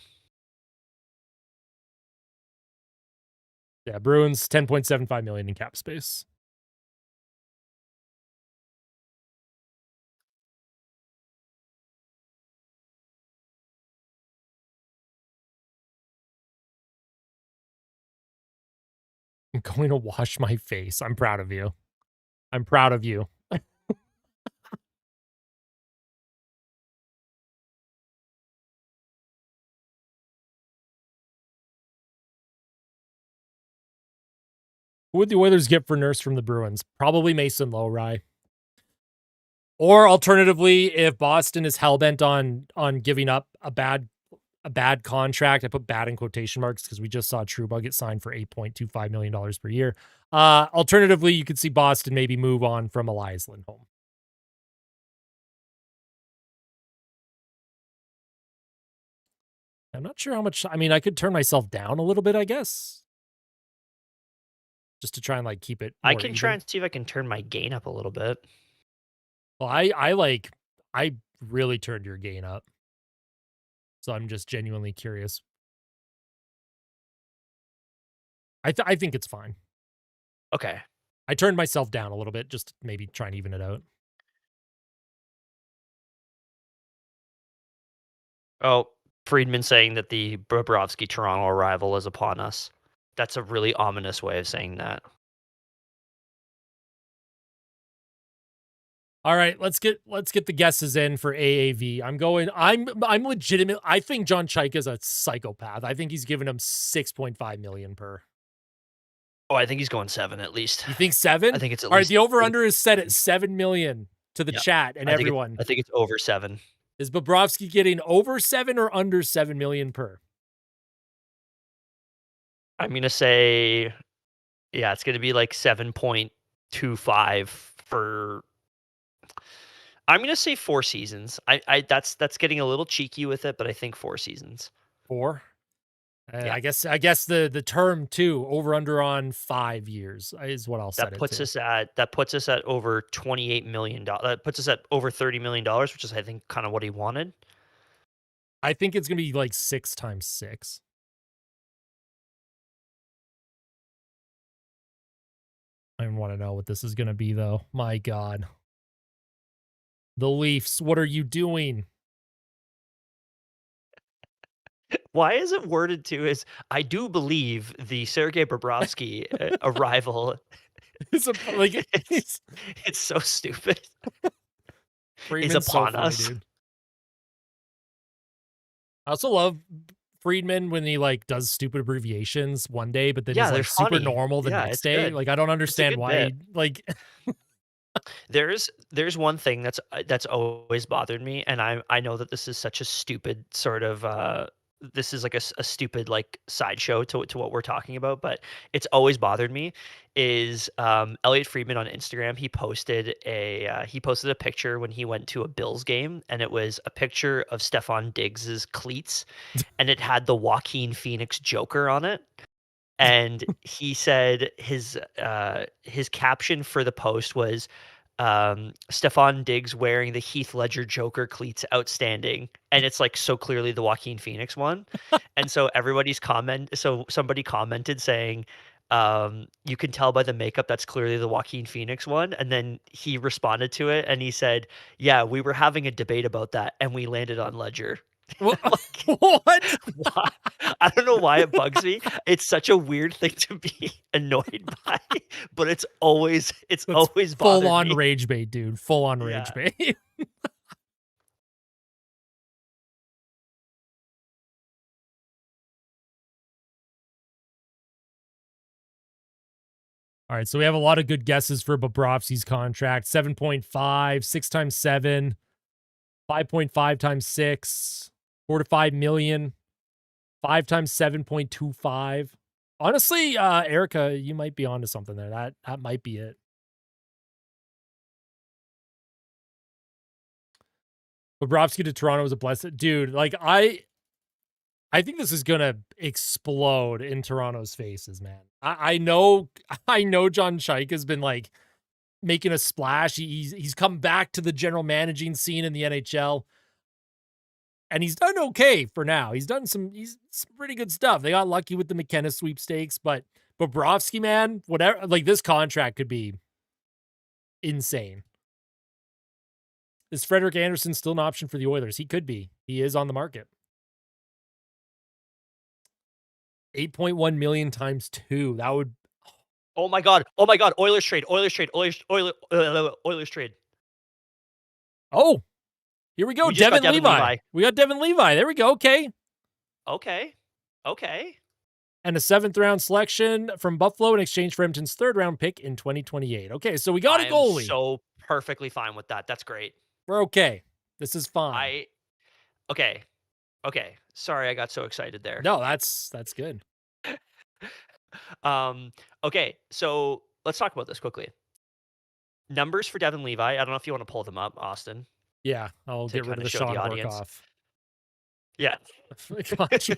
Yeah, Bruins 10.75 million in cap space. I'm going to wash my face. I'm proud of you. I'm proud of you. Who would the Oilers get for Nurse from the Bruins? Probably Mason Lohrei. Or alternatively, if Boston is hellbent on giving up a bad contract, I put bad in quotation marks because we just saw Trouba get signed for $8.25 million per year. Alternatively, you could see Boston maybe move on from Elias Lindholm. I'm not sure how much. I mean, I could turn myself down a little bit, I guess, just to try and like keep it I more can even. try and see if I can turn my gain up a little bit. Well, I really turned your gain up, so I'm just genuinely curious. I think it's fine. Okay. I turned myself down a little bit, just to maybe try and even it out. Oh, Friedman saying that the Bobrovsky Toronto arrival is upon us. That's a really ominous way of saying that. All right, let's get the guesses in for AAV. I'm legitimate. I think John Chaika is a psychopath. I think he's giving him 6.5 million per. Oh, I think he's going 7 at least. You think 7? I think it's at All right, least. the over under is set at 7 million to the Yeah, chat and everyone. I think it's over 7. Is Bobrovsky getting over 7 or under 7 million per? I'm gonna say, yeah, it's gonna be like 7.25 for. I'm gonna say 4 seasons. That's getting a little cheeky with it, but I think 4 seasons. 4? Yeah. I guess the term too, over under on 5 years is what I'll set That it puts to. us at over $28 million. That puts us at over $30 million, which is I think kind of what he wanted. I think it's going to be like 6 times 6. I want to know what this is going to be though. My God. The Leafs, what are you doing? Why is it worded to as I do believe the Sergei Bobrovsky arrival? It's like it's, it's so stupid. Is Friedman's so upon funny, us. dude. I also love Friedman when he like does stupid abbreviations one day, but then Yeah, he's they're like super funny. normal the Yeah, next it's day. good. Like I don't It's a understand good why. bit. Like There's one thing that's always bothered me, and I know that this is such a stupid sort of this is like a stupid like sideshow to what we're talking about, but it's always bothered me is Elliot Friedman on Instagram. He posted a picture when he went to a Bills game, and it was a picture of Stefan Diggs's cleats, and it had the Joaquin Phoenix Joker on it. And he said his caption for the post was Stefan Diggs wearing the Heath Ledger Joker cleats outstanding. And it's like so clearly the Joaquin Phoenix one. And so somebody commented saying, you can tell by the makeup that's clearly the Joaquin Phoenix one. And then he responded to it and he said, yeah, we were having a debate about that and we landed on Ledger. what? Like, What? why? I don't know why it bugs me. It's such a weird thing to be annoyed by, but it's That's always full bothered on me. rage bait, dude. Full on rage Yeah. bait. All right, so we have a lot of good guesses for Bobrovsky's contract. 7.5, 6 times 7, 5.5 times 6, 4 to 5 million, 5 times 7.25. Honestly, Erica, you might be onto something there. That might be it. Bobrovsky to Toronto was a blessed dude. Like I think this is gonna explode in Toronto's faces, man. I know I know John Scheich has been like making a splash. He's come back to the general managing scene in the NHL. And he's done okay for now. He's done some pretty good stuff. They got lucky with the McKenna sweepstakes, but Bobrovsky, man, whatever, like this contract could be insane. Is Frederik Andersen still an option for the Oilers? He could be. He is on the market. 8.1 million times 2. That would Oh my god. Oh my god. Oilers trade. Oilers trade. Oilers trade. Oh, here we go. We just got Devin Devin Levi. Levi. We got Devin Levi. There we go. Okay. Okay. Okay. And a 7th round selection from Buffalo in exchange for Edmonton's 3rd round pick in 2028. Okay, so we got a I am goalie. so perfectly fine with that. That's great. We're okay. This is fine. Okay. Okay. Sorry I got so excited there. No, that's good. Okay, so let's talk about this quickly. Numbers for Devin Levi. I don't know if you want to pull them up, Austin, Yeah, I'll to get rid kind of of the show the Sean audience. Horkoff. Yeah. Gotcha.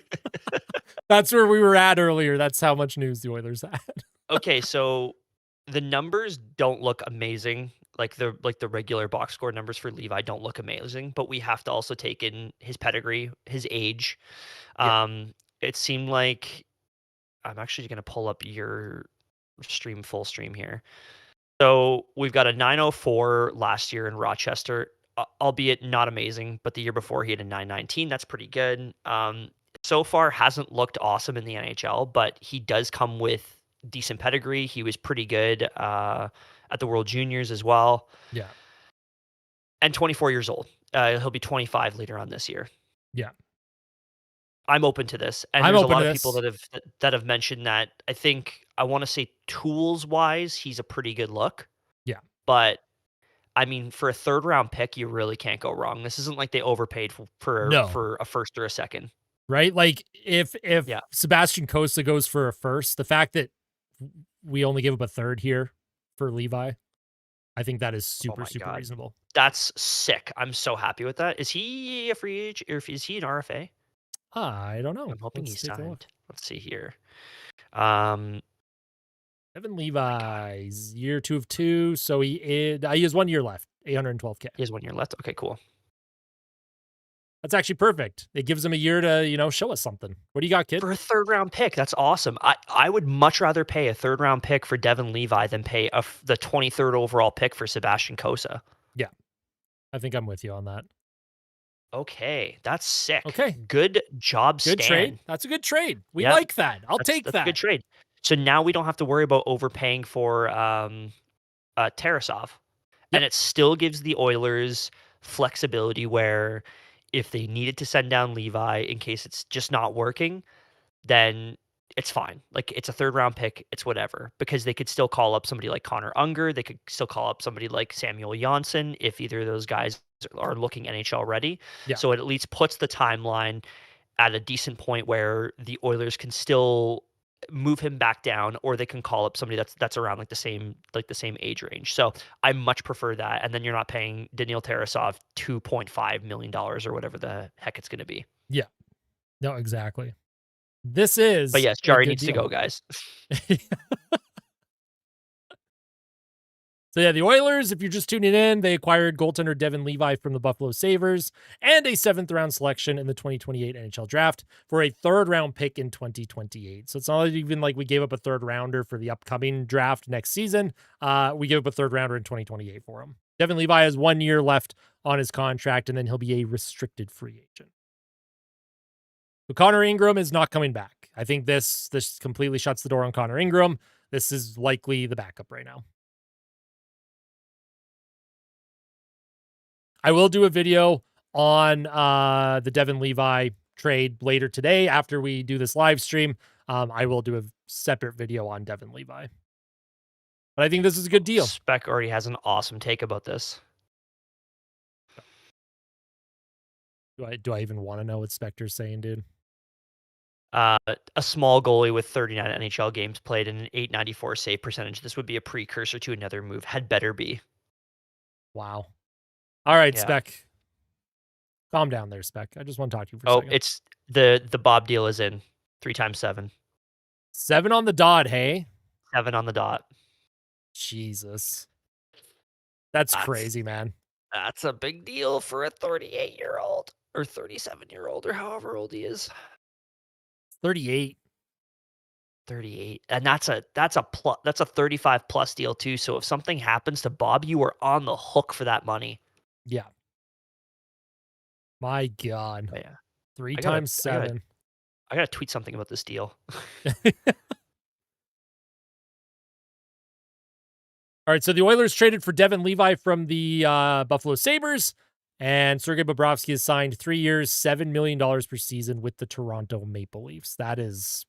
That's where we were at earlier. That's how much news the Oilers had. Okay, so the numbers don't look amazing. Like the regular box score numbers for Levi don't look amazing, but we have to also take in his pedigree, his age. Yeah. It seemed like I'm actually going to pull up your full stream here. So we've got a 904 last year in Rochester, albeit not amazing, but the year before he had a 919. That's pretty good. So far hasn't looked awesome in the NHL, but he does come with decent pedigree. He was pretty good at the World Juniors as well. Yeah. And 24 years old. He'll be 25 later on this year. Yeah. I'm open to this, and I'm there's a open lot to of this. people that have mentioned that. I want to say tools wise, he's a pretty good look. Yeah. But I mean, for a 3rd round pick, you really can't go wrong. This isn't like they overpaid for No. a first or a second. Right? Like if Yeah. Sebastian Costa goes for a first, the fact that we only give up a 3rd here for Levi, I think that is super God. reasonable. That's sick. I'm so happy with that. Is he a free agent, or is he an RFA? I don't know. I'm hoping Let's he take a look. signed. Let's see here. Evan Levi's year 2 of 2, so he has 1 year left. $812K. He has 1 year left. Okay, cool. That's actually perfect. It gives him a year to, show us something. What do you got, kid? For a 3rd round pick, that's awesome. I would much rather pay a 3rd round pick for Devin Levi than pay the 23rd overall pick for Sebastian Cossa. Yeah. I think I'm with you on that. Okay, that's sick. Okay. Good job, Stan. Good trade. That's a good trade. We like that. I'll take that. That's a good trade. So now we don't have to worry about overpaying for Tarasov. And it still gives the Oilers flexibility where if they needed to send down Levi in case it's just not working, then it's fine. Like, it's a 3rd round pick. It's whatever. Because they could still call up somebody like Connor Unger. They could still call up somebody like Samuel Janssen if either of those guys are looking NHL ready. Yeah. So it at least puts the timeline at a decent point where the Oilers can still move him back down, or they can call up somebody that's around the same age range. So I much prefer that. And then you're not paying Daniil Tarasov $2.5 million or whatever the heck it's going to be. Yeah. No, exactly. This is. But yes, Jari needs to go, guys. So yeah, the Oilers, if you're just tuning in, they acquired goaltender Devin Levi from the Buffalo Sabres and a 7th round selection in the 2028 NHL draft for a 3rd round pick in 2028. So it's not even like we gave up a 3rd rounder for the upcoming draft next season. We gave up a 3rd rounder in 2028 for him. Devin Levi has 1 year left on his contract, and then he'll be a restricted free agent. So Connor Ingram is not coming back. I think this completely shuts the door on Connor Ingram. This is likely the backup right now. I will do a video on the Devin Levi trade later today after we do this live stream. I will do a separate video on Devin Levi. But I think this is a good deal. Spec already has an awesome take about this. Do I even want to know what Spector's saying, dude? A small goalie with 39 NHL games played and an .894 save percentage. This would be a precursor to another move. Had better be. Wow. All right, Yeah. Spec. Calm down there, Spec. I just want to talk to you for a Oh, second. it's the Bob deal is in 3 times 7. 7 on the dot, hey? 7 on the dot. Jesus. That's That's crazy, man. that's a big deal for a 38-year-old or 37-year-old or however old he is. 38. 38. And that's a 35 plus deal too. So if something happens to Bob, you are on the hook for that money. Yeah. My God. But yeah. 3 I gotta times I gotta 7. I gotta tweet something about this deal. All right, so the Oilers traded for Devin Levi from the Buffalo Sabres, and Sergei Bobrovsky has signed 3 years, $7 million per season with the Toronto Maple Leafs. That is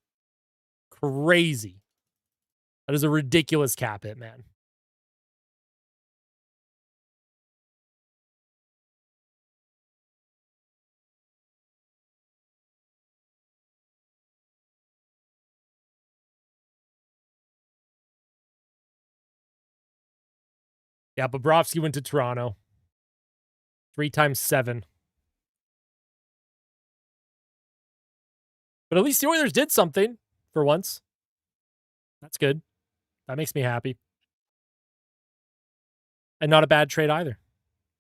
crazy. That is a ridiculous cap hit, man. Yeah, Bobrovsky went to Toronto. 3 times 7. But at least the Oilers did something for once. That's good. That makes me happy. And not a bad trade either.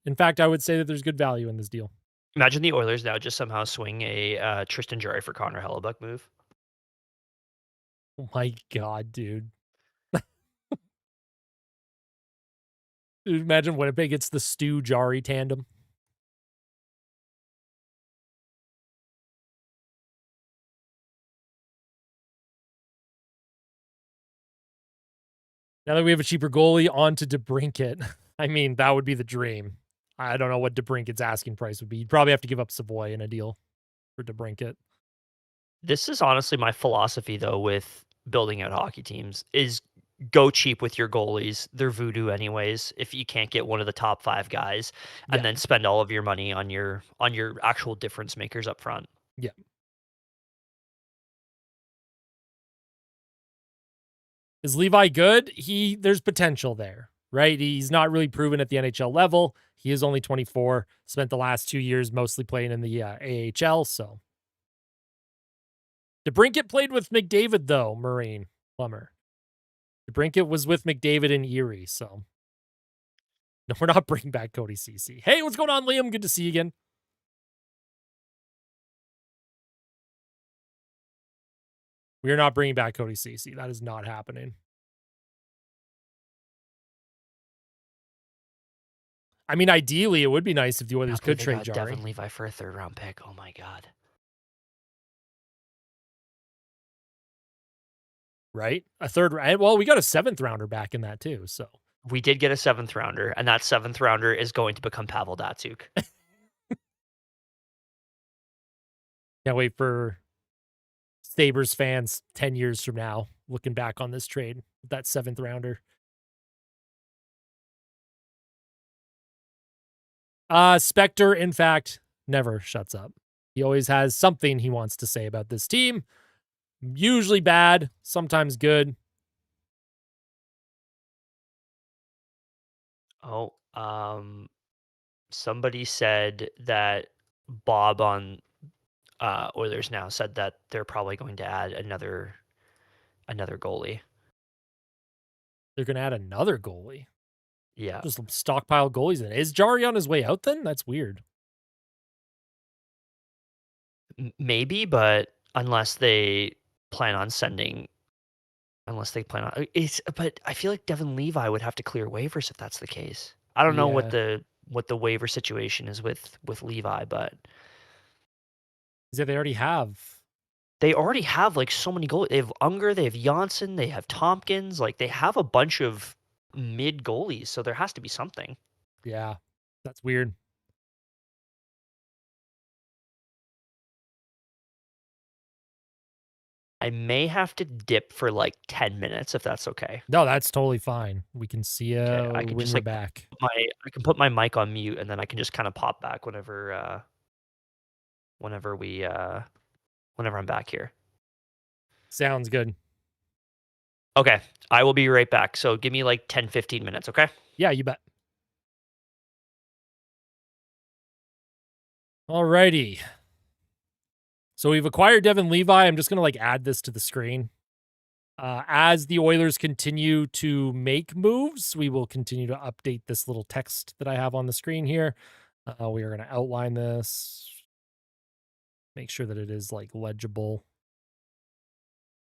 In fact, I would say that there's good value in this deal. Imagine the Oilers now just somehow swing a Tristan Jarry for Connor Hellebuck move. Oh my God, dude. Imagine Winnipeg gets the Stu Jari tandem. Now that we have a cheaper goalie, on to DeBrincat. I mean, that would be the dream. I don't know what DeBrincat's asking price would be. You'd probably have to give up Savoy in a deal for DeBrincat. This is honestly my philosophy though with building out hockey teams is go cheap with your goalies. They're voodoo anyways. If you can't get one of the top 5 guys, and Yeah, then spend all of your money on your actual difference makers up front. yeah. Is Levi good? There's potential there, right? He's not really proven at the NHL level. He is only 24. Spent the last 2 years mostly playing in the AHL. So DeBrincat played with McDavid though. Marine Plummer. DeBrincat was with McDavid in Erie. So no, we're not bringing back Cody Ceci. Hey, what's going on, Liam? Good to see you again. We are not bringing back Cody Ceci. That is not happening. I mean, ideally, it would be nice if the Oilers could trade Jari. Devin Levi for a 3rd round pick. Oh my God. Right? A 3rd. Well, we got a 7th rounder back in that too. So We did get a 7th rounder, and that 7th rounder is going to become Pavel Datsyuk. can't wait for Sabres fans 10 years from now looking back on this trade, that 7th rounder. Spectre, in fact, never shuts up. He always has something he wants to say about this team. Usually bad, sometimes good. Oh, somebody said that Bob on Oilers Now said that they're probably going to add another goalie. They're going to add another goalie. Yeah. Just stockpile goalies in. Is Jari on his way out then? That's weird. Maybe, but unless they plan on but I feel like Devin Levi would have to clear waivers if that's the case. I don't know what Yeah. the waiver situation is with Levi, but They already have. they already have like so many goalies. They have Unger, they have Janssen, they have Tompkins. Like they have a bunch of mid goalies, so there has to be something. Yeah. That's weird. I may have to dip for like 10 minutes if that's okay. No, that's totally fine. We can see you Okay, I can when just we're like back. I can put my mic on mute and then I can just kind of pop back whenever we whenever I'm back here. Sounds good. Okay, I will be right back. So give me like 10-15 minutes, okay? Yeah, you bet. Alrighty. So we've acquired Devin Levi. I'm just going to like add this to the screen. As the Oilers continue to make moves, we will continue to update this little text that I have on the screen here. We are going to outline this, make sure that it is like legible.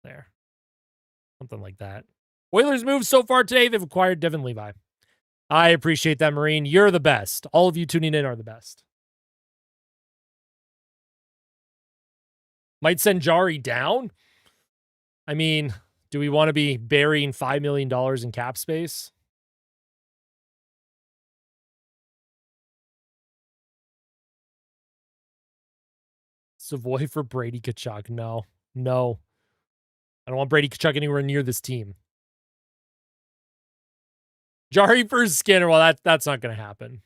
There. Something like that. Oilers moves so far today, they've acquired Devin Levi. I appreciate that, Marine. You're the best. All of you tuning in are the best. Might send Jari down. I mean, do we want to be burying $5 million in cap space? Savoy for Brady Tkachuk. No. I don't want Brady Tkachuk anywhere near this team. Jari for Skinner. Well, that's not going to happen.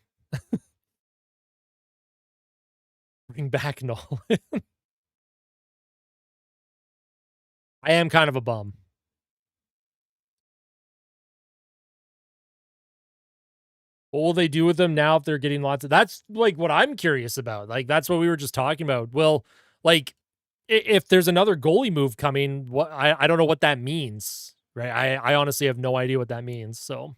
Bring back Nolan. I am kind of a bum. What will they do with them now if they're getting lots of... That's like what I'm curious about. Like, that's what we were just talking about. Well, like, if there's another goalie move coming, what I don't know what that means, right? I honestly have no idea what that means. So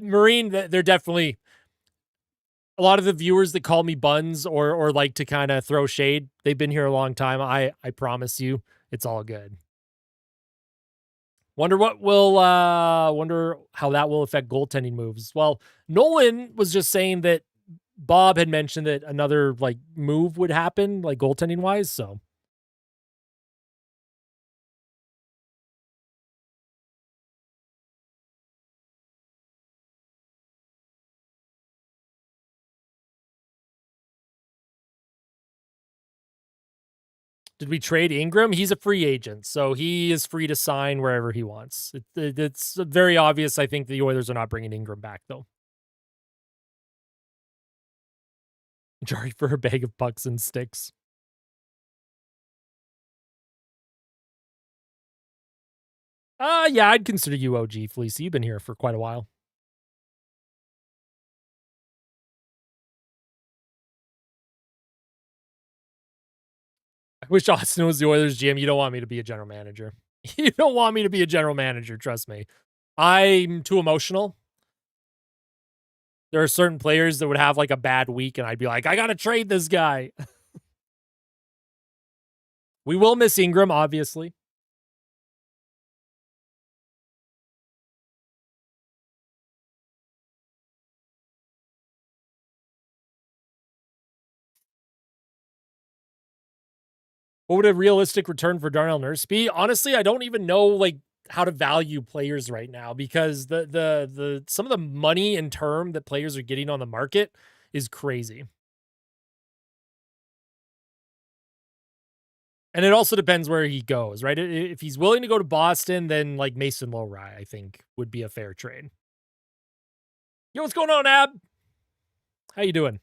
Marine, they're definitely a lot of the viewers that call me buns or like to kind of throw shade. They've been here a long time. I promise you, it's all good. Wonder how that will affect goaltending moves. Well, Nolan was just saying that Bob had mentioned that another like move would happen, like goaltending wise. So did we trade Ingram? He's a free agent, so he is free to sign wherever he wants. It's very obvious. I think the Oilers are not bringing Ingram back, though. Jari for a bag of pucks and sticks. Yeah, I'd consider you OG, Fleece. You've been here for quite a while. I wish Austin was the Oilers GM. You don't want me to be a general manager. You don't want me to be a general manager, trust me. I'm too emotional. There are certain players that would have like a bad week, and I'd be like, I gotta trade this guy. We will miss Ingram, obviously. What would a realistic return for Darnell Nurse be? Honestly, I don't even know like how to value players right now because the some of the money and term that players are getting on the market is crazy. And it also depends where he goes, right? If he's willing to go to Boston, then like Mason Lowry, I think would be a fair trade. Yo, what's going on, Ab? How you doing?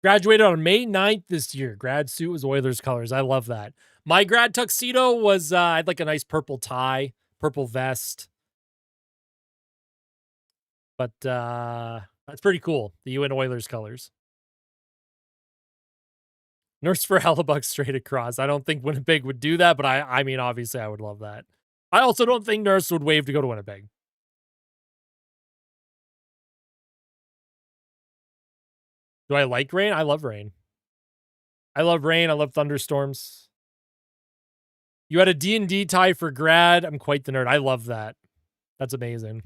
Graduated on May 9th this year. Grad suit was Oilers colors. I love that. My grad tuxedo was I had like a nice purple tie, purple vest. But that's pretty cool. The UN Oilers colors. Nurse for Hellebuck straight across. I don't think Winnipeg would do that, but I mean, obviously, I would love that. I also don't think Nurse would waive to go to Winnipeg. Do I like rain? I love rain. I love rain. I love thunderstorms. You had a D&D tie for grad. I'm quite the nerd. I love that. That's amazing.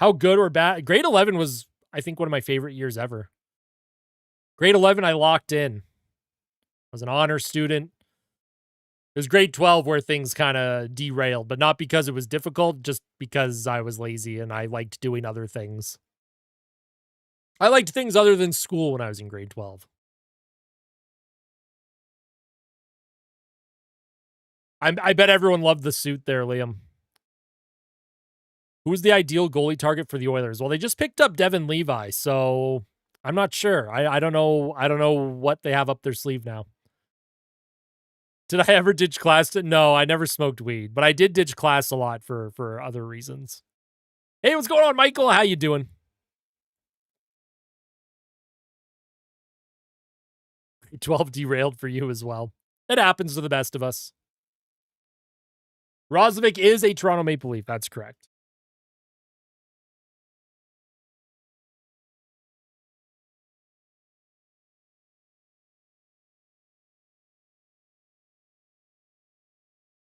How good or bad? Grade 11 was, I think, one of my favorite years ever. Grade 11, I locked in. I was an honor student. It was grade 12 where things kind of derailed, but not because it was difficult, just because I was lazy and I liked doing other things. I liked things other than school when I was in grade 12. I bet everyone loved the suit there, Liam. Who's the ideal goalie target for the Oilers? Well, they just picked up Devin Levi, so I'm not sure. I don't know. I don't know what they have up their sleeve now. Did I ever ditch class? No, I never smoked weed, but I did ditch class a lot for other reasons. Hey, what's going on, Michael? How you doing? 12 derailed for you as well. It happens to the best of us. Roslovic is a Toronto Maple Leaf. That's correct.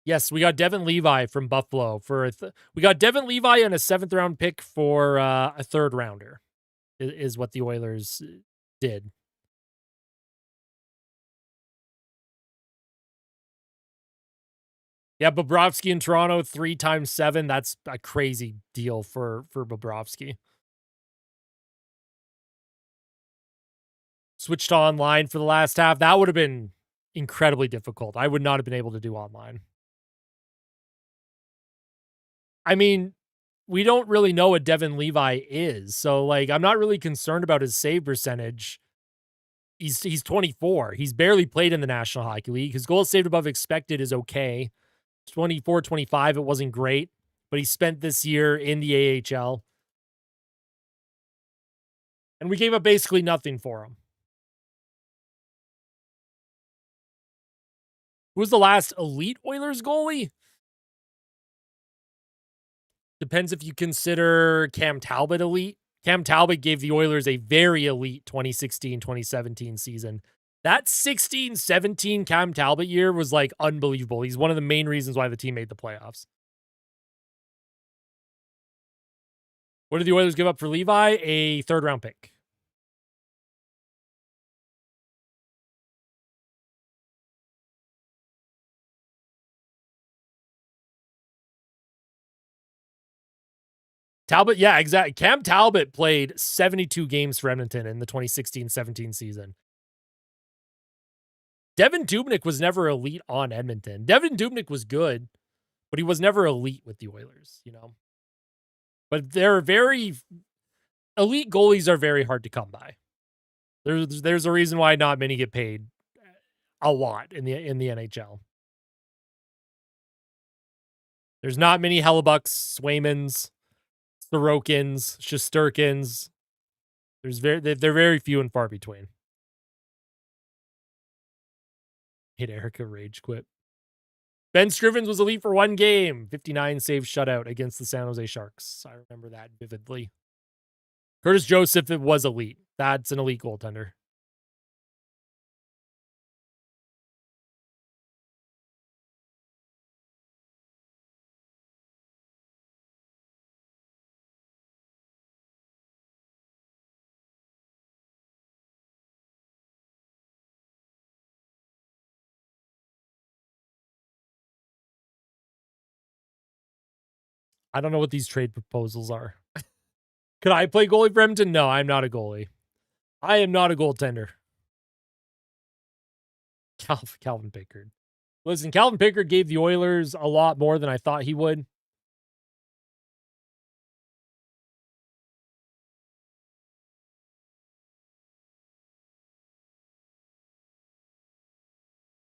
Yes, we got Devin Levi from Buffalo for we got Devin Levi and a 7th round pick for a 3rd rounder is what the Oilers did. Yeah, Bobrovsky in Toronto 3 times 7. That's a crazy deal for Bobrovsky. Switched to online for the last half. That would have been incredibly difficult. I would not have been able to do online. I mean, we don't really know what Devin Levi is. So like I'm not really concerned about his save percentage. He's 24. He's barely played in the National Hockey League. His goals saved above expected is okay. 24, 25, it wasn't great, but he spent this year in the AHL. And we gave up basically nothing for him. Who was the last elite Oilers goalie? Depends if you consider Cam Talbot elite. Cam Talbot gave the Oilers a very elite 2016-2017 season. That 16-17 Cam Talbot year was like unbelievable. He's one of the main reasons why the team made the playoffs. What did the Oilers give up for Levi? A 3rd round pick. Talbot, yeah, exactly. Cam Talbot played 72 games for Edmonton in the 2016-17 season. Devin Dubnyk was never elite on Edmonton. Devin Dubnyk was good, but he was never elite with the Oilers, you know. But they're very elite goalies are very hard to come by. There's a reason why not many get paid a lot in the NHL. There's not many Hellebucks, Swaymans, Sorokins, Shesterkins. They're very few and far between. Hit Erica rage quit. Ben Scrivens was elite for 1 game, 59 save shutout against the San Jose Sharks. I remember that vividly. Curtis Joseph, it was elite. That's an elite goaltender. I don't know what these trade proposals are. Could I play goalie for Edmonton? No, I'm not a goalie. I am not a goaltender. Calvin Pickard. Listen, Calvin Pickard gave the Oilers a lot more than I thought he would.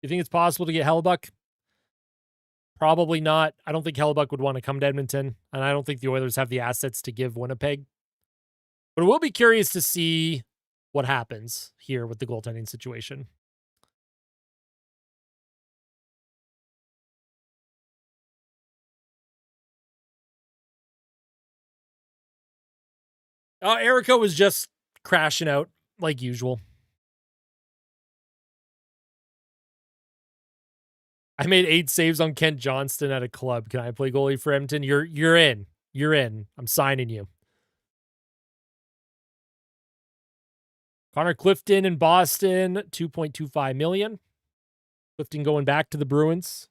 You think it's possible to get Hellebuck? Probably not. I don't think Hellebuck would want to come to Edmonton, and I don't think the Oilers have the assets to give Winnipeg. But we'll be curious to see what happens here with the goaltending situation. Erica was just crashing out like usual. I made 8 saves on Kent Johnston at a club. Can I play goalie for Edmonton? You're in. You're in. I'm signing you. Connor Clifton in Boston, $2.25 million. Clifton going back to the Bruins.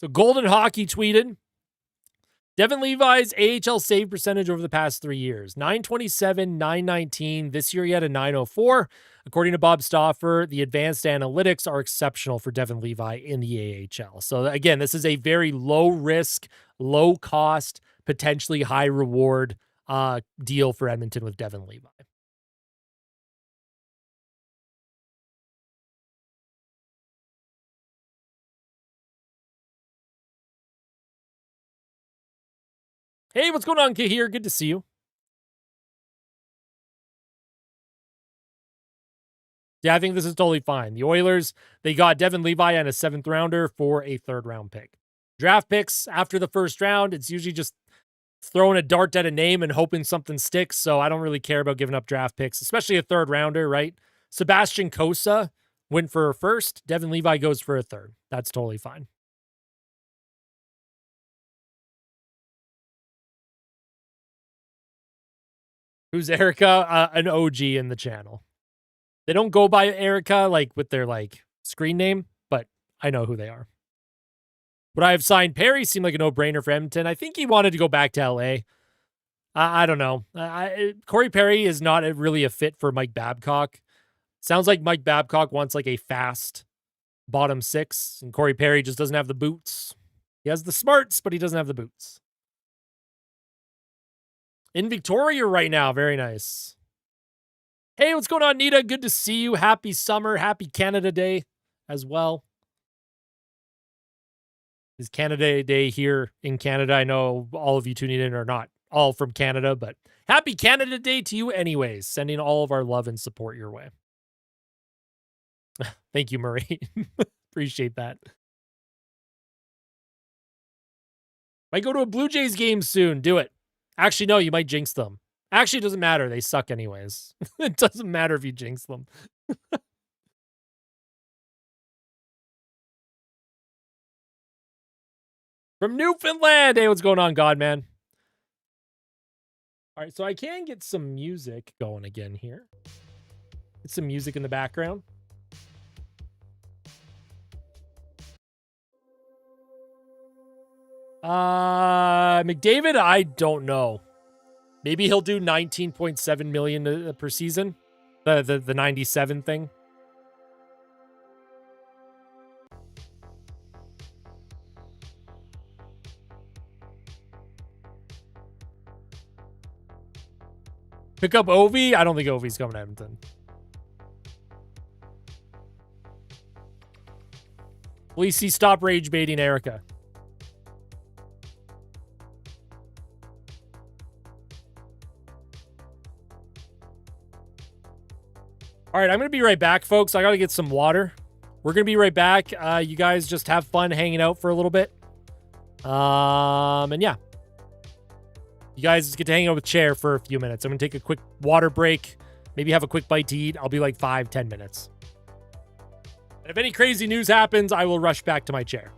So Golden Hockey tweeted, Devin Levi's AHL save percentage over the past 3 years, 927, 919. This year he had a 904. According to Bob Stauffer, the advanced analytics are exceptional for Devin Levi in the AHL. So again, this is a very low risk, low cost, potentially high reward deal for Edmonton with Devin Levi. Hey, what's going on, Kahir? Good to see you. Yeah, I think this is totally fine. The Oilers, they got Devin Levi and a 7th rounder for a 3rd round pick. Draft picks after the 1st round, it's usually just throwing a dart at a name and hoping something sticks. So I don't really care about giving up draft picks, especially a 3rd rounder, right? Sebastian Kosa went for a 1st. Devin Levi goes for a 3rd. That's totally fine. Who's Erica? An OG in the channel. They don't go by Erica like with their like screen name, but I know who they are. Would I have signed Perry? Seemed like a no-brainer for Edmonton. I think he wanted to go back to LA. I don't know. Corey Perry is not really a fit for Mike Babcock. Sounds like Mike Babcock wants like a fast bottom 6, and Corey Perry just doesn't have the boots. He has the smarts, but he doesn't have the boots. In Victoria right now. Very nice. Hey, what's going on, Nita? Good to see you. Happy summer. Happy Canada Day as well. It's Canada Day here in Canada. I know all of you tuning in are not all from Canada, but happy Canada Day to you anyways. Sending all of our love and support your way. Thank you, Marie. Appreciate that. Might go to a Blue Jays game soon. Do it. Actually, no, you might jinx them. Actually, it doesn't matter. They suck anyways. It doesn't matter if you jinx them. From Newfoundland. Hey, what's going on, Godman? All right, so I can get some music going again here. Get some music in the background. McDavid, I don't know. Maybe he'll do 19.7 million per season. The 97 thing. Pick up Ovi? I don't think Ovi's coming to Edmonton. Please see stop rage baiting Erica. All right, I'm going to be right back, folks. I got to get some water. We're going to be right back. You guys just have fun hanging out for a little bit. And yeah. You guys get to hang out with Chair for a few minutes. I'm going to take a quick water break. Maybe have a quick bite to eat. I'll be like 5-10 minutes. And if any crazy news happens, I will rush back to my chair.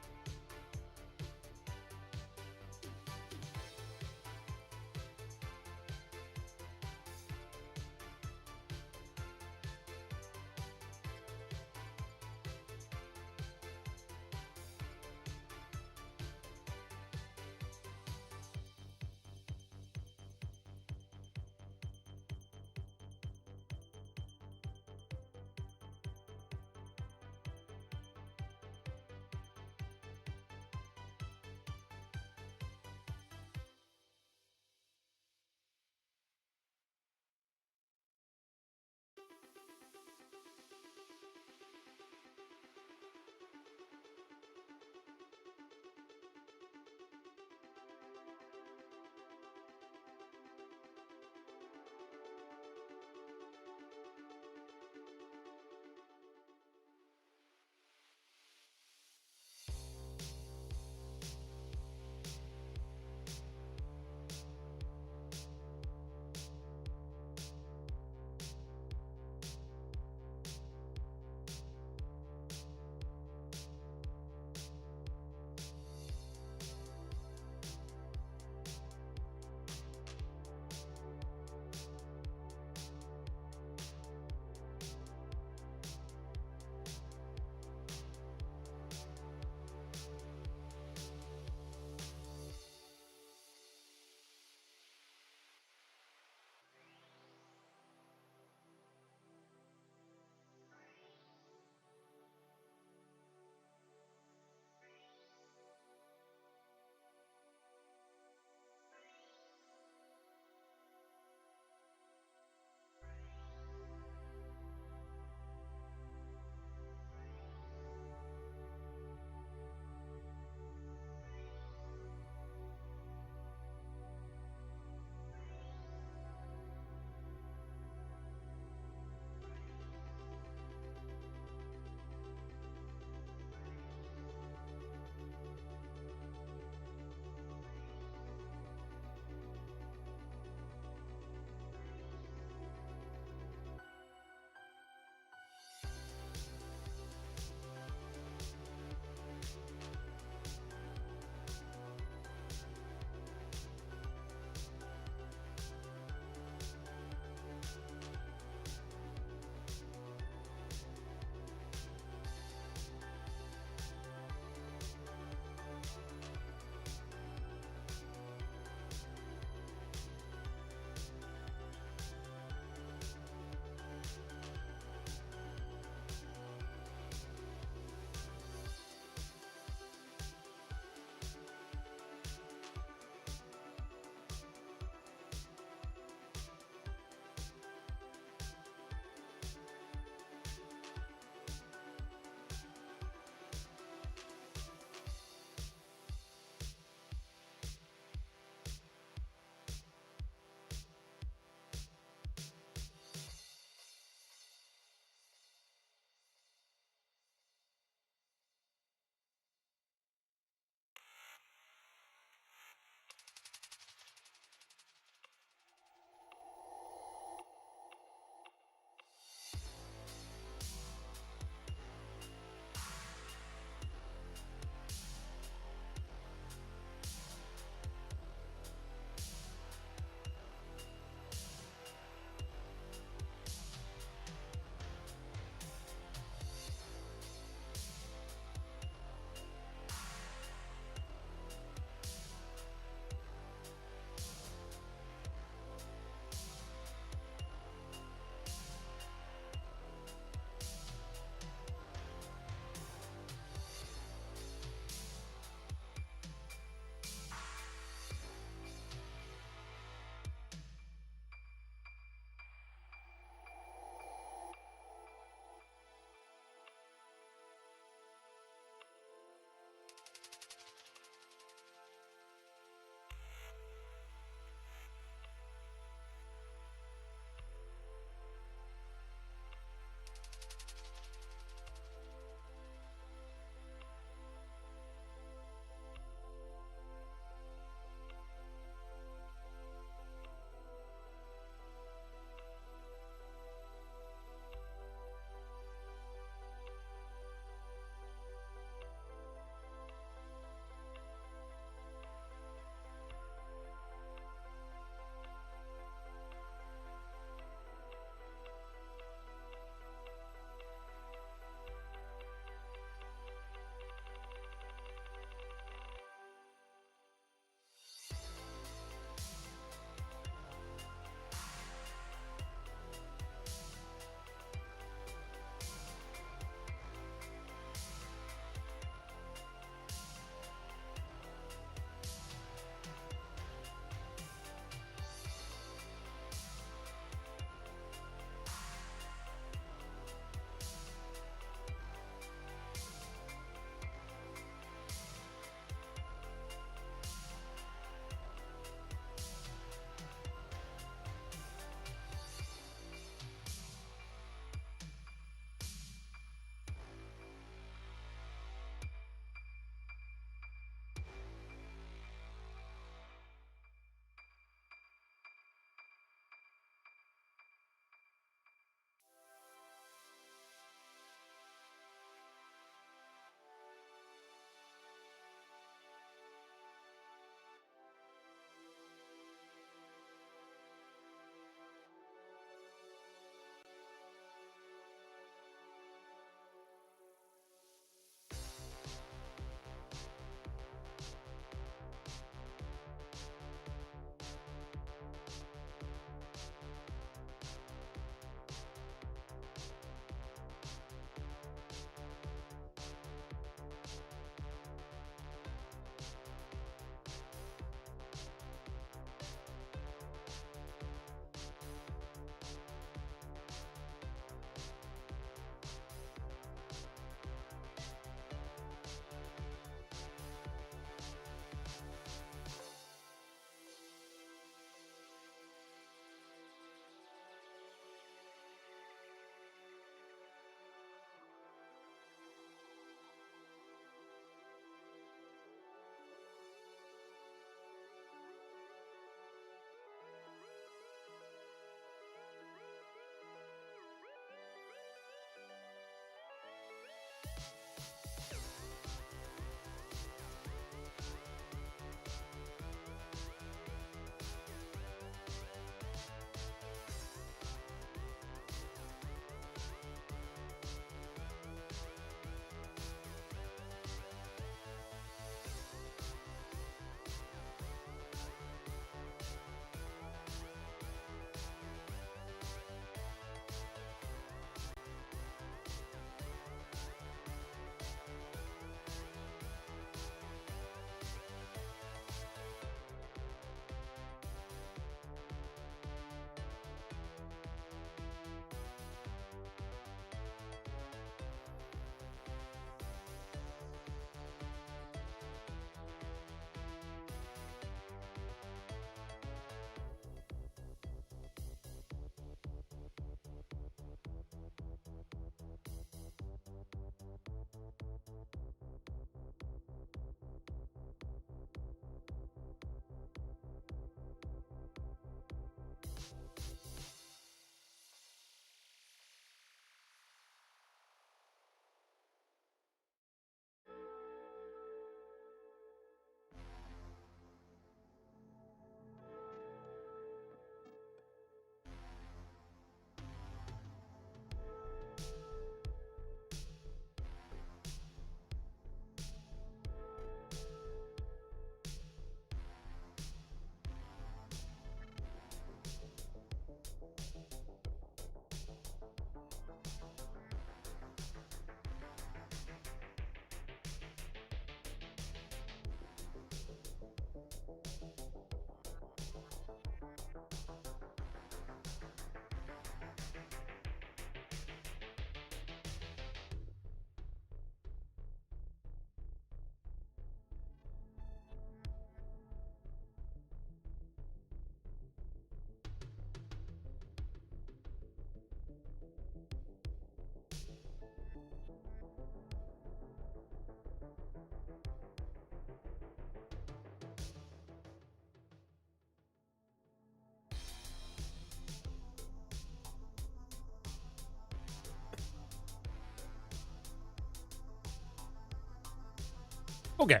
Okay,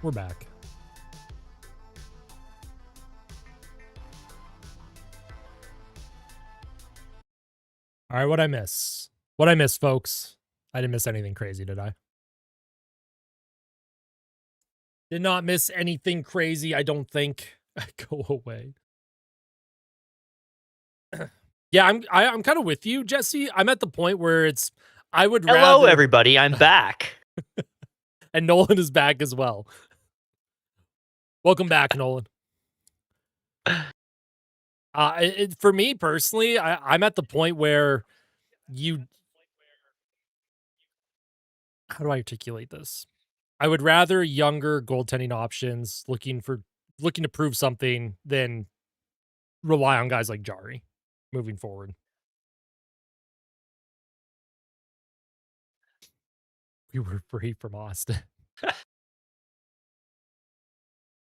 we're back. All right, what'd I miss? What'd I miss, folks? I didn't miss anything crazy, did I? Did not miss anything crazy, I don't think. Go away. Yeah, I'm kind of with you, Jesse. I'm at the point where it's I would Hello, rather everybody. I'm back. and Nolan is back as well. Welcome back, Nolan. For me personally, I'm at the point where you. How do I articulate this? I would rather younger goaltending options looking to prove something than rely on guys like Jari moving forward. We were free from Austin.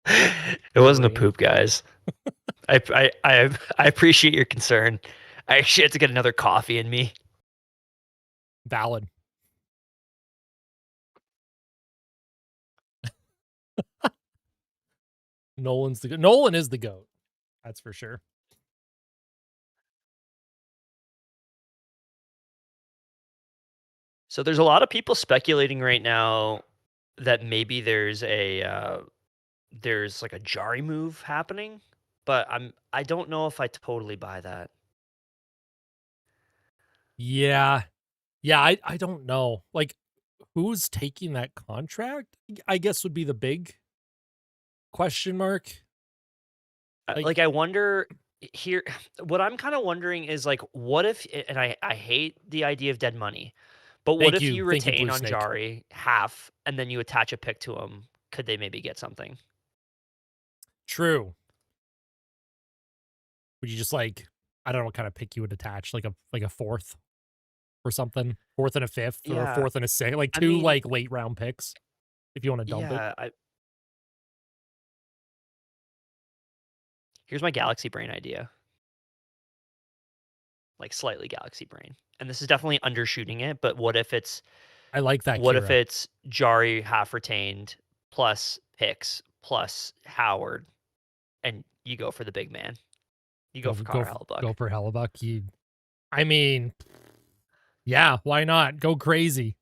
It wasn't a poop, guys. I appreciate your concern. I actually had to get another coffee in me. Valid. Nolan is the GOAT. That's for sure. So there's a lot of people speculating right now that maybe there's like a Jari move happening, but I don't know if I totally buy that. Yeah. Yeah, I don't know. Like, who's taking that contract? I guess would be the big question mark. Like I wonder here what I'm kind of wondering is like what if and I hate the idea of dead money. But what if you Thank you, retain Blue on Snake. Jari half and then you attach a pick to him? Could they maybe get something? True. Would you just like I don't know what kind of pick you would attach, like a fourth or something, fourth and a fifth, or a Yeah. fourth and a sixth, like I two mean, like late round picks if you want to dump it. yeah, here's my galaxy brain idea. Like slightly galaxy brain. And this is definitely undershooting it, but I like that, what if Kira. it's Jari half retained plus picks plus Howard and you go for the big man. You go for Connor Hellebuck. Go for Hellebuck. I mean, yeah, why not? Go crazy.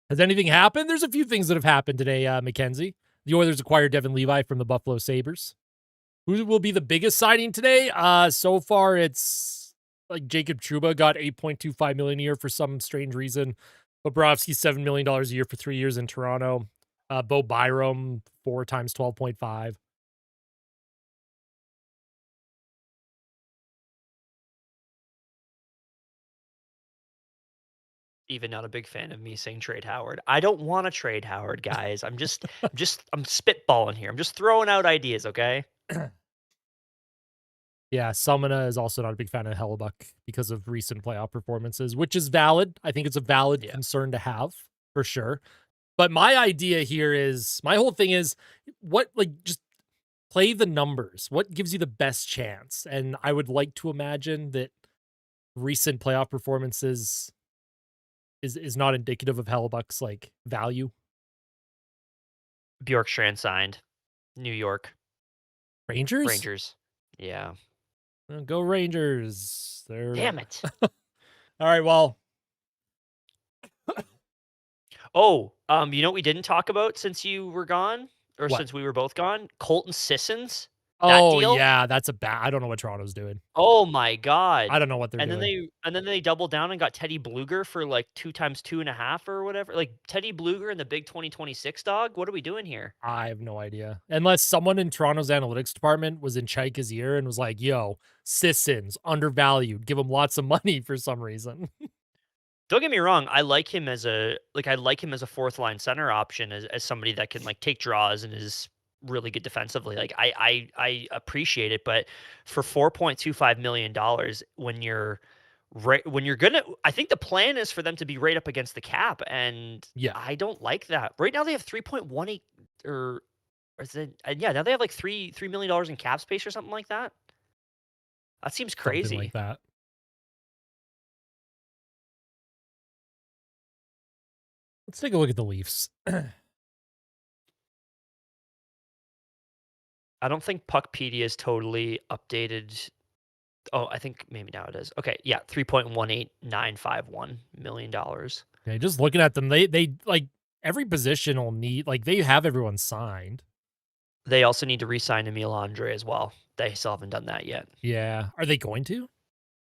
Has anything happened? There's a few things that have happened today, Mackenzie. The Oilers acquired Devin Levi from the Buffalo Sabres. Who will be the biggest signing today? So far it's like Jacob Trouba got $8.25 million a year for some strange reason. Bobrovsky $7 million a year for 3 years in Toronto. Bo Byram 4 times 12.5. Even not a big fan of me saying trade Howard. I don't want to trade Howard, guys. I'm spitballing here. I'm just throwing out ideas, okay? Yeah, Sumina is also not a big fan of Hellebuck because of recent playoff performances, which is valid. I think it's a valid concern to have for sure. But my idea here is my whole thing is just play the numbers. What gives you the best chance? And I would like to imagine that recent playoff performances is not indicative of Hellebuck's like value. Bjorkstrand signed. New York. Rangers? Yeah. Go Rangers. Damn it. All right, well. Oh, you know what we didn't talk about since you were gone, or What? since we were both gone? Colton Sissons, that Oh, deal? yeah, that's a bad I don't know what Toronto's doing. Oh my god. I don't know what they're doing. And then they doubled down and got Teddy Bluger for, like, 2 times 2.5 or whatever. Like, Teddy Bluger in the big 2026 dog? What are we doing here? I have no idea. Unless someone in Toronto's analytics department was in Chaika's ear and was like, "Yo, Sissons, undervalued. Give him lots of money for some reason." Don't get me wrong, I like him as a 4th line center option as somebody that can, like, take draws and is really good defensively. Like, I appreciate it, but for $4.25 million when you're gonna I think the plan is for them to be right up against the cap, and Yeah, I don't like that. Right now they have 3.18 or is it yeah, now they have, like, $3 million in cap space or something like that. That seems something like crazy. that. Let's take a look at the Leafs. I don't think Puckpedia is totally updated. Oh, I think maybe now it is. Okay, yeah, $3.18951 million. Okay, just looking at them, they like every position will need like they have everyone signed. They also need to re-sign Emil Andre as well. They still haven't done that yet. Yeah. Are they going to?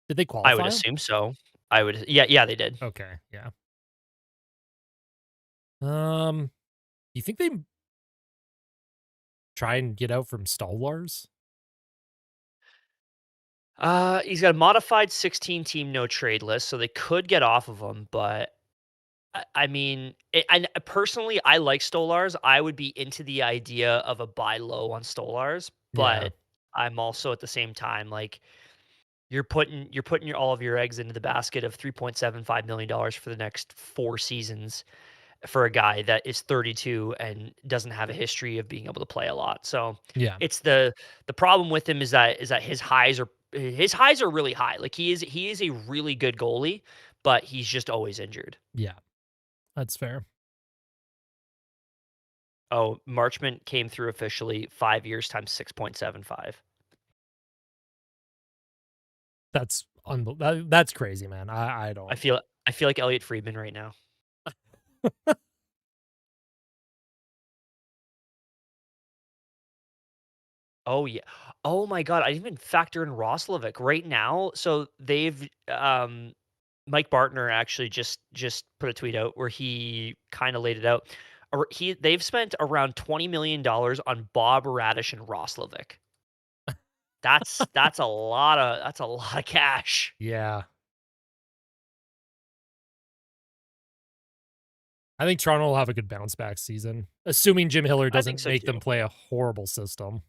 Did they I would qualify him? assume so. I would yeah, they did. Okay, yeah. Um, you think they try and get out from Stolars? He's got a modified 16 team no trade list, so they could get off of him, but I mean, personally, I like Stolars. I would be into the idea of a buy low on Stolars, Yeah, but I'm also at the same time like you're putting all of your eggs into the basket of $3.75 million for the next 4 seasons for a guy that is 32 and doesn't have a history of being able to play a lot. So yeah, it's the problem with him is that his highs are really high. Like he is a really good goalie, but he's just always injured. yeah. That's fair. Oh, Marchment came through officially 5 years times 6.75. That's crazy, man. I I don't. feel I feel like Elliot Friedman right now. Oh yeah. Oh my god, I didn't even factor in Roslovic right now. So Mike Bartner actually just put a tweet out where he kind of laid it out. They've spent around $20 million on Bob Radish and Roslovic. That's a lot of cash. Yeah. I think Toronto will have a good bounce back season, assuming Jim Hiller I think doesn't so make them too. play a horrible system.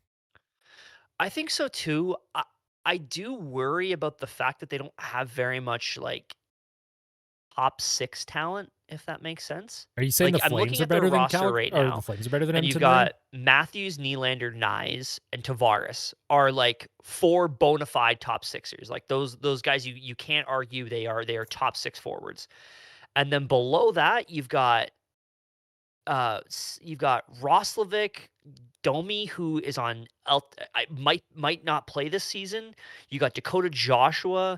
I think so too. I do worry about the fact that they don't have very much like top 6 talent, if that makes sense. Are you saying Like, the I'm Flames looking are at their better than roster Calg right or the now, Flames are better than and you've Edmonton then? got Matthews, Nylander, Nyes, and Tavares are, like, 4 bona fide top sixers. Like, those guys you can't argue they are top 6 forwards. And then below that, you've got Roslovic, Domi, who is on I might not play this season. You got Dakota Joshua,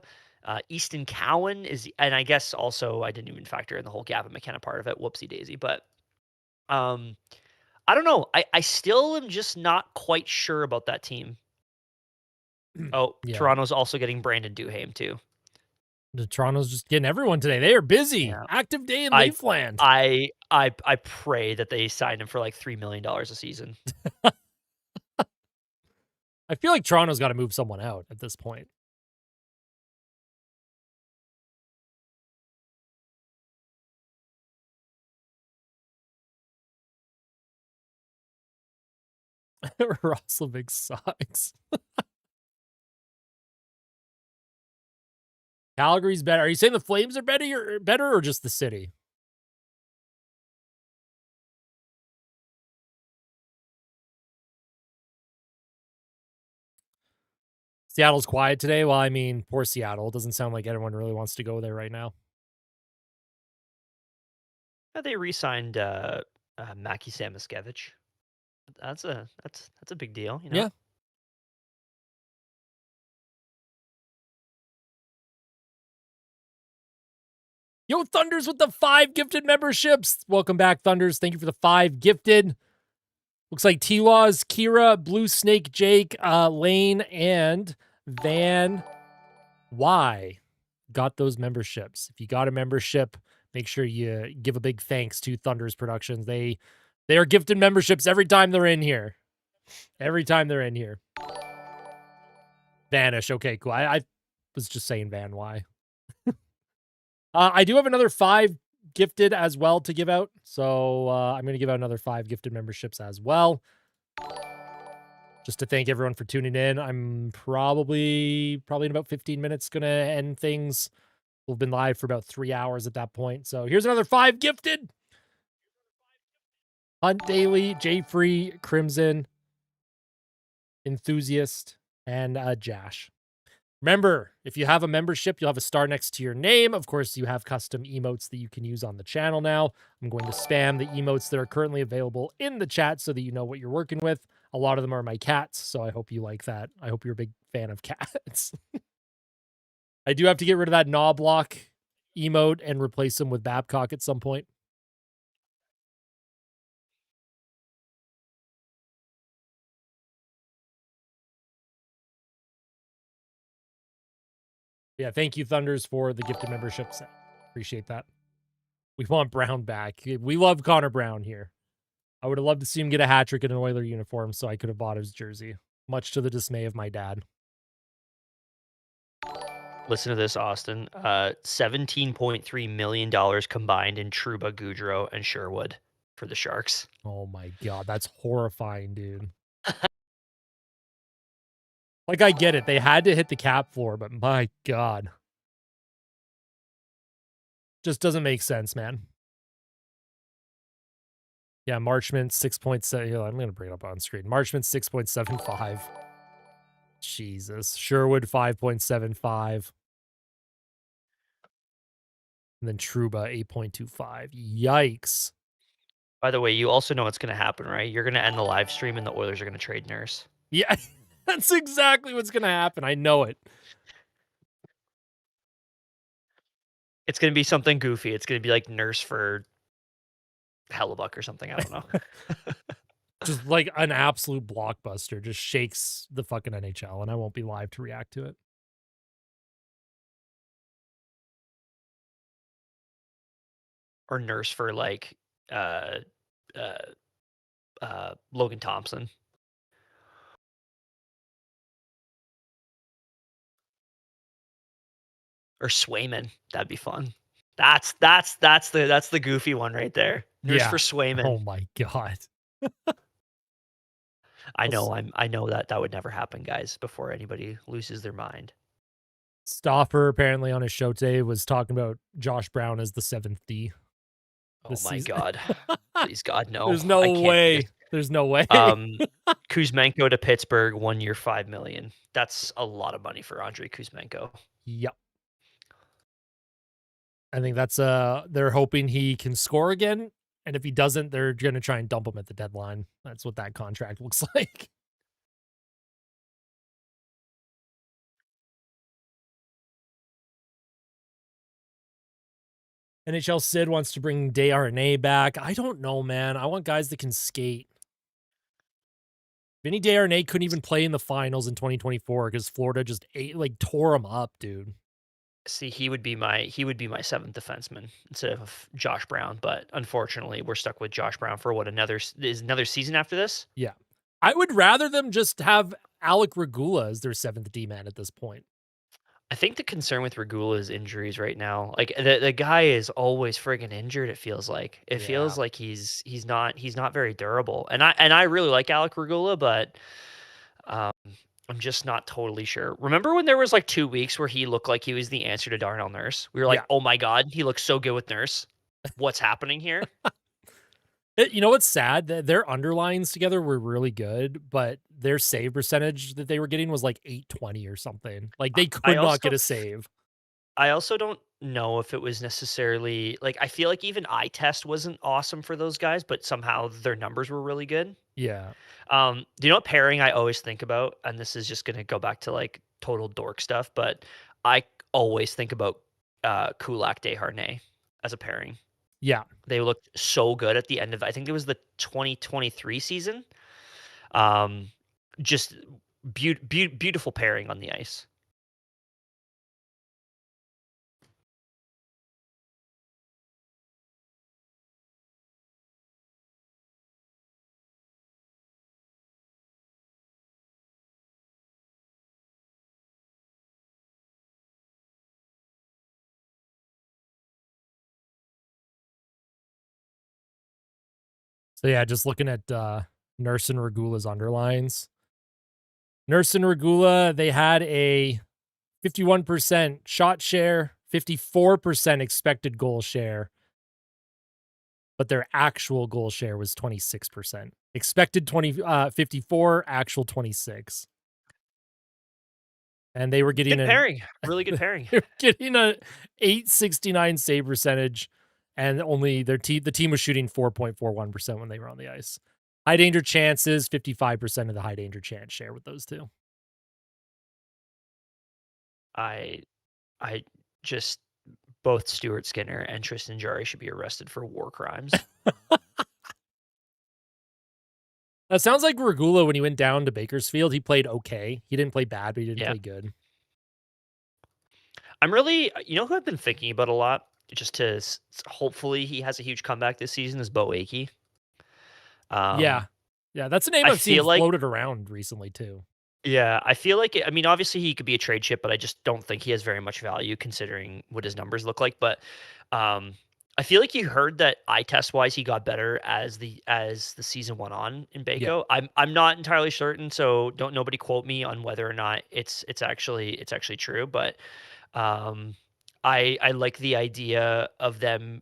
Easton Cowan and I guess also I didn't even factor in the whole Gavin McKenna part of it. Whoopsie daisy. But um, I don't know. I still am just not quite sure about that team. Oh, Yeah. Toronto's also getting Brandon Duhaime too. The Toronto's just getting everyone today. They are busy. Yeah. Active day in I Leafland. I pray that they sign him for like $3 million a season. I feel like Toronto's got to move someone out at this point. Roslovic sucks. Calgary's better. Are you saying the Flames are better or just the city? Seattle's quiet today. Well, I mean, poor Seattle. It doesn't sound like anyone really wants to go there right now. They re-signed Mackie Samoskevich. That's a big deal, you know. Yeah. Yo, Thunders with the 5 gifted memberships. Welcome back, Thunders. Thank you for the 5 gifted. Looks like T-Laws, Kira, Blue Snake, Jake, Lane, and Van Y got those memberships. If you got a membership, make sure you give a big thanks to Thunders Productions. They are gifted memberships every time they're in here. Every time they're in here. Vanish. Okay, cool. I was just saying Van Y. I do have another 5 gifted as well to give out. So I'm going to give out another 5 gifted memberships as well. Just to thank everyone for tuning in. I'm probably in about 15 minutes going to end things. We've been live for about 3 hours at that point. So here's another 5 gifted. Hunt Daily, J Free, Crimson, Enthusiast, and Jash. Remember, if you have a membership, you'll have a star next to your name. Of course, you have custom emotes that you can use on the channel now. I'm going to spam the emotes that are currently available in the chat so that you know what you're working with. A lot of them are my cats, so I hope you like that. I hope you're a big fan of cats. I do have to get rid of that Knoblock emote and replace them with Babcock at some point. Yeah, thank you, Thunders, for the gifted memberships. Appreciate that. We want Brown back. We love Connor Brown here. I would have loved to see him get a hat trick in an Oiler uniform so I could have bought his jersey, much to the dismay of my dad. Listen to this, Austin. $17.3 million combined in Truba, Goudreau, and Sherwood for the Sharks. Oh my God, that's horrifying, dude. Like, I get it. They had to hit the cap floor, but my God. Just doesn't make sense, man. Yeah, Marchment 6.7. I'm going to bring it up on screen. Marchment 6.75. Jesus. Sherwood 5.75. And then Truba 8.25. Yikes. By the way, you also know what's going to happen, right? You're going to end the live stream and the Oilers are going to trade Nurse. Yeah, that's exactly what's going to happen. I know it. It's going to be something goofy. It's going to be like Nurse for Hellebuck or something. I don't know. Just like an absolute blockbuster. Just shakes the fucking NHL, and I won't be live to react to it. Or Nurse for like Logan Thompson. Or Swayman. That'd be fun. That's the goofy one right there. Nurse for Swayman. Oh my God. I know that would never happen, guys, before anybody loses their mind. Stoffer apparently on his show today was talking about Josh Brown as the 7th D. Oh my God. Please God, no. There's no way. There's no way. Kuzmenko to Pittsburgh, 1 year, $5 million. That's a lot of money for Andrei Kuzmenko. Yep. I think that's they're hoping he can score again. And if he doesn't, they're gonna try and dump him at the deadline. That's what that contract looks like. NHL Sid wants to bring DeRNA back. I don't know, man. I want guys that can skate. Vinny DeRNA couldn't even play in the finals in 2024 because Florida just tore him up, dude. See, he would be my 7th defenseman instead of Josh Brown, but unfortunately, we're stuck with Josh Brown for another season after this. Yeah, I would rather them just have Alec Regula as their 7th D-man at this point. I think the concern with Regula is injuries right now. Like the guy is always friggin' injured. It feels like feels like he's not very durable. And I really like Alec Regula, but I'm just not totally sure. Remember when there was like 2 weeks where he looked like he was the answer to Darnell Nurse? We were like, oh my God, he looks so good with Nurse. What's happening here? You know what's sad? Their underlines together were really good, but their save percentage that they were getting was like 820 or something. Like they could not get a save. I also don't know if it was necessarily like I feel like even eye test wasn't awesome for those guys, but somehow their numbers were really good. Yeah. Do you know what pairing I always think about? And this is just gonna go back to like total dork stuff, but I always think about Kulak Desharnais. as a pairing. Yeah. They looked so good at the end of I think it was the 2023 season. Um, just beautiful pairing on the ice. So yeah, just looking at Nurse and Regula's underlines. Nurse and Regula, they had a 51% shot share, 54% expected goal share, but their actual goal share was 26%. Expected 54, actual 26. And they were getting Good an pairing, really good pairing. they were getting a 869 save percentage, and only the team was shooting 4.41% when they were on the ice. High danger chances, 55% of the high danger chance share with those two. I I just both Stuart Skinner and Tristan Jarry should be arrested for war crimes. That sounds like Regula when he went down to Bakersfield. He played okay. He didn't play bad, but he didn't Yeah. play good. I'm really you know who I've been thinking about a lot, just to hopefully he has a huge comeback this season is Bo Akey. Yeah. Um, Yeah, that's a name I I've seen feel like floated around recently too. yeah, I feel like I mean, obviously he could be a trade chip, but I just don't think he has very much value considering what his numbers look like. But um, I feel like you heard that eye test wise he got better as the season went on in Yeah. Baco. I'm not entirely certain, so don't nobody quote me on whether or not it's actually true. But um, I like the idea of them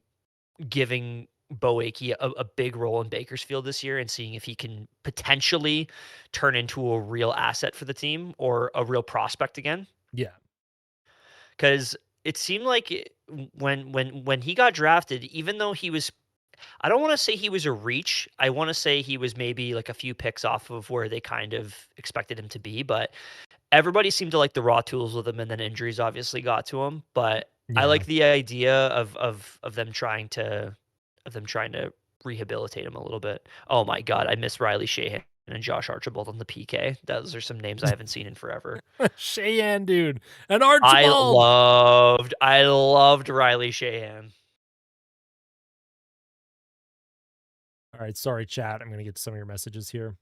giving Bo Akey a big role in Bakersfield this year and seeing if he can potentially turn into a real asset for the team or a real prospect again. Yeah. Because it seemed like when he got drafted, even though he was, I don't want to say he was a reach. I want to say he was maybe like a few picks off of where they kind of expected him to be. But everybody seemed to like the raw tools with him, and then injuries obviously got to him. But I Yeah. like the idea of them trying to rehabilitate him a little bit. Oh my god, I miss Riley Shahan and Josh Archibald on the PK. Those are some names I haven't seen in forever. Cheyenne, dude. And Archibald. I loved Riley Shahan. All right, sorry, chat. I'm going to get to some of your messages here.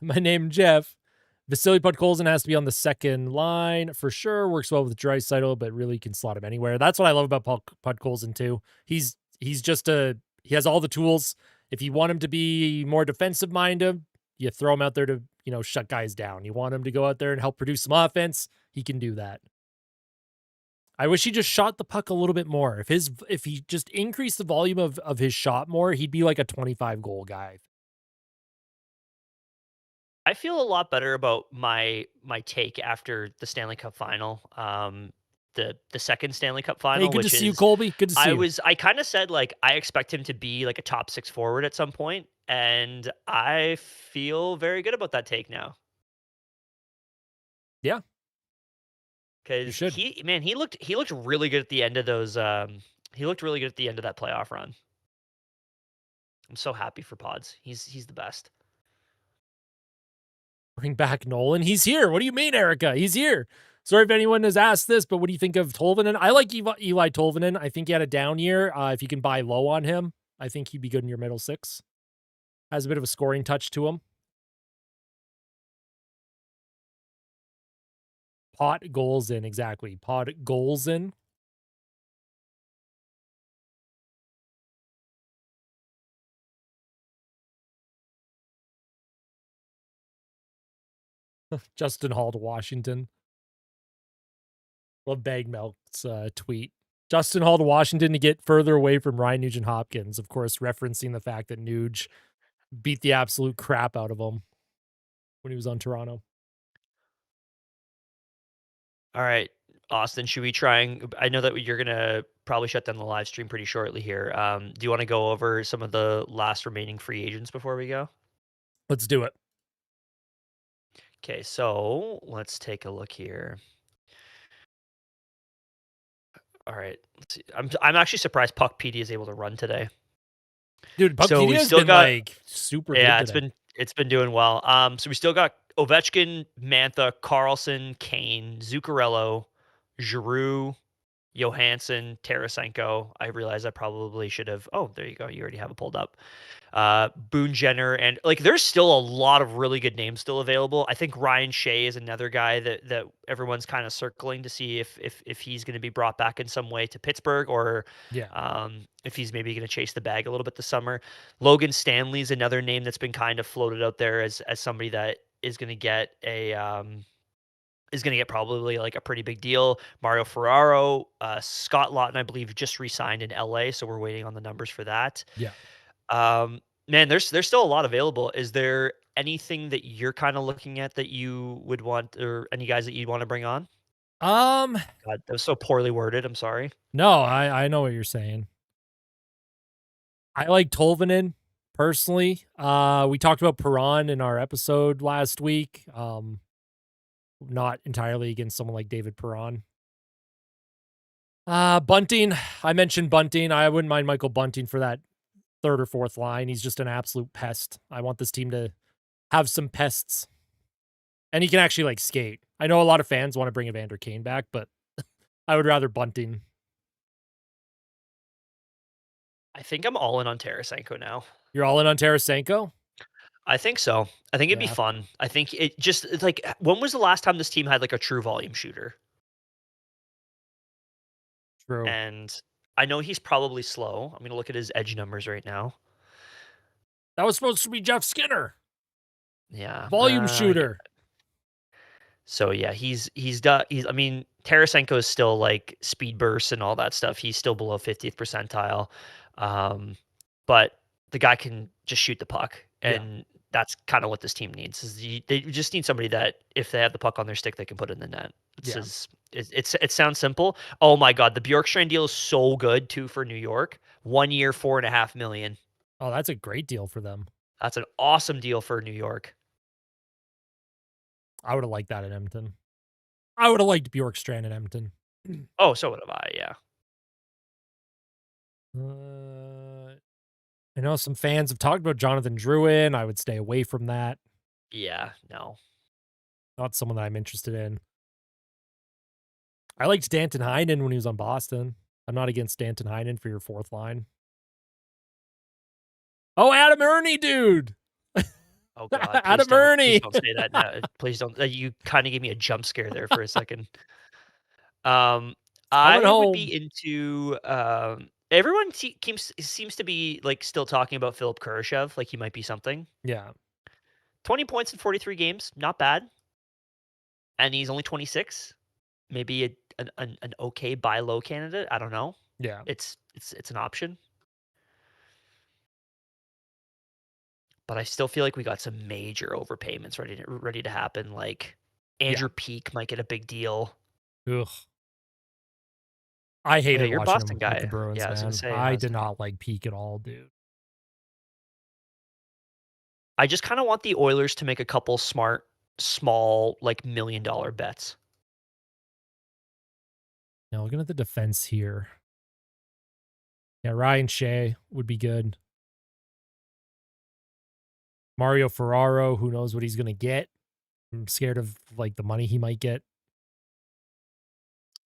My name, Jeff. Vasily Podkolzin has to be on the second line for sure. Works well with Draisaitl, but really can slot him anywhere. That's what I love about Podkolzin too. He's just he has all the tools. If you want him to be more defensive minded, you throw him out there to shut guys down. You want him to go out there and help produce some offense, he can do that. I wish he just shot the puck a little bit more. If he just increased the volume of his shot more, he'd be like a 25 goal guy. I feel a lot better about my take after the Stanley Cup final. The second Stanley Cup Hey, final, good to which see you, is Colby. Good to see you. I kind of said like I expect him to be like a top six forward at some point, and I feel very good about that take now Yeah, you because should. he looked really good at the end of those. He looked really good at the end of that playoff run. I'm so happy for Pods. He's the best. Bring back Nolan. He's here. What do you mean, Erica? He's here. Sorry if anyone has asked this, but what do you think of Tolvanen? I like Eli Tolvanen. I think he had a down year. If you can buy low on him, I think he'd be good in your middle six. Has a bit of a scoring touch to him. Pot goals in, exactly. Pot goals in. Justin Hall to Washington. Love Bag Milk's tweet. Justin Hall to Washington to get further away from Ryan Nugent Hopkins, of course, referencing the fact that Nuge beat the absolute crap out of him when he was on Toronto. All right, Austin, should we try and I know that you're gonna probably shut down the live stream pretty shortly here. Do you want to go over some of the last remaining free agents before we go? Let's do it. Okay, so let's take a look here. All right. Let's see. I'm actually surprised Puck PD is able to run today. Dude, So we Pupkedia's still been got like super good yeah, today. it's been doing well. So we still got Ovechkin, Mantha, Carlson, Kane, Zuccarello, Giroux, Johansson, Tarasenko. I realize I probably should have. Oh, there you go. You already have it pulled up. Boone Jenner, and like there's still a lot of really good names still available. I think Ryan Shea is another guy that everyone's kind of circling to see if he's going to be brought back in some way to Pittsburgh, or Yeah. if he's maybe going to chase the bag a little bit this summer. Logan Stanley's another name that's been kind of floated out there as somebody that is going to get a is going to get probably like a pretty big deal. Mario Ferraro, Scott Lawton, I believe, just re-signed in LA, so we're waiting on the numbers for that. Yeah. Man, there's still a lot available. Is there anything that you're kind of looking at that you would want, or any guys that you'd want to bring on? Um, God, that was so poorly worded. I'm sorry. no, I know what you're saying. I like Tolvanen personally. We talked about Perron in our episode last week. Not entirely against someone like David Perron. Bunting. I mentioned Bunting. I wouldn't mind Michael Bunting for that third or fourth line. He's just an absolute pest. I want this team to have some pests. And he can actually like skate. I know a lot of fans want to bring Evander Kane back, but I would rather Bunting. I think I'm all in on Tarasenko now. You're all in on Tarasenko? I think so. I think it'd be Yeah, fun. I think it's like when was the last time this team had like a true volume shooter? true. And I know he's probably slow. I'm gonna look at his edge numbers right now. That was supposed to be Jeff Skinner. Yeah. Volume shooter. So yeah, he's I mean, Tarasenko is still like speed bursts and all that stuff. He's still below 50th percentile. Um, but the guy can just shoot the puck. Yeah. And that's kind of what this team needs. They just need somebody that if they have the puck on their stick, they can put it in the net. Yeah. It sounds simple. Oh my god, the Bjorkstrand deal is so good too for New York. 1 year, 4.5 million. Oh, that's a great deal for them. That's an awesome deal for New York. I would have liked that in Edmonton. I would have liked Bjorkstrand in Edmonton. Oh, so would have I, yeah. I know some fans have talked about Jonathan Drouin. I would stay away from that. Yeah, no. Not someone that I'm interested in. I liked Danton Heinen when he was on Boston. I'm not against Danton Heinen for your fourth line. Oh, Adam Ernie, dude. Oh god, Adam please Ernie. don't say that now. Please don't. You kind of gave me a jump scare there for a second. Coming I would home. be into everyone seems to be like still talking about Philip Kurashev, like he might be something. Yeah. 20 points in 43 games, not bad. And he's only 26. Maybe an okay buy low candidate. I don't know. Yeah. It's an option. But I still feel like we got some major overpayments ready to happen. Like Yeah. Andrew Peak might get a big deal. Ugh. I Yeah, hated you're a watching Boston him with guy. the Bruins, Yeah, I was gonna man. say. I did not like Peak at all, dude. I just kind of want the Oilers to make a couple smart, small, like $1 million bets. Now looking at the defense here. Yeah, Ryan Shea would be good. Mario Ferraro, who knows what he's gonna get. I'm scared of like the money he might get.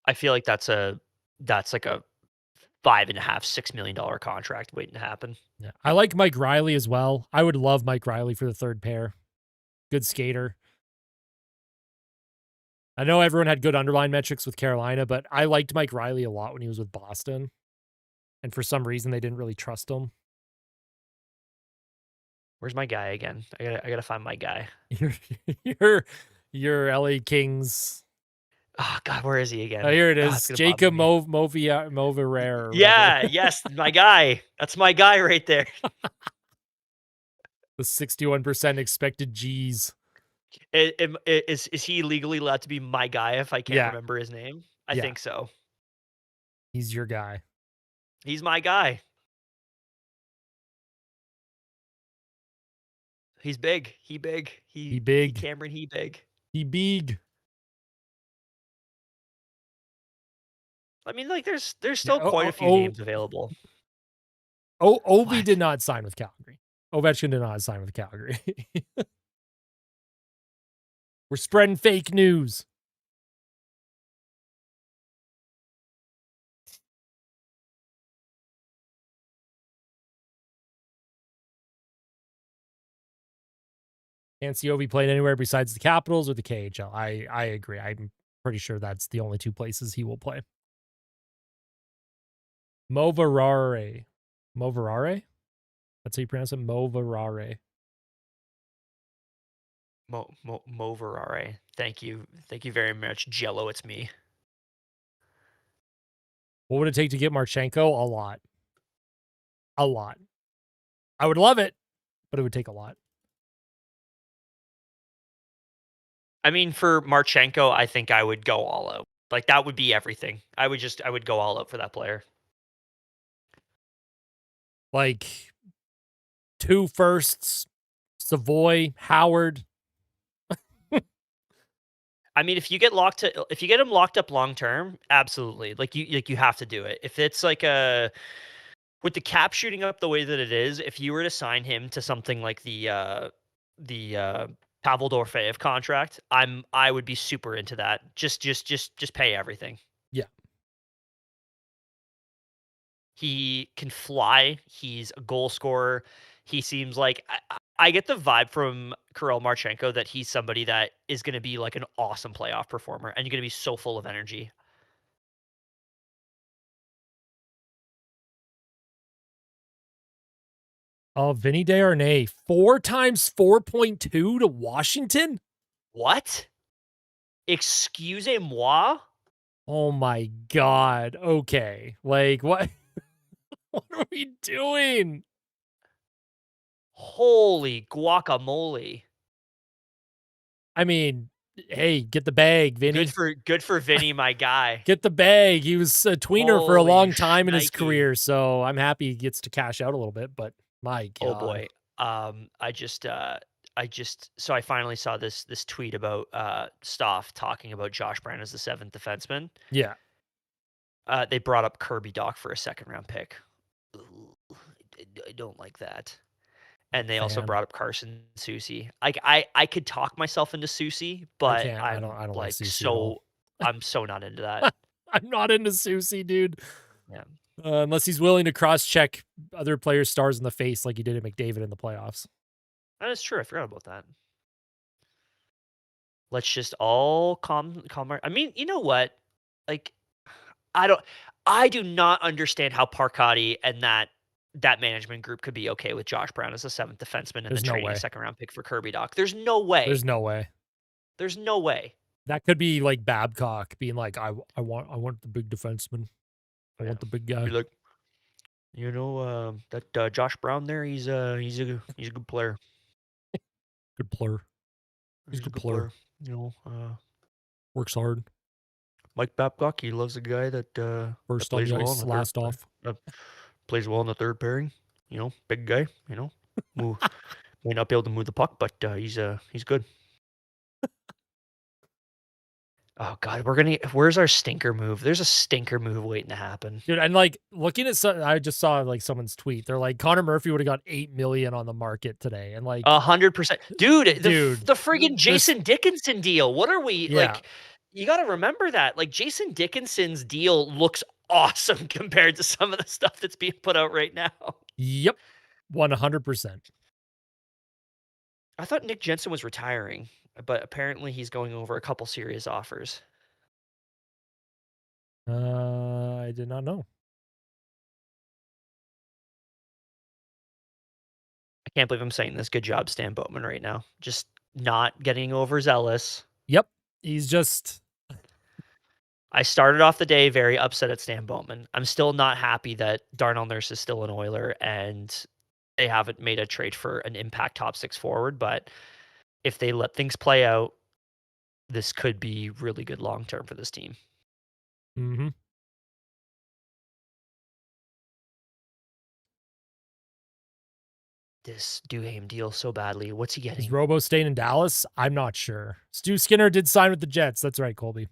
I feel like that's like a 5.5, $6 million contract waiting to happen. Yeah. I like Mike Riley as well. I would love Mike Riley for the third pair. Good skater. I know everyone had good underlying metrics with Carolina, but I liked Mike Riley a lot when he was with Boston. And for some reason they didn't really trust him. Where's my guy again? I gotta find my guy. Your your your LA Kings. Oh God, where is he Oh, again? here it Ah, it's is. gonna bother Jacob me. Moverare or whatever. Yeah, yes, my guy. That's my guy right there. The 61% expected G's. Is he legally allowed to be my guy if I can't Yeah. remember his name? I Yeah. think so. He's your guy. He's my guy. He's big. He big. He He big. Cameron. He big. He big. I mean, like, there's Yeah, still quite a few names available. Ovi What? did not sign with Calgary. Ovechkin did not sign with Calgary. We're spreading fake news. Can't see Ovi playing anywhere besides the Capitals or the KHL. I agree. I'm pretty sure that's the only two places he will play. Moverare. Moverare? That's how you pronounce it? Moverare. Moverare. Thank you. Thank you very much. Jello, it's me. What would it take to get Marchenko? A lot. A lot. I would love it, but it would take a lot. I mean, for Marchenko, I think I would go all out. Like, that would be everything. I would go all out for that player. Like 2 firsts, Savoy, Howard. I mean, if you get him locked up long term, absolutely. Like you have to do it. If it's like a with the cap shooting up the way that it is, if you were to sign him to something like the Pavel Dorofeyev contract, I would be super into that. Just pay everything. Yeah. He can fly. He's a goal scorer. He seems like I get the vibe from Kirill Marchenko that he's somebody that is going to be like an awesome playoff performer, and you're going to be so full of energy. Oh, Vinny Desharnais, 4 times 4.2 to Washington? What? Excusez-moi? Oh my god. Okay. Like what what are we doing? Holy guacamole. I mean, hey, get the bag, Vinny. Good for Vinny, my guy. Get the bag. He was a tweener for a Holy long time in his shnikey. career, so I'm happy he gets to cash out a little bit, but my Oh god. boy. So I finally saw this tweet about Stoff talking about Josh Brown as the 7th defenseman. Yeah. They brought up Kirby Doc for a second round pick. Ooh, I don't like that. Not And a they also fan. brought up Carson Soucy. I could talk myself into Soucy, I but can't. I don't like Susie at all. I'm so not into that. I'm not into Susie, dude. Yeah. Unless he's willing to cross-check other players' stars in the face like he did at McDavid in the playoffs. That is true. I forgot about that. Let's just all calm. I mean, you know what? Like, I don't. I do not understand how Parkati and that management group could be okay with Josh Brown as a 7th defenseman and There's then no trading a way. second round pick for Kirby Doc. There's no way. There's no way. There's no way. That could be like Babcock being like, I want the big defenseman. I Yeah. want the big guy. Be like, that Josh Brown there. He's a good player. Good player. He's a good player. You know, Works hard. Mike Babcock. He loves a guy that First on the ice, last off. plays well in the third pairing. You know, big guy. You know, move, may not be able to move the puck, but he's good. Oh God, where's our stinker move? There's a stinker move waiting to happen. Dude, and like looking at I just saw like someone's tweet. They're like, Connor Murphy would have got 8 million on the market today. And like, 100%. Dude, dude, the friggin' this, Jason Dickinson deal. What are we yeah. like? You got to remember that. Like, Jason Dickinson's deal looks awesome compared to some of the stuff that's being put out right now. Yep. 100%. I thought Nick Jensen was retiring, but apparently he's going over a couple serious offers. I did not know. I can't believe I'm saying this. Good job, Stan Bowman, right now. Just not getting overzealous. Yep. He's just. I started off the day very upset at Stan Bowman. I'm still not happy that Darnell Nurse is still an Oiler and they haven't made a trade for an impact top 6 forward, but if they let things play out, this could be really good long term for this team. Mm-hmm. This Duhaime deal so badly. What's he getting? Is Robo staying in Dallas? I'm not sure. Stu Skinner did sign with the Jets. That's right, Colby.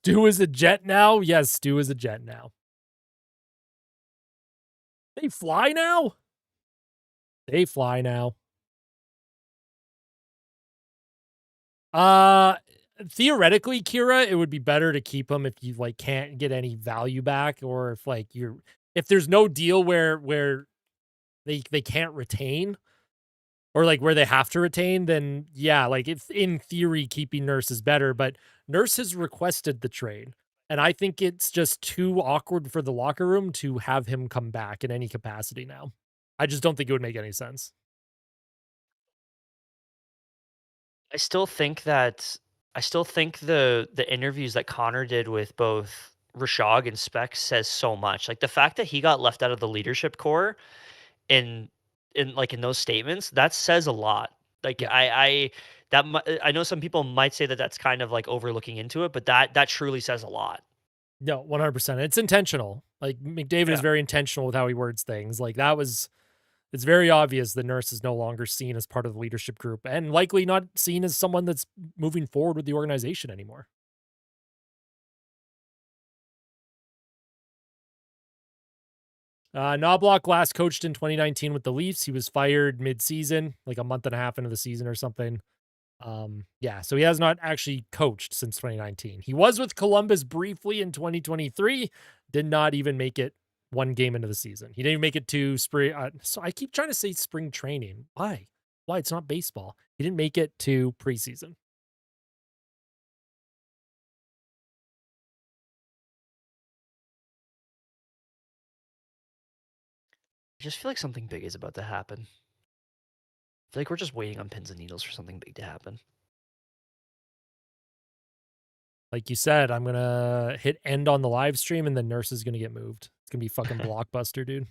Stu is a Jet now? Yes, Stu is a Jet now. They fly now? They fly now. Theoretically, Kira, it would be better to keep them if you like can't get any value back, or if like if there's no deal where they can't retain, or like where they have to retain, then yeah, like if in theory keeping Nurse is better, but Nurse has requested the trade. And I think it's just too awkward for the locker room to have him come back in any capacity now. I just don't think it would make any sense. I still think that I still think the interviews that Connor did with both Rashog and Specs says so much. Like the fact that he got left out of the leadership core in in those statements, that says a lot. Like Yeah. I know some people might say that that's kind of like overlooking into it, but that truly says a lot. No, 100%. It's intentional. Like McDavid is Yeah. very intentional with how he words things. Like it's very obvious the Nurse is no longer seen as part of the leadership group, and likely not seen as someone that's moving forward with the organization anymore. Knobloch last coached in 2019 with the Leafs. He was fired mid-season, like a month and a half into the season or something. Yeah, so he has not actually coached since 2019. He was with Columbus briefly in 2023, did not even make it one game into the season. He didn't even make it to spring. So I keep trying to say spring training. Why? Why? It's not baseball. He didn't make it to preseason. I just feel like something big is about to happen. I feel like we're just waiting on pins and needles for something big to happen. Like you said, I'm gonna hit end on the live stream, and the Nurse is gonna get moved. It's gonna be fucking blockbuster, dude.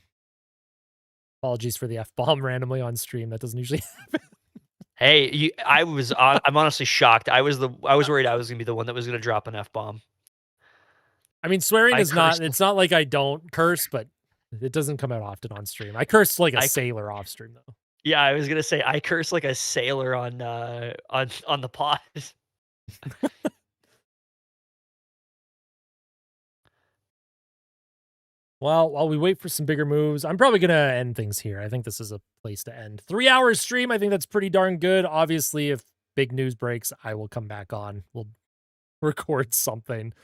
Apologies for the F bomb randomly on stream. That doesn't usually happen. Hey, I'm honestly shocked. I was worried I was gonna be the one that was gonna drop an F bomb. I mean, swearing I is not, cursed. it's not like I don't curse, but it doesn't come out often on stream. I curse like a I sailor off stream though. Yeah, I was gonna say I curse like a sailor on the pod. Well, while we wait for some bigger moves, I'm probably going to end things here. I think this is a place to end. 3 hours stream. I think that's pretty darn good. Obviously, if big news breaks, I will come back on. We'll record something.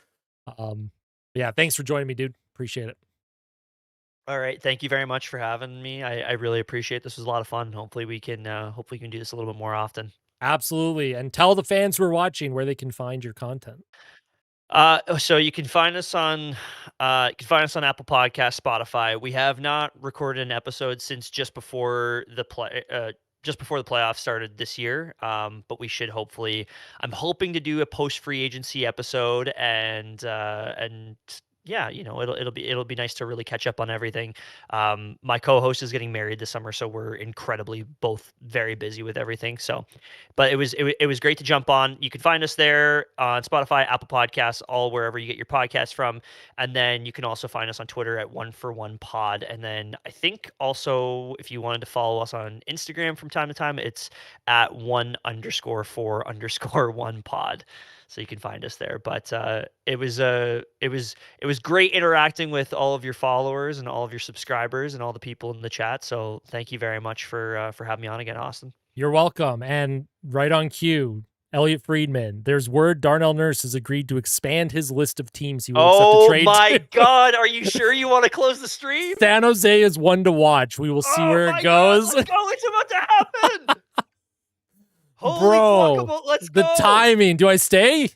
Yeah, thanks for joining me, dude. Appreciate it. All right, thank you very much for having me. I really appreciate this. Was a lot of fun. Hopefully we can do this a little bit more often. Absolutely. And tell the fans who are watching where they can find your content. So you can find us on Apple Podcasts, Spotify. We have not recorded an episode since just before the playoffs started this year. But we should hopefully. I'm hoping to do a post free agency episode, and yeah, it'll be nice to really catch up on everything. My co-host is getting married this summer, so we're incredibly both very busy with everything. So, but it was great to jump on. You can find us there on Spotify, Apple Podcasts, all wherever you get your podcasts from. And then you can also find us on Twitter at One for One Pod. And then I think also if you wanted to follow us on Instagram from time to time, it's at 1_4_1 pod. So you can find us there. But it was great interacting with all of your followers and all of your subscribers and all the people in the chat. So thank you very much for having me on again, Austin. You're welcome. And right on cue, Elliot Friedman. There's word Darnell Nurse has agreed to expand his list of teams he will accept a Oh trade my to. God! Are you sure you want to close the stream? San Jose is one to watch. We will see Oh where my it goes. God, let's go! It's about to happen. Holy Bro, guacamole! Let's the go! timing. Do I stay?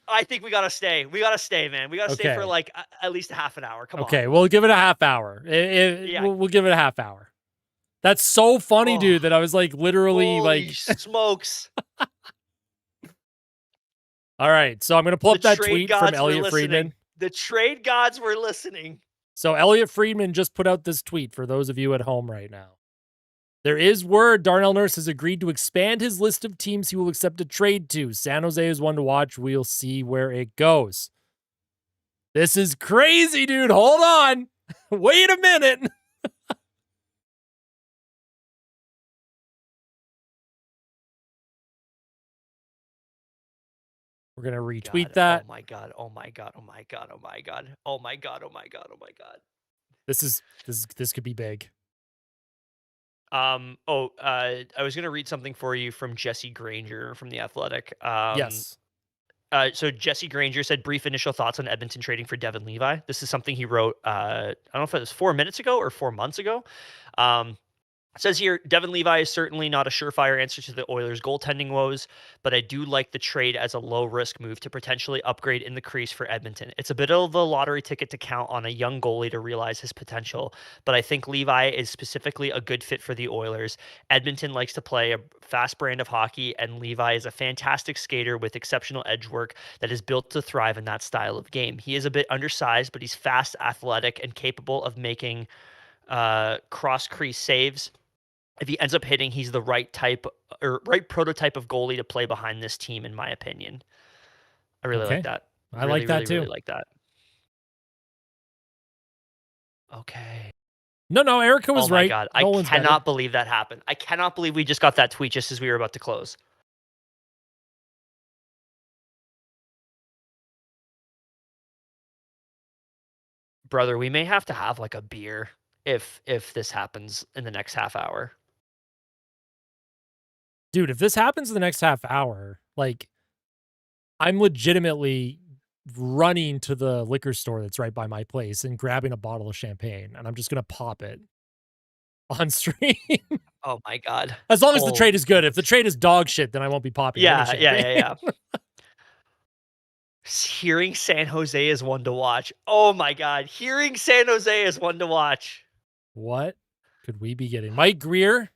I think we gotta stay. We gotta stay, man. We gotta stay for Okay. like at least a half an hour. Come Okay, on. we'll give it a half hour. Yeah. We'll give it a half hour. That's so funny, Oh, dude, that I was like literally holy like, smokes! all right. So I'm going to pull The up that trade tweet from gods were Elliot Friedman. listening. The trade gods were listening. So Elliot Friedman just put out this tweet for those of you at home right now. There is word Darnell Nurse has agreed to expand his list of teams he will accept a trade to. San Jose is one to watch. We'll see where it goes. This is crazy, dude. Hold on. Wait a minute. We're gonna retweet God. Oh that. my god. Oh my god. Oh my god. Oh my god. Oh my god. Oh my god. Oh my god. This could be big. I was gonna read something for you from Jesse Granger from The Athletic. Yes. So Jesse Granger said brief initial thoughts on Edmonton trading for Devin Levi. This is something he wrote. I don't know if it was 4 minutes ago or 4 months ago. Um, It says here, Devin Levi is certainly not a surefire answer to the Oilers' goaltending woes, but I do like the trade as a low risk move to potentially upgrade in the crease for Edmonton. It's a bit of a lottery ticket to count on a young goalie to realize his potential, but I think Levi is specifically a good fit for the Oilers. Edmonton likes to play a fast brand of hockey, and Levi is a fantastic skater with exceptional edge work that is built to thrive in that style of game. He is a bit undersized, but he's fast, athletic, and capable of making cross crease saves. If he ends up hitting, he's the right type or right prototype of goalie to play behind this team, in my opinion. I really like Okay. that. I like Really, that really, too. really like that. Okay. No, Erica Oh was my right. god. I Nolan's better. cannot believe that happened. I cannot believe we just got that tweet just as we were about to close. Brother, we may have to have like a beer if this happens in the next half hour. Dude, if this happens in the next half hour, like I'm legitimately running to the liquor store that's right by my place and grabbing a bottle of champagne, and I'm just gonna pop it on stream. Oh my god. As long as the Holy trade is good. If the smokes. trade is dog shit, then I won't be popping any Yeah, yeah, champagne. yeah, yeah. Hearing San Jose is one to watch. Oh my god. Hearing San Jose is one to watch. What could we be getting? Mike Greer?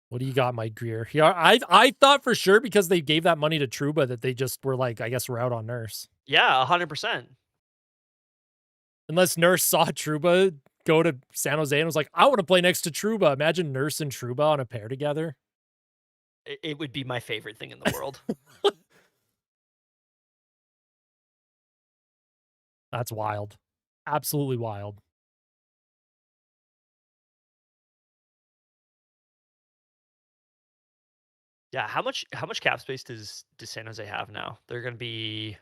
What do you got, Mike Greer? Yeah, I thought for sure because they gave that money to Truba that they just were like, I guess we're out on Nurse. Yeah, 100%. Unless Nurse saw Truba go to San Jose and was like, I want to play next to Truba. Imagine Nurse and Truba on a pair together. It would be my favorite thing in the world. That's wild. Absolutely wild. Yeah, how much cap space does San Jose have now? They're going to be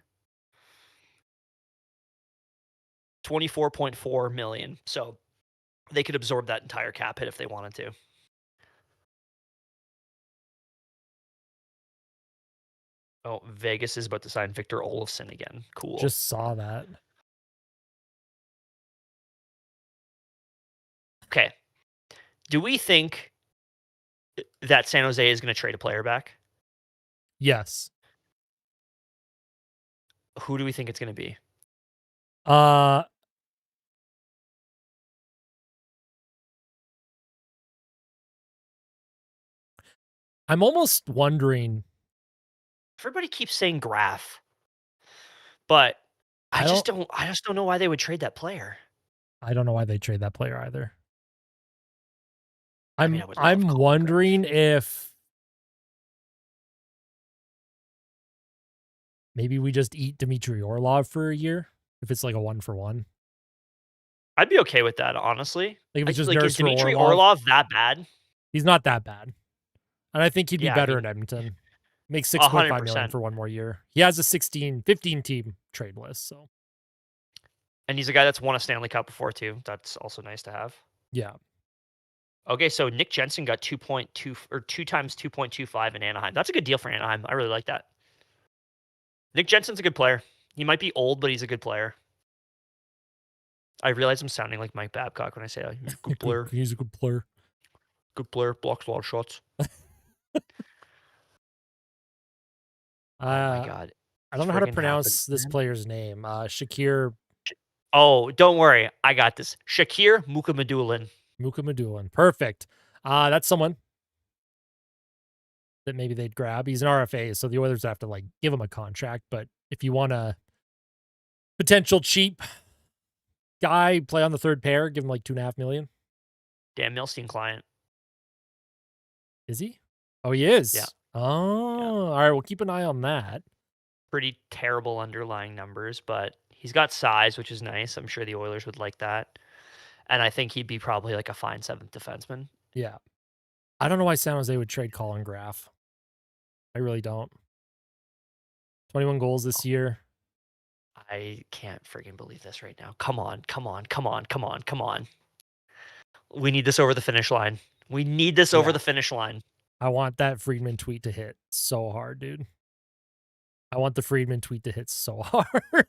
24.4 million. So they could absorb that entire cap hit if they wanted to. Oh, Vegas is about to sign Victor Olofsson again. Cool. Just saw that. Okay. Do we think that San Jose is going to trade a player back? Yes. Who do we think it's going to be? Uh I'm almost wondering. Everybody keeps saying Graf, but I don't I just don't know why they would trade that player. I don't know why they trade that player either. I mean, I would love I'm Colin Graf. wondering if maybe we just eat Dmitry Orlov for a year if it's like a 1-for-1. I'd be okay with that, honestly. Like if it's just Like, is Nurse for Dmitry Orlov. Orlov that bad? He's not that bad. And I think he'd be Yeah, I better in mean, Edmonton. Makes 6.5 million 100%. for one more year. He has a 15 team trade list, so And he's a guy that's won a Stanley Cup before too. That's also nice to have. yeah. Okay, so Nick Jensen got 2.2 or 2 times 2.25 in Anaheim. That's a good deal for Anaheim. I really like that. Nick Jensen's a good player. He might be old, but he's a good player. I realize I'm sounding like Mike Babcock when I say he's a good player. He's a good player. Good player, blocks a lot of shots. Oh my god. I It's don't know how to friggin' happened, pronounce this man. player's name. Shakir Oh, don't worry. I got this. Shakir Mukhamadullin. Mukhamadullin. Perfect. That's someone that maybe they'd grab. He's an RFA, so the Oilers have to like give him a contract. But if you want a potential cheap guy play on the third pair, give him like 2.5 million. Dan Milstein client. Is he? Oh, he is. Yeah. Oh, Yeah. all right. We'll keep an eye on that. Pretty terrible underlying numbers, but he's got size, which is nice. I'm sure the Oilers would like that. And I think he'd be probably like a fine seventh defenseman. Yeah. I don't know why San Jose would trade Colin Graf. I really don't. 21 goals this year. I can't freaking believe this right now. Come on, come on, come on, come on, come on. We need this over the finish line. We need this over Yeah. the finish line. I want that Friedman tweet to hit so hard, dude. I want the Friedman tweet to hit so hard.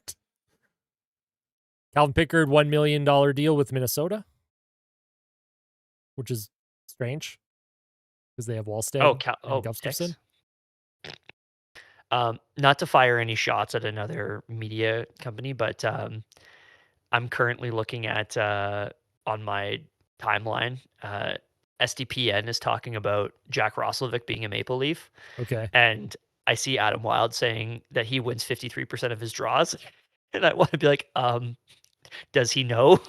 Calvin Pickard, $1 million deal with Minnesota, which is strange because they have Wallstead and Gustafson. Not to fire any shots at another media company, but I'm currently looking at on my timeline. SDPN is talking about Jack Roslovic being a Maple Leaf, Okay. and I see Adam Wilde saying that he wins 53% of his draws, and I want to be like, does he know?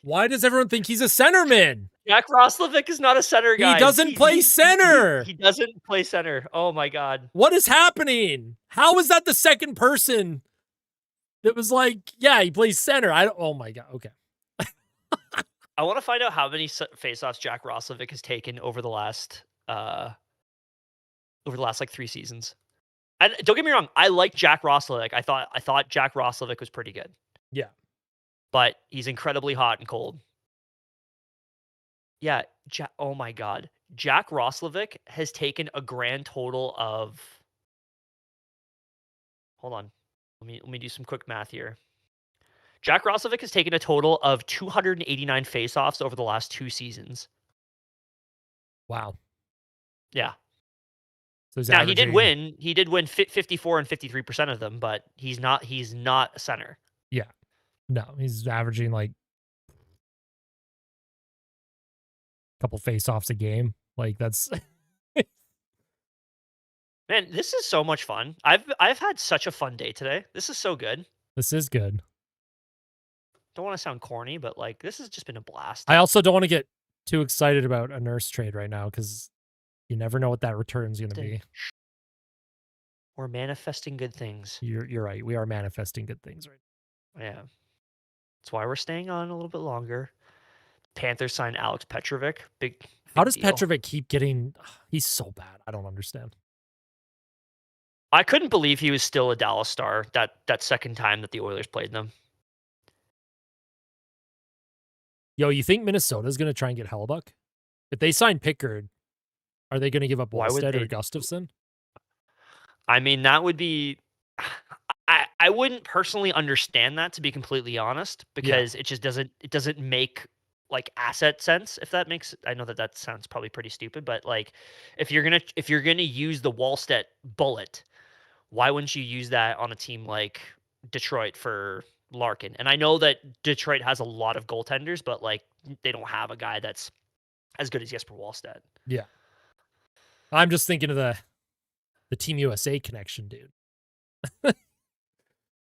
Why does everyone think he's a centerman? Jack Roslovic is not a center, guys. He doesn't play center. He doesn't play center. Oh my god. What is happening? How is that the second person that was like, yeah, he plays center? Oh my god. Okay. I want to find out how many faceoffs Jack Roslovic has taken over the last like 3 seasons. And don't get me wrong, I like Jack Roslovic. I thought Jack Roslovic was pretty good. Yeah. But he's incredibly hot and cold. Yeah, oh my god. Jack Roslovic has taken a grand total of, hold on. Let me do some quick math here. Jack Roslovic has taken a total of 289 faceoffs over the last 2 seasons. Wow. Yeah. So now he did win. He did win 54 and 53% of them, but he's not a center. Yeah. No, he's averaging like a couple faceoffs a game. Like that's Man, this is so much fun. I've had such a fun day today. This is so good. This is good. Don't want to sound corny, but like this has just been a blast. I also don't want to get too excited about a Nurse trade right now because you never know what that return's going to be. We're manifesting good things. You're right. We are manifesting good things right now. Yeah. That's why we're staying on a little bit longer. Panthers signed Alex Petrovic. Big How does deal. Petrovic keep getting... He's so bad. I don't understand. I couldn't believe he was still a Dallas Star that second time that the Oilers played them. Yo, you think Minnesota's going to try and get Hellebuck? If they sign Pickard, are they going to give up Wallstead or Gustafson? I mean, that would be... I wouldn't personally understand that, to be completely honest, because it just doesn't make like asset sense, if that makes... I know that sounds probably pretty stupid, but like if you're gonna use the Wallstead bullet, why wouldn't you use that on a team like Detroit for Larkin? And I know that Detroit has a lot of goaltenders, but like they don't have a guy that's as good as Jesper Wallstead. Yeah. I'm just thinking of the Team USA connection, dude.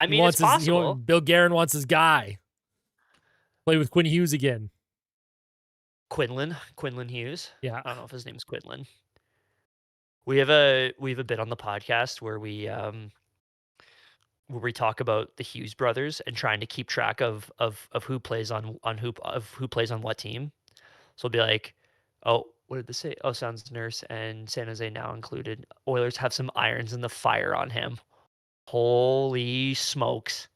I mean, it's possible. Bill Guerin wants his guy. Play with Quinn Hughes again. Quinlan Hughes. Yeah. I don't know if his name's Quinlan. We have a bit on the podcast where we talk about the Hughes brothers and trying to keep track of who plays on who plays on what team. So it'll be like, oh, what did this say? Oh, Sounds Nurse and San Jose now included. Oilers have some irons in the fire on him. Holy smokes.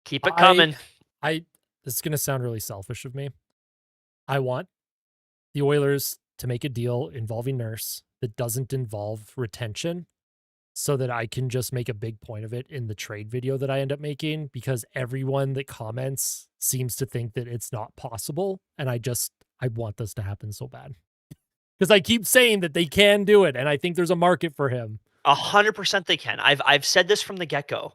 Keep it coming. This is going to sound really selfish of me. I want the Oilers to make a deal involving Nurse that doesn't involve retention so that I can just make a big point of it in the trade video that I end up making, because everyone that comments seems to think that it's not possible. And I want this to happen so bad because I keep saying that they can do it. And I think there's a market for him. 100% they can. I've said this from the get-go.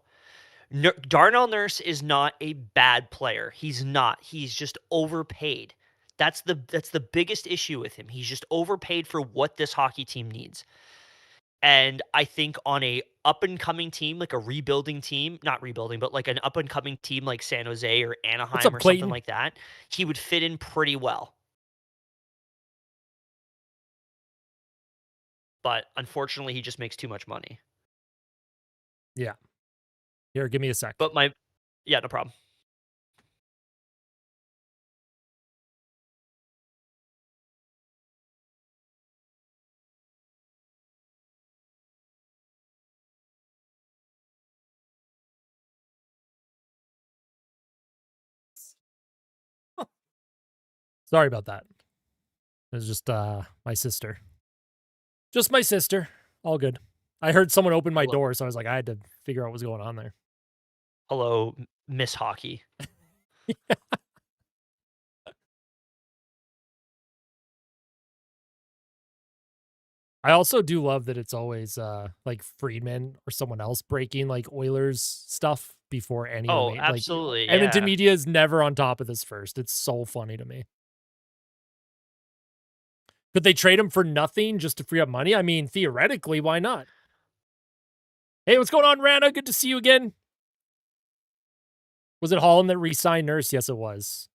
Darnell Nurse is not a bad player. He's not. He's just overpaid. That's the biggest issue with him. He's just overpaid for what this hockey team needs. And I think on a up-and-coming team, like a rebuilding team, not rebuilding, but like an up-and-coming team like San Jose or Anaheim or something like that, he would fit in pretty well. But unfortunately, he just makes too much money. Yeah. Here, give me a sec. But no problem. Sorry about that. It was just my sister. Just my sister. All good. I heard someone open my door, so I was like, I had to figure out what was going on there. Hello, Miss Hockey. I also do love that it's always like Friedman or someone else breaking like Oilers stuff before any of the Oh, like absolutely, Edmonton yeah. media is never on top of this first. It's so funny to me. Could they trade him for nothing just to free up money? I mean, theoretically, why not? Hey, what's going on, Rana? Good to see you again. Was it Holland that re-signed Nurse? Yes, it was.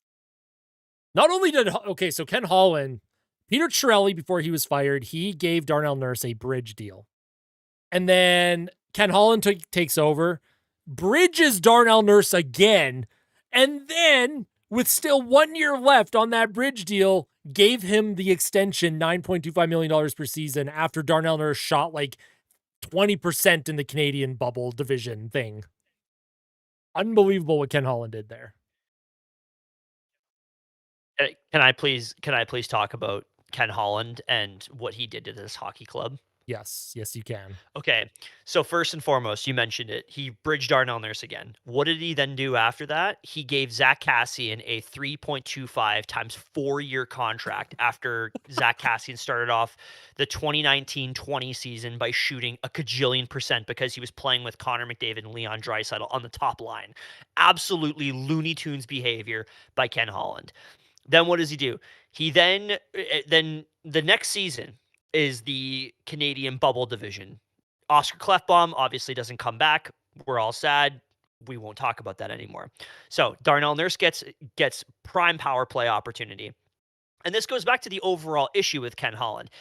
Not only did so Ken Holland, Peter Chiarelli, before he was fired, he gave Darnell Nurse a bridge deal. And then Ken Holland takes over, bridges Darnell Nurse again, and then with still 1 year left on that bridge deal, gave him the extension, $9.25 million per season, after Darnell Nurse shot like 20% in the Canadian bubble division thing. Unbelievable what Ken Holland did there. Can I please talk about Ken Holland and what he did to this hockey club? Yes, you can. Okay, so first and foremost, you mentioned it. He bridged Darnell Nurse again. What did he then do after that? He gave Zach Cassian a 3.25 times 4-year contract after Zach Cassian started off the 2019-20 season by shooting a cajillion percent because he was playing with Connor McDavid and Leon Draisaitl on the top line. Absolutely Looney Tunes behavior by Ken Holland. Then what does he do? He then the next season is the Canadian bubble division. Oscar Klefbom obviously doesn't come back. We're all sad. We won't talk about that anymore. So Darnell Nurse gets prime power play opportunity. And this goes back to the overall issue with Ken Holland.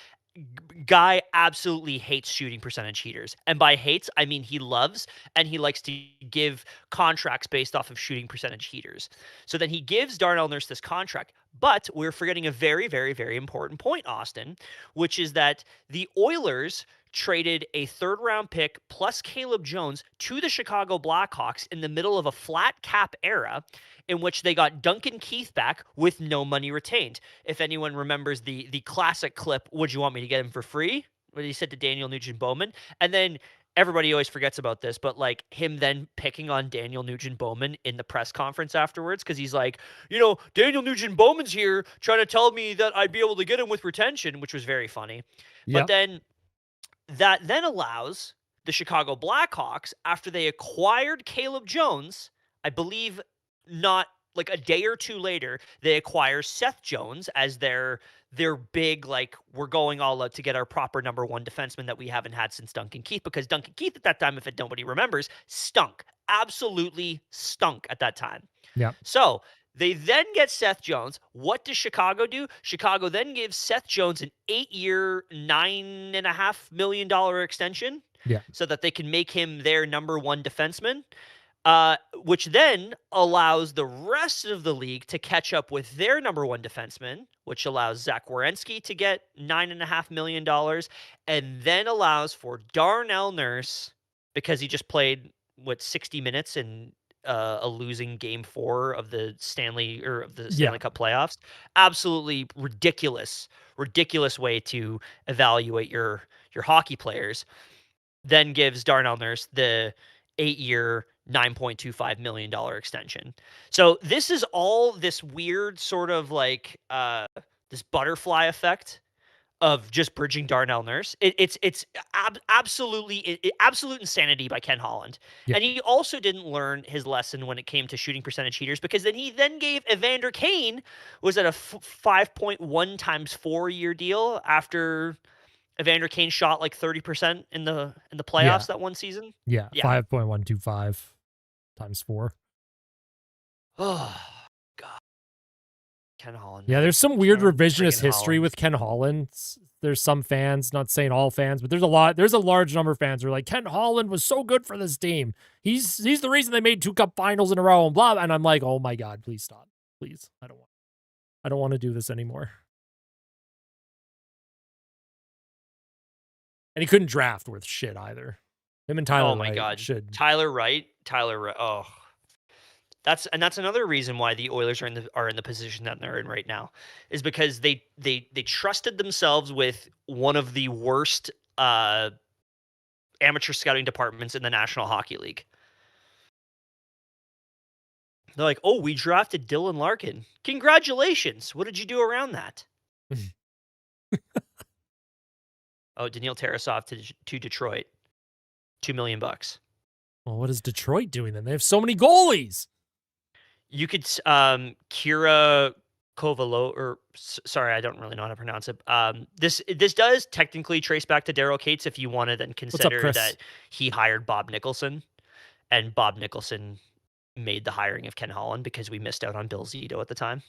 Guy absolutely hates shooting percentage heaters. And by hates, I mean he loves and he likes to give contracts based off of shooting percentage heaters. So then he gives Darnell Nurse this contract. But we're forgetting a very, very, very important point, Austin, which is that the Oilers traded a third round pick plus Caleb Jones to the Chicago Blackhawks in the middle of a flat cap era in which they got Duncan Keith back with no money retained. If anyone remembers the classic clip, would you want me to get him for free? What he said to Daniel Nugent-Bowman. And then everybody always forgets about this, but like him then picking on Daniel Nugent-Bowman in the press conference afterwards because he's like, Daniel Nugent-Bowman's here trying to tell me that I'd be able to get him with retention, which was very funny. But then that then allows the Chicago Blackhawks, after they acquired Caleb Jones, I believe not like a day or two later, they acquire Seth Jones as their big, like, we're going all out to get our proper number one defenseman that we haven't had since Duncan Keith, because Duncan Keith at that time, if nobody remembers, stunk. Absolutely stunk at that time. Yeah. So they then get Seth Jones. What does Chicago do? Chicago then gives Seth Jones an 8-year, $9.5 million extension so that they can make him their number one defenseman. Which then allows the rest of the league to catch up with their number one defenseman, which allows Zach Werenski to get $9.5 million, and then allows for Darnell Nurse, because he just played 60 minutes in a losing game 4 of the Stanley Cup playoffs. Absolutely ridiculous way to evaluate your hockey players. Then gives Darnell Nurse the 8-year, $9.25 million extension. So this is all this weird sort of like this butterfly effect of just bridging Darnell Nurse. It's absolutely absolute insanity by Ken Holland. And he also didn't learn his lesson when it came to shooting percentage heaters, because then he then gave Evander Kane, was at a 5.1 times 4-year deal after Evander Kane shot like 30% in the playoffs that one season. Yeah. 5.125 times 4. Oh God, Ken Holland. Yeah, man. there's some weird revisionist Friggin' history Holland. with Ken Holland. There's some fans, not saying all fans, but there's a large number of fans who are like, Ken Holland was so good for this team. He's the reason they made 2 cup finals in a row and blah. And I'm like, oh my God, please stop. Please. I don't want to do this anymore. And he couldn't draft worth shit either. Him and Tyler Wright God. should. Tyler Wright. Oh. That's another reason why the Oilers are in the position that they're in right now, is because they trusted themselves with one of the worst amateur scouting departments in the National Hockey League. They're like, "Oh, we drafted Dylan Larkin. Congratulations! What did you do around that?" Oh, Daniil Tarasov to Detroit, $2 million. Well, what is Detroit doing then? They have so many goalies. You could Kira Kovalo, or sorry, I don't really know how to pronounce it. This does technically trace back to Daryl Cates if you want to then What's up, consider Chris? that he hired Bob Nicholson, and Bob Nicholson made the hiring of Ken Holland because we missed out on Bill Zito at the time.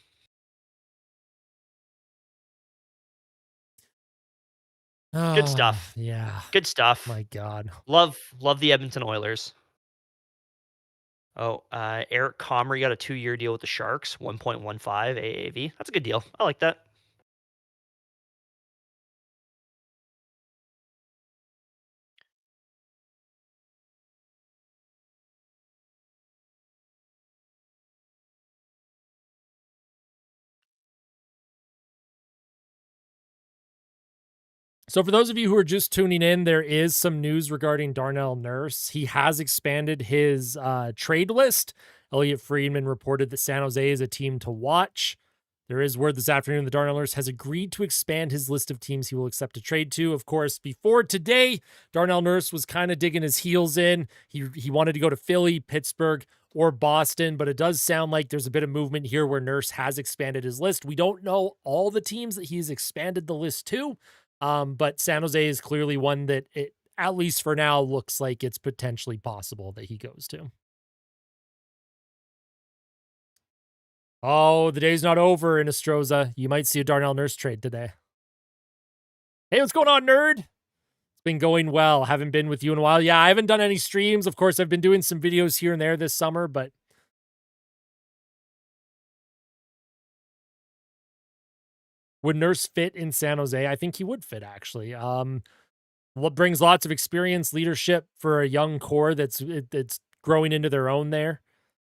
Good Oh, stuff. yeah. Good stuff. My God. Love the Edmonton Oilers. Oh, Eric Comrie got a 2-year deal with the Sharks, 1.15 AAV. That's a good deal. I like that. So, for those of you who are just tuning in, there is some news regarding Darnell Nurse. He has expanded his trade list. Elliot Friedman reported that San Jose is a team to watch. There is word this afternoon that Darnell Nurse has agreed to expand his list of teams he will accept a trade to. Of course, before today, Darnell Nurse was kind of digging his heels in. He wanted to go to Philly, Pittsburgh, or Boston, but it does sound like there's a bit of movement here where Nurse has expanded his list. We don't know all the teams that he's expanded the list to. But San Jose is clearly one that it, at least for now, looks like it's potentially possible that he goes to. Oh, the day's not over in Astroza. You might see a Darnell Nurse trade today. Hey, what's going on, nerd? It's been going well. Haven't been with you in a while. Yeah, I haven't done any streams. Of course, I've been doing some videos here and there this summer, but would Nurse fit in San Jose? I think he would fit, actually. What brings lots of experience, leadership for a young core that's growing into their own there.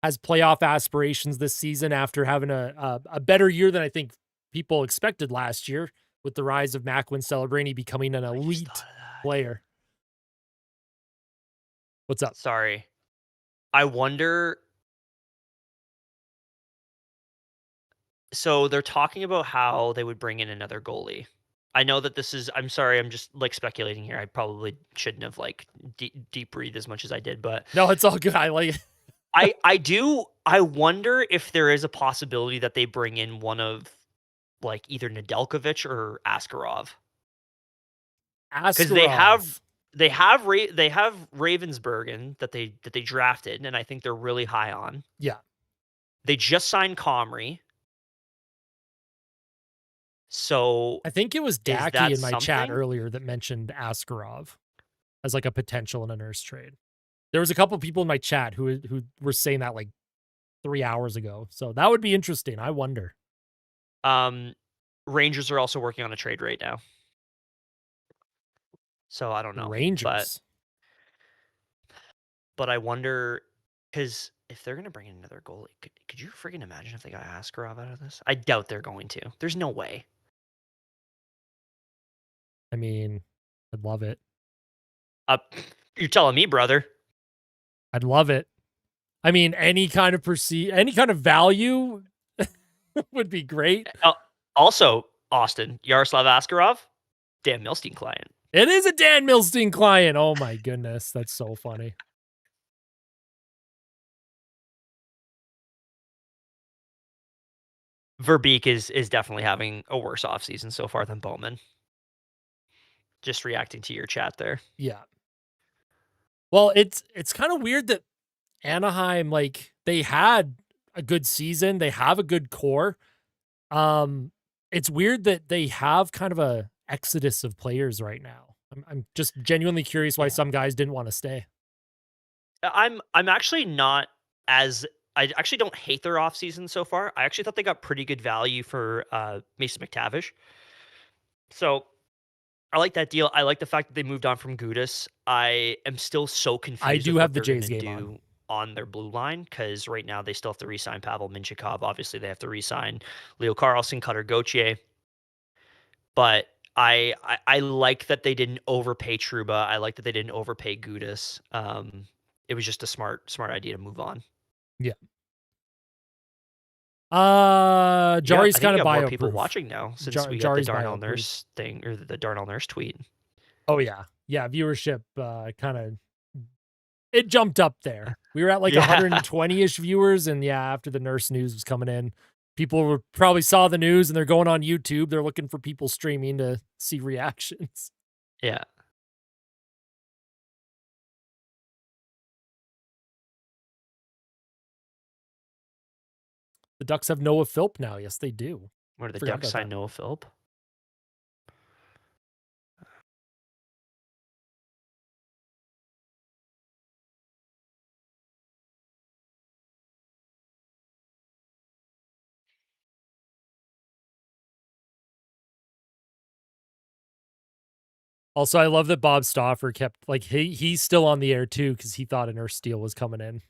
Has playoff aspirations this season after having a better year than I think people expected last year with the rise of Macklin Celebrini becoming an elite player. What's up? Sorry. I wonder. So they're talking about how they would bring in another goalie. I know that this is. I'm sorry. I'm just like speculating here. I probably shouldn't have like deep breathed as much as I did, but No, it's all good. I like it. I do. I wonder if there is a possibility that they bring in one of like either Nedeljkovic or Askarov, because Askarov. they have Ravensbergen that they drafted, and I think they're really high on. Yeah. They just signed Comrie. So I think it was is Dacky that in my chat something? earlier that mentioned Askarov as like a potential in a Nurse trade. There was a couple people in my chat who were saying that like 3 hours ago. So that would be interesting. I wonder. Rangers are also working on a trade right now. So I don't know. Rangers. But I wonder, because if they're gonna bring in another goalie, could you freaking imagine if they got Askarov out of this? I doubt they're going to. There's no way. I mean, I'd love it. Uh, you're telling me, brother. I'd love it. I mean, any kind of value would be great. Also, Austin, Yaroslav Askarov, Dan Milstein client. It is a Dan Milstein client. Oh my goodness, that's so funny. Verbeek is definitely having a worse offseason so far than Bowman. Just reacting to your chat there. Yeah. Well, it's kind of weird that Anaheim, like, they had a good season. They have a good core. It's weird that they have kind of a exodus of players right now. I'm just genuinely curious why some guys didn't want to stay. I'm actually not as I actually don't hate their offseason so far. I actually thought they got pretty good value for Mason McTavish. So I like that deal. I like the fact that they moved on from Gudis. I am still so confused. I do with have what the they're Jays gonna game do. on. on their blue line because right now they still have to re-sign Pavel Minchikov. Obviously, they have to re-sign Leo Carlson, Cutter Gauthier. But I like that they didn't overpay Truba. I like that they didn't overpay Gudis. It was just a smart idea to move on. Yeah. I Jari's think kind we of got more people bioproof. watching now since we got the Jari's Darnell bioproof. Nurse thing or the Darnell Nurse tweet. Oh yeah. Yeah, viewership kind of it jumped up there. We were at like Yeah. 120-ish viewers, and yeah, after the nurse news was coming in, people were probably saw the news and they're going on YouTube. They're looking for people streaming to see reactions. Yeah. The Ducks have Noah Philp now. Yes, they do. Where the Forgot Ducks about sign that. Noah Philp? Also, I love that Bob Stauffer kept like he's still on the air too because he thought a nurse deal was coming in.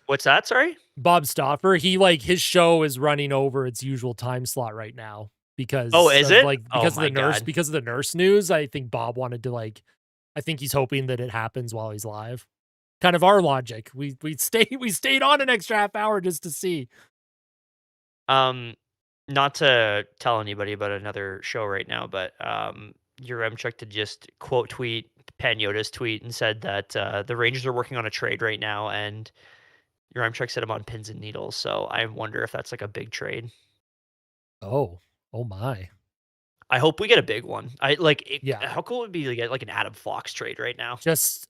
What's that? Sorry. Bob Stauffer, he like his show is running over its usual time slot right now Oh, because is of it? like Oh because of my the nurse god. because of the nurse news. I think Bob wanted to like I think he's hoping that it happens while he's live. Kind of our logic. We stayed on an extra half hour just to see. Um, not to tell anybody about another show right now, but Yaremchuk to just quote tweet Panyota's tweet and said that the Rangers are working on a trade right now, and Yaremchuk said I'm on pins and needles. So I wonder if that's like a big trade. Oh, oh my. I hope we get a big one. I like it, Yeah. how cool would it be to get like an Adam Fox trade right now? Just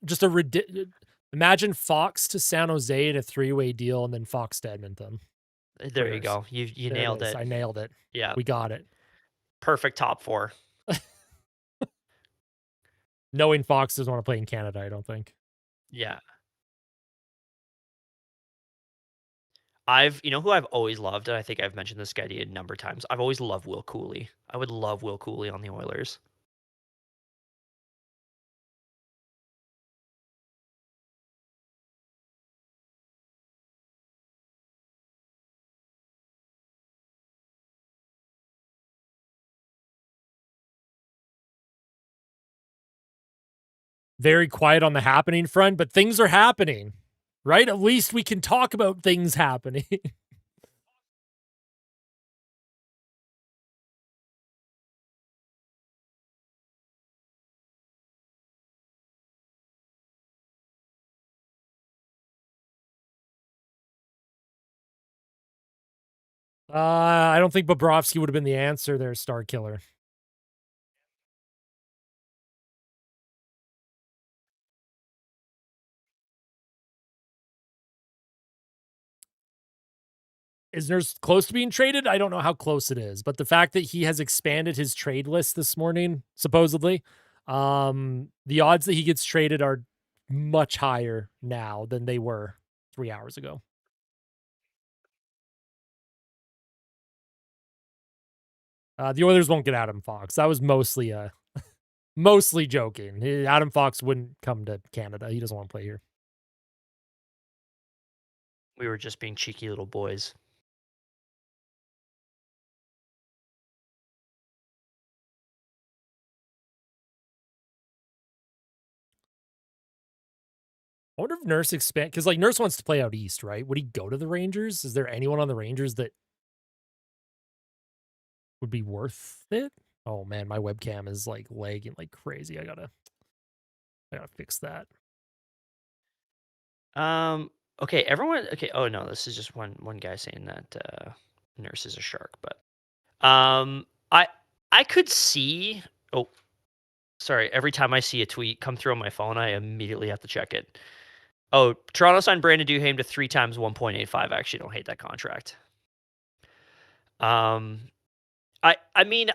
just a imagine Fox to San Jose in a three-way deal and then Fox to Edmonton. There you Prayers. go. You There it nailed is. it. I nailed it. Yeah, We got it. perfect top four. Knowing Fox doesn't want to play in Canada, I don't think. Yeah. You know who I've always loved, and I think I've mentioned this guy to you a number of times. I've always loved Will Cooley. I would love Will Cooley on the Oilers. Very quiet on the happening front, but things are happening, right? At least we can talk about things happening. I don't think Bobrovsky would have been the answer there, Star Killer. Is Nurse close to being traded? I don't know how close it is, but the fact that he has expanded his trade list this morning, supposedly, the odds that he gets traded are much higher now than they were 3 hours ago. The Oilers won't get Adam Fox. That was mostly joking. Adam Fox wouldn't come to Canada. He doesn't want to play here. We were just being cheeky little boys. I wonder if Nurse expand because like Nurse wants to play out east, right? Would he go to the Rangers? Is there anyone on the Rangers that would be worth it? Oh man, my webcam is like lagging like crazy. I gotta fix that. Okay, everyone. Okay. Oh no, this is just one guy saying that Nurse is a shark, but I could see. Oh, sorry. Every time I see a tweet come through on my phone, I immediately have to check it. Oh, Toronto signed Brandon Duhaime to 3 times 1.85. I actually don't hate that contract. Um, I mean,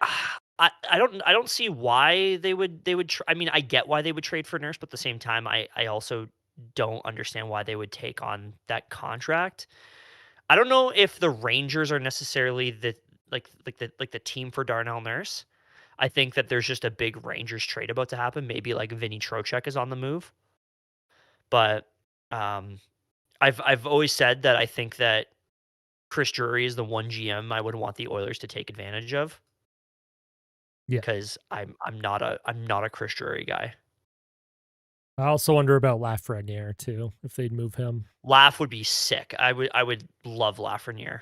I don't see why I mean, I get why they would trade for Nurse, but at the same time, I also don't understand why they would take on that contract. I don't know if the Rangers are necessarily the team for Darnell Nurse. I think that there's just a big Rangers trade about to happen. Maybe like Vinny Trocheck is on the move. But I've always said that I think that Chris Drury is the one GM I would want the Oilers to take advantage of Yeah. because I'm not a Chris Drury guy. I also wonder about Lafreniere too, if they'd move him. Laugh would be sick. I would love Lafreniere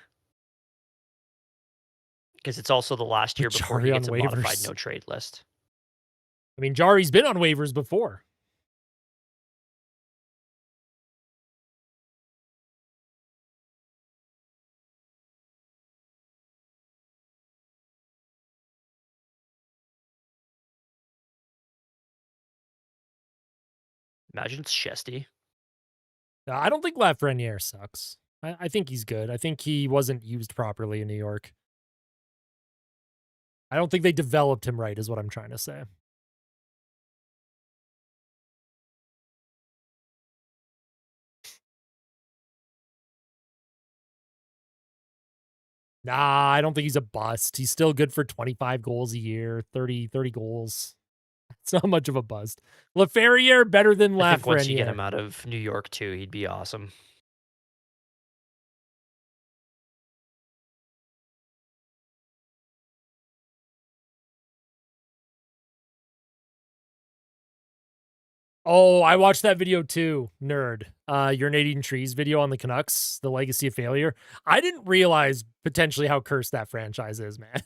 because it's also the last With year before he Jari on gets a modified waivers. no trade list. I mean, Jari's been on waivers before. Imagine it's Shesty. I don't think Lafreniere sucks. I think he's good. I think he wasn't used properly in New York. I don't think they developed him right, is what I'm trying to say. Nah, I don't think he's a bust. He's still good for 25 goals a year, 30 goals. It's not much of a bust. Laferriere better than I think once you get him Lafreniere. out of New York too, he'd be awesome. Oh, I watched that video too, nerd. Urinating Trees video on the Canucks, the legacy of failure. I didn't realize potentially how cursed that franchise is, man.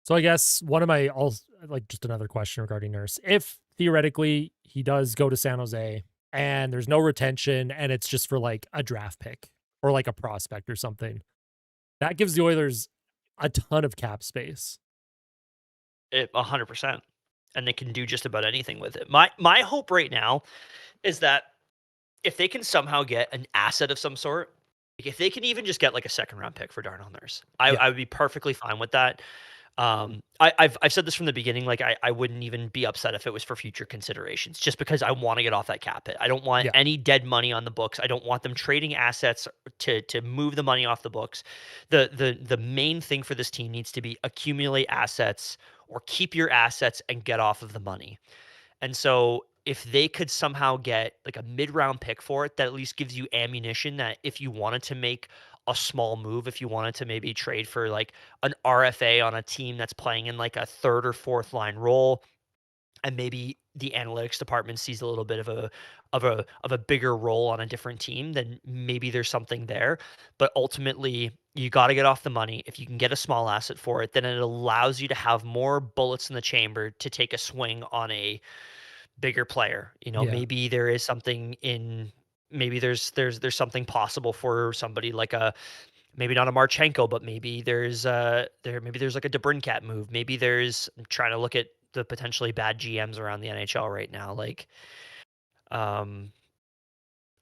So I guess one of my like just another question regarding Nurse. If theoretically he does go to San Jose and there's no retention and it's just for like a draft pick or like a prospect or something, that gives the Oilers a ton of cap space. 100%, and they can do just about anything with it. My hope right now is that if they can somehow get an asset of some sort, like if they can even just get like a second round pick for Darnell Nurse, Yeah. I would be perfectly fine with that. I've said this from the beginning, like I wouldn't even be upset if it was for future considerations, just because I want to get off that cap hit. I don't want Yeah. any dead money on the books. I don't want them trading assets to move the money off the books. The main thing for this team needs to be accumulate assets or keep your assets and get off of the money. And so if they could somehow get like a mid-round pick for it, that at least gives you ammunition that if you wanted to make a small move, if you wanted to maybe trade for like an RFA on a team that's playing in like a third or fourth line role, and maybe the analytics department sees a little bit of a bigger role on a different team, then maybe there's something there. But ultimately, you got to get off the money. If you can get a small asset for it, then it allows you to have more bullets in the chamber to take a swing on a bigger player. You know, Yeah. maybe there is something in maybe there's something possible for somebody like a maybe not a Marchenko, but maybe there's like a DeBrincat move. Maybe there's I'm trying to look at the potentially bad GMs around the NHL right now. Like um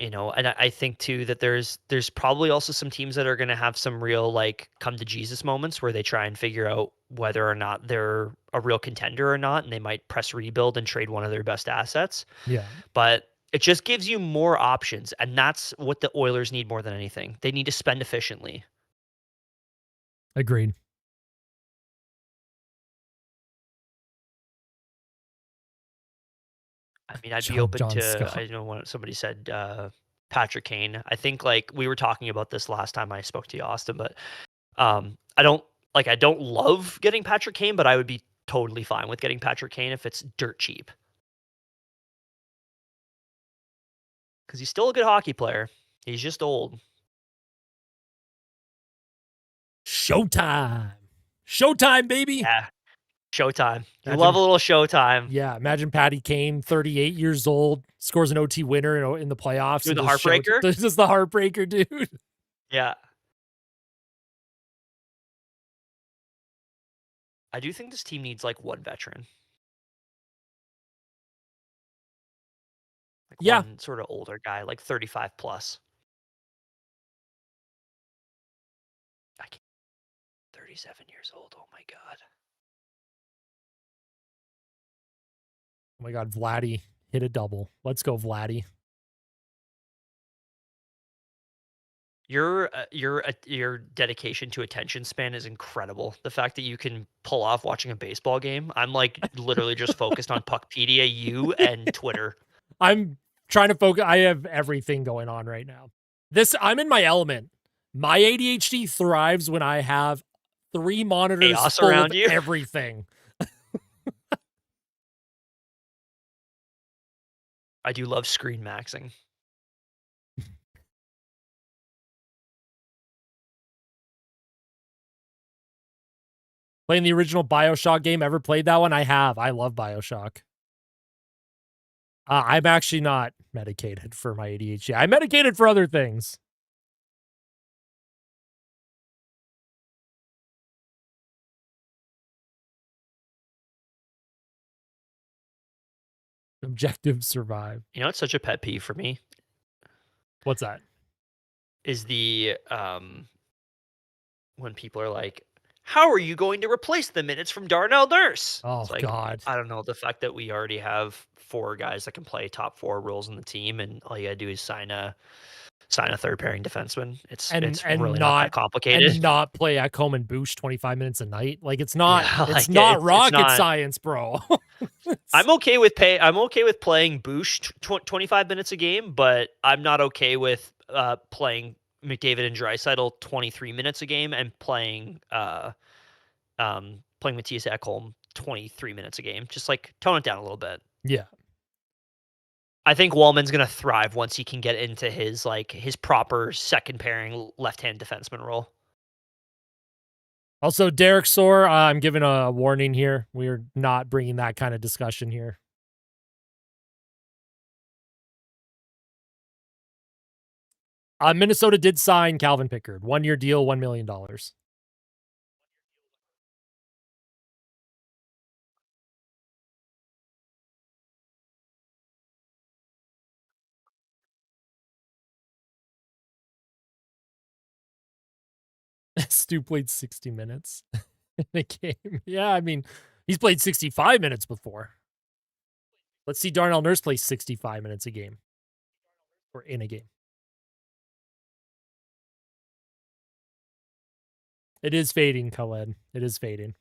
and I think too that there's probably also some teams that are going to have some real like come to Jesus moments where they try and figure out whether or not they're a real contender or not, and they might press rebuild and trade one of their best assets. Yeah. But it just gives you more options, and that's what the Oilers need more than anything. They need to spend efficiently. Agreed. I mean, I'd be open John to Scott. I know when somebody said Patrick Kane. I think like we were talking about this last time I spoke to you, Austin, but I don't love getting Patrick Kane, but I would be totally fine with getting Patrick Kane if it's dirt cheap. Because he's still a good hockey player. He's just old. Showtime. Showtime, baby. Yeah. Showtime. You love Imagine, a little showtime. yeah, imagine Patty Kane, 38 years old, scores an OT winner in the playoffs Doing and the just show heartbreaker? this is the heartbreaker, dude. Yeah. I do think this team needs like one veteran. Like Yeah. one sort of older guy, like 35 plus. 37 years old. Oh my god. Oh my God, Vladdy hit a double. Let's go, Vladdy. Your dedication to attention span is incredible. The fact that you can pull off watching a baseball game, I'm like literally just focused on Puckpedia, you, and Twitter. I'm trying to focus. I have everything going on right now. I'm in my element. My ADHD thrives when I have 3 monitors Chaos full of around you. everything. I do love screen maxing. Playing the original BioShock game. Ever played that one? I have. I love BioShock. I'm actually not medicated for my ADHD. I'm medicated for other things. Objective survive. You know, it's such a pet peeve for me What's that? is the when people are like, "How are you going to replace the minutes from Darnell Nurse?" Oh It's like, God. I don't know, the fact that we already have 4 guys that can play top 4 roles in the team, and all you gotta do is sign a third pairing defenseman. And It's and really not that not complicated. and not play at Coleman Boosh 25 minutes a night. Like it's not Yeah, it's like not it's rocket not. science, bro. I'm okay with playing Boosh 25 minutes a game, but I'm not okay with playing McDavid and Draisaitl 23 minutes a game and playing Matthias Ekholm 23 minutes a game. Just like tone it down a little bit. Yeah. I think Wallman's gonna thrive once he can get into his proper second pairing left-hand defenseman role. Also, Derek Soar, I'm giving a warning here. We're not bringing that kind of discussion here. Minnesota did sign Calvin Pickard. 1-year deal, $1 million. Stu played 60 minutes in a game. Yeah, I mean, he's played 65 minutes before. Let's see Darnell Nurse play 65 minutes a game or in a game. It is fading, Khaled. It is fading.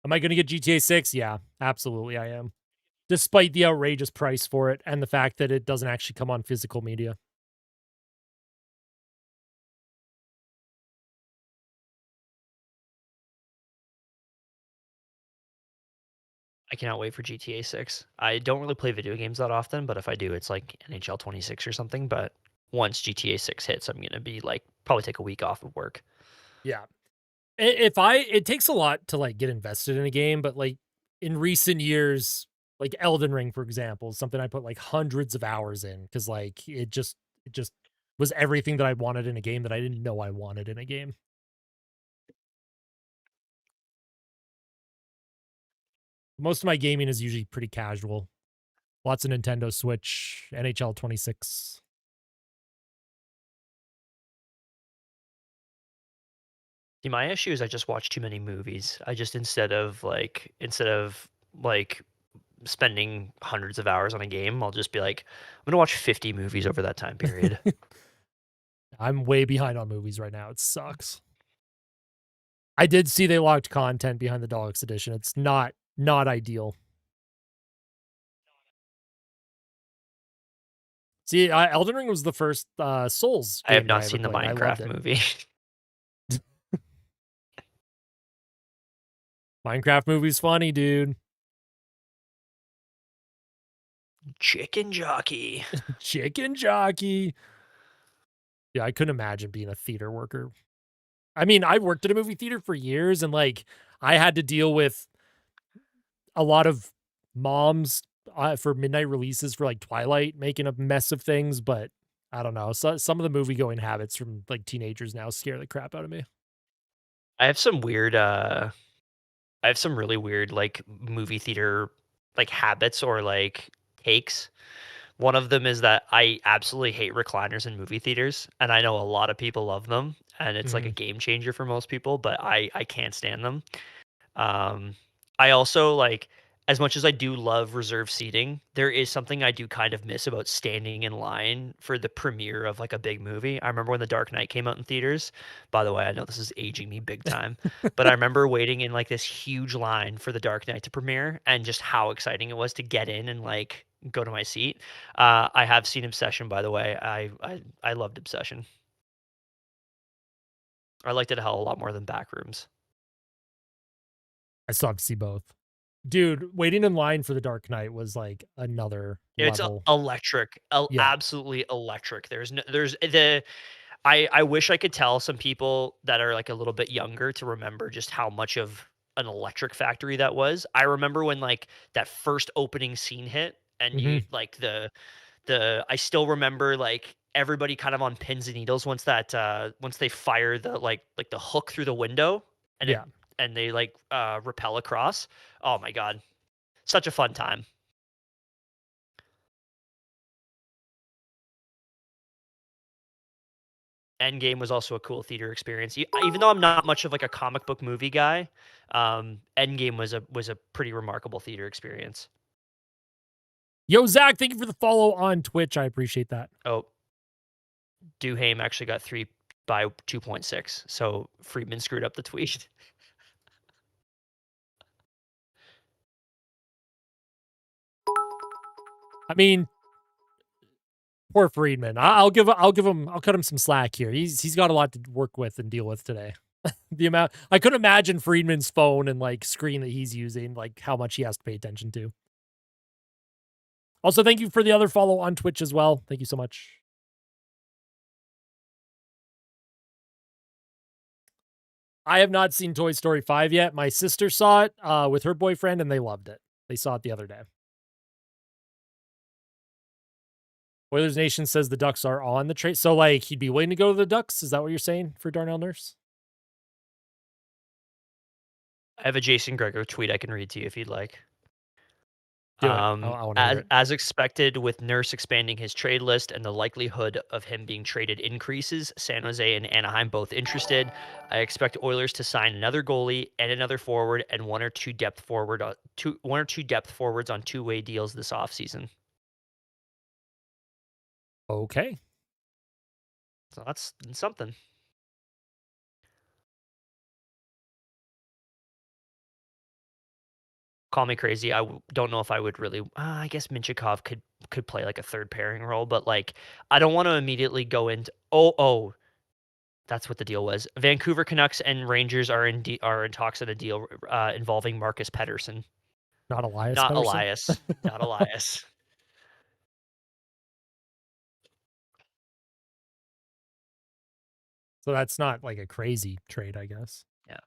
Am I going to get GTA 6? Yeah, absolutely I am. Despite the outrageous price for it and the fact that it doesn't actually come on physical media. I cannot wait for GTA 6. I don't really play video games that often, but if I do, it's like NHL 26 or something. But once GTA 6 hits, I'm gonna be like probably take a week off of work. Yeah. It takes a lot to like get invested in a game, but like in recent years, like Elden Ring, for example, is something I put like hundreds of hours in because like it just was everything that I wanted in a game that I didn't know I wanted in a game. Most of my gaming is usually pretty casual. Lots of Nintendo Switch, NHL 26. See, my issue is I just watch too many movies. I just instead of spending hundreds of hours on a game, I'll just be like, I'm gonna watch 50 movies over that time period. I'm way behind on movies right now. It sucks. I did see they locked content behind the Deluxe Edition. It's not ideal. See, Elden Ring was the first Souls I have game that not I ever seen the played. I loved Minecraft it. movie. Minecraft movie's funny, dude. Chicken Jockey. Chicken jockey. Yeah, I couldn't imagine being a theater worker. I mean, I worked at a movie theater for years and like I had to deal with a lot of moms for midnight releases for like Twilight making a mess of things, but I don't know. So, some of the movie going habits from like teenagers now scare the crap out of me. I have some weird I have some really weird like movie theater like habits or like takes. One of them is that I absolutely hate recliners in movie theaters, and I know a lot of people love them. and it's like a Mhm. game changer for most people, but I can't stand them. Um, I also like as much as I do love reserved seating, there is something I do kind of miss about standing in line for the premiere of like a big movie. I remember when The Dark Knight came out in theaters. By the way, I know this is aging me big time, but I remember waiting in like this huge line for The Dark Knight to premiere and just how exciting it was to get in and like go to my seat. I have seen Obsession, by the way. I loved Obsession. I liked it a hell of a lot more than Backrooms. I still have to see both. Dude, waiting in line for The Dark Knight was like another It's level. electric, Yeah. absolutely electric. There's the I wish I could tell some people that are, like, a little bit younger to remember just how much of an electric factory that was. I remember when, like, that first opening scene hit and you Mhm. like, the I still remember, like, everybody kind of on pins and needles once they fire the the hook through the window and Yeah. they, like, rappel across. Oh my god. Such a fun time. Endgame was also a cool theater experience. Even though I'm not much of like a comic book movie guy, Endgame was a pretty remarkable theater experience. Yo, Zach, thank you for the follow on Twitch. I appreciate that. Oh, Duhaime actually got 3 by 2.6, so Friedman screwed up the tweet. I mean, poor Friedman. I'll cut him some slack here. He's got a lot to work with and deal with today. The amount I couldn't imagine Friedman's phone and like screen that he's using, like how much he has to pay attention to. Also, thank you for the other follow on Twitch as well. Thank you so much. I have not seen Toy Story 5 yet. My sister saw it with her boyfriend and they loved it. They saw it the other day. Oilers Nation says the Ducks are on the trade. So, like, he'd be willing to go to the Ducks? Is that what you're saying for Darnell Nurse? I have a Jason Greger tweet I can read to you if you'd like. Do it. I want to hear As it. expected, with Nurse expanding his trade list and the likelihood of him being traded increases, San Jose and Anaheim both interested. I expect Oilers to sign another goalie and another forward and one or two depth forwards on two-way deals this offseason. Okay. So that's something. Call me crazy. Don't know if I would really. I guess Minchikov could play like a third pairing role, but like I don't want to immediately go into. Oh, that's what the deal was. Vancouver Canucks and Rangers are in talks of a deal involving Marcus Pettersson, Not Elias not Pettersson. Elias, not Elias. So that's not like a crazy trade, I guess. Yeah.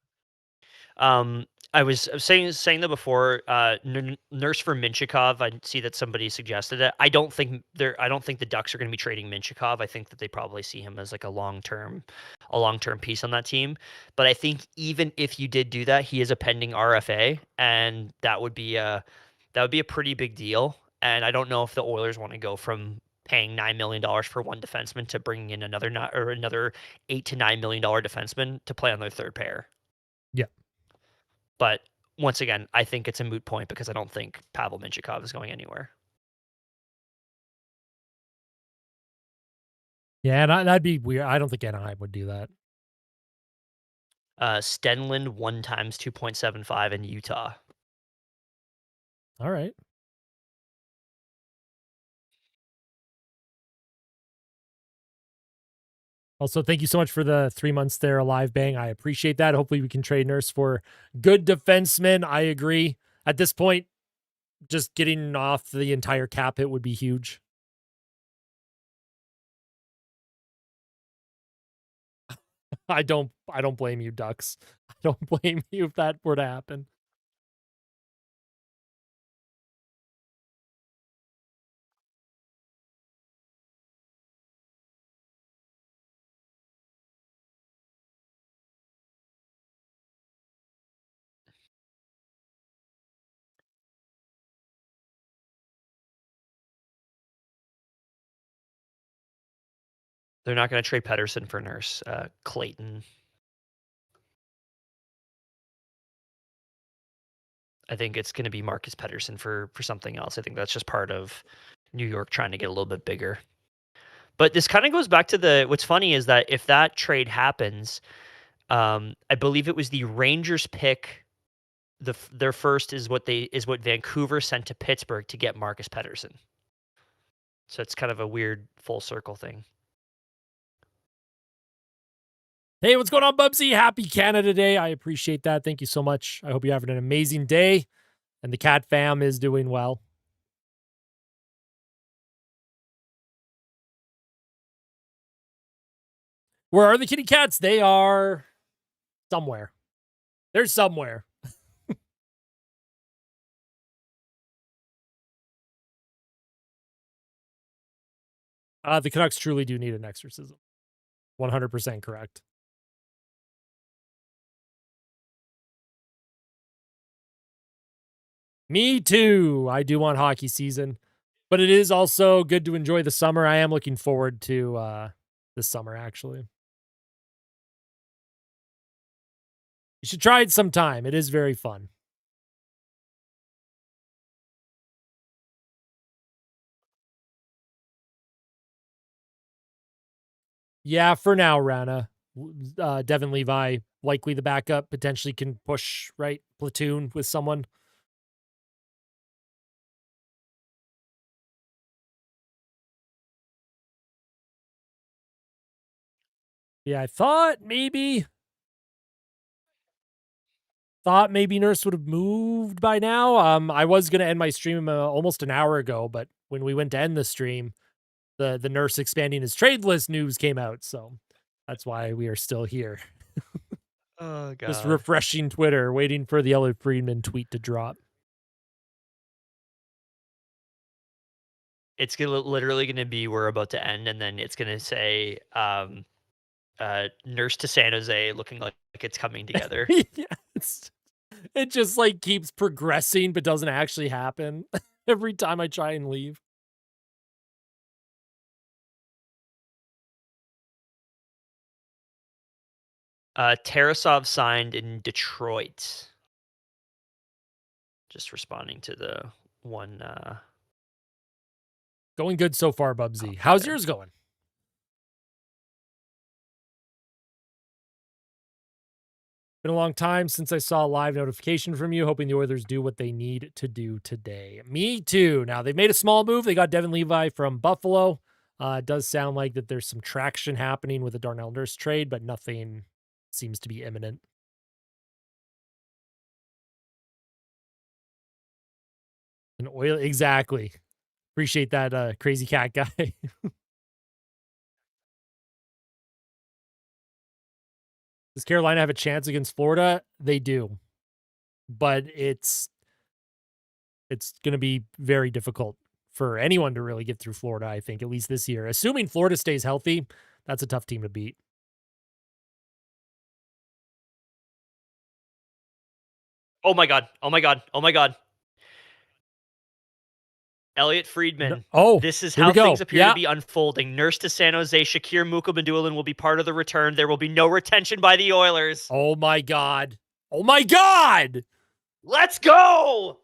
I was saying that before. Nurse for Minchikov. I see that somebody suggested it. I don't think the Ducks are going to be trading Minchikov. I think that they probably see him as like a long term piece on that team. But I think even if you did do that, he is a pending RFA, and that would be a pretty big deal. And I don't know if the Oilers want to go from paying $9 million for one defenseman to bringing in another $8 to $9 million defenseman to play on their third pair. Yeah. But once again, I think it's a moot point because I don't think Pavel Minchikov is going anywhere. Yeah, and that'd be weird. I don't think Anaheim would do that. Stenlund 1 times 2.75 in Utah. All right. Also, thank you so much for the 3 months there alive bang. I appreciate that. Hopefully, we can trade Nurse for good defensemen. I agree. At this point, just getting off the entire cap hit would be huge. I don't blame you, Ducks. I don't blame you if that were to happen. They're not going to trade Pedersen for Nurse. Clayton. I think it's going to be Marcus Pedersen for something else. I think that's just part of New York trying to get a little bit bigger. But this kind of goes back to what's funny is that if that trade happens, I believe it was the Rangers pick. Their first is what Vancouver sent to Pittsburgh to get Marcus Pedersen. So it's kind of a weird full circle thing. Hey, what's going on, Bubsy? Happy Canada Day. I appreciate that. Thank you so much. I hope you're having an amazing day and the cat fam is doing well. Where are the kitty cats? They are somewhere. They're somewhere. The Canucks truly do need an exorcism. 100% correct. Me too. I do want hockey season, but it is also good to enjoy the summer. I am looking forward to this summer, actually. You should try it sometime. It is very fun. Yeah, for now, Rana. Devin Levi, likely the backup, potentially can push, right? Platoon with someone. Yeah, I thought maybe Nurse would have moved by now. I was going to end my stream almost an hour ago, but when we went to end the stream, the Nurse expanding his trade list news came out. So that's why we are still here. Oh, God. Just refreshing Twitter, waiting for the Elliot Friedman tweet to drop. It's literally going to be we're about to end, and then it's going to say Nurse to San Jose looking like it's coming together. Yes. It just like keeps progressing, but doesn't actually happen every time I try and leave. Tarasov signed in Detroit. Just responding to the one. Going good so far, Bubsy. How's yours going? Been a long time since I saw a live notification from you. Hoping the Oilers do what they need to do today. Me too. Now, they've made a small move. They got Devin Levi from Buffalo. It does sound like that there's some traction happening with the Darnell Nurse trade, but nothing seems to be imminent. An oil, exactly. Appreciate that, crazy cat guy. Does Carolina have a chance against Florida? They do. But it's going to be very difficult for anyone to really get through Florida, I think, at least this year. Assuming Florida stays healthy, that's a tough team to beat. Oh my God. Oh my God. Oh my God. Elliot Friedman. Oh, this is how things appear to be unfolding. Nurse to San Jose. Shakir Mukhamadullin will be part of the return. There will be no retention by the Oilers. Oh my God. Oh my God. Let's go.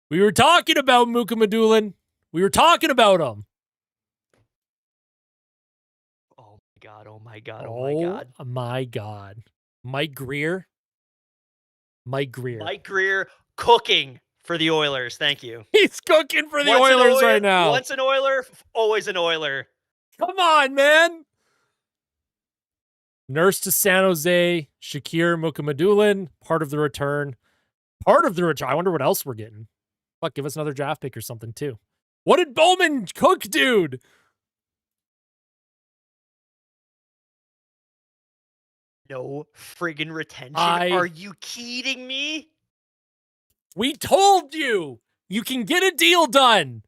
We were talking about Mukhamadullin. We were talking about him. Oh my God. Oh my God. Oh my God. Oh my God. Mike Greer. Mike Greer cooking for the Oilers. Thank you. He's cooking for the Oilers right now. Once an Oiler, always an Oiler. Come on, man. Nurse to San Jose, Shakir Mukhamadullin, part of the return. Part of the return. I wonder what else we're getting. Fuck, give us another draft pick or something, too. What did Bowman cook, dude? No friggin' retention. Are you kidding me? We told you can get a deal done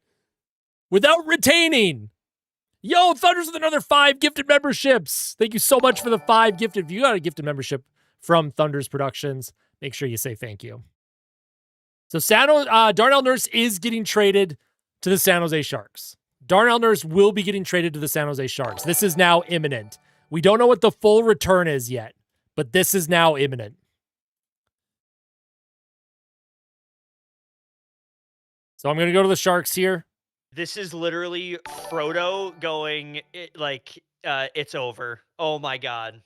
without retaining. Yo, Thunders with another 5 gifted memberships. Thank you so much for the 5 gifted. If you got a gifted membership from Thunders Productions, make sure you say thank you. So Darnell Nurse is getting traded to the San Jose Sharks. Darnell Nurse will be getting traded to the San Jose Sharks. This is now imminent. We don't know what the full return is yet, but this is now imminent. So I'm going to go to the Sharks here. This is literally Frodo going it's over. Oh my god.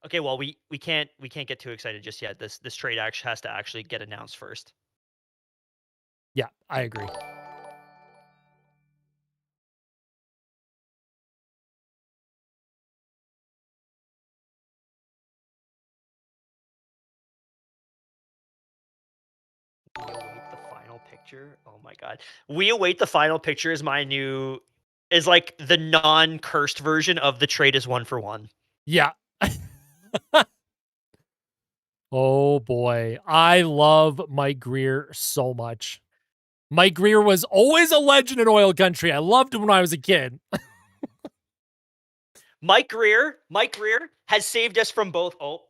Okay, well we can't get too excited just yet. This trade actually has to actually get announced first. Yeah, I agree. We await the final picture. Oh my god. We await the final picture is like the non-cursed version of the trade is 1-for-1. Yeah. Oh boy. I love Mike Greer so much. Mike Greer was always a legend in oil country. I loved him when I was a kid. Mike Greer has saved us from both. Oh,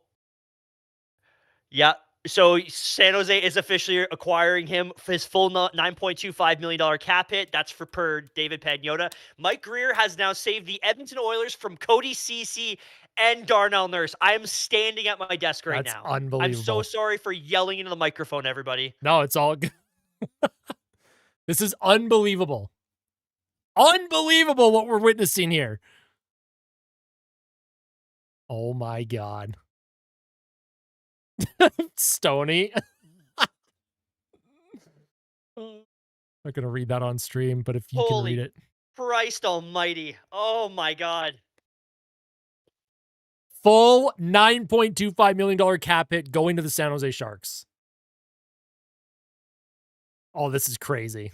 yeah. So San Jose is officially acquiring him for his full $9.25 million cap hit. That's per David Pagnotta. Mike Greer has now saved the Edmonton Oilers from Cody Ceci and Darnell Nurse. I am standing at my desk right That's now. unbelievable. I'm so sorry for yelling into the microphone, everybody. No, it's all good. This is unbelievable. Unbelievable what we're witnessing here. Oh my God. Stony. I'm not going to read that on stream, but if you can read it. Christ almighty. Oh my God. Full $9.25 million cap hit going to the San Jose Sharks. Oh, this is crazy.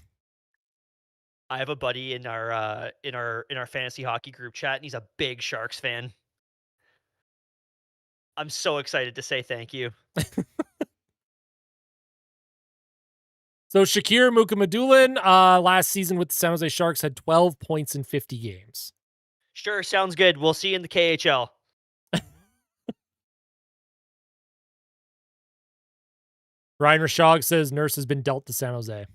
I have a buddy in our fantasy hockey group chat, and he's a big Sharks fan. I'm so excited to say thank you. So Shakir Mukhamadullin, last season with the San Jose Sharks, had 12 points in 50 games. Sure, sounds good. We'll see you in the KHL. Ryan Rashog says Nurse has been dealt to San Jose.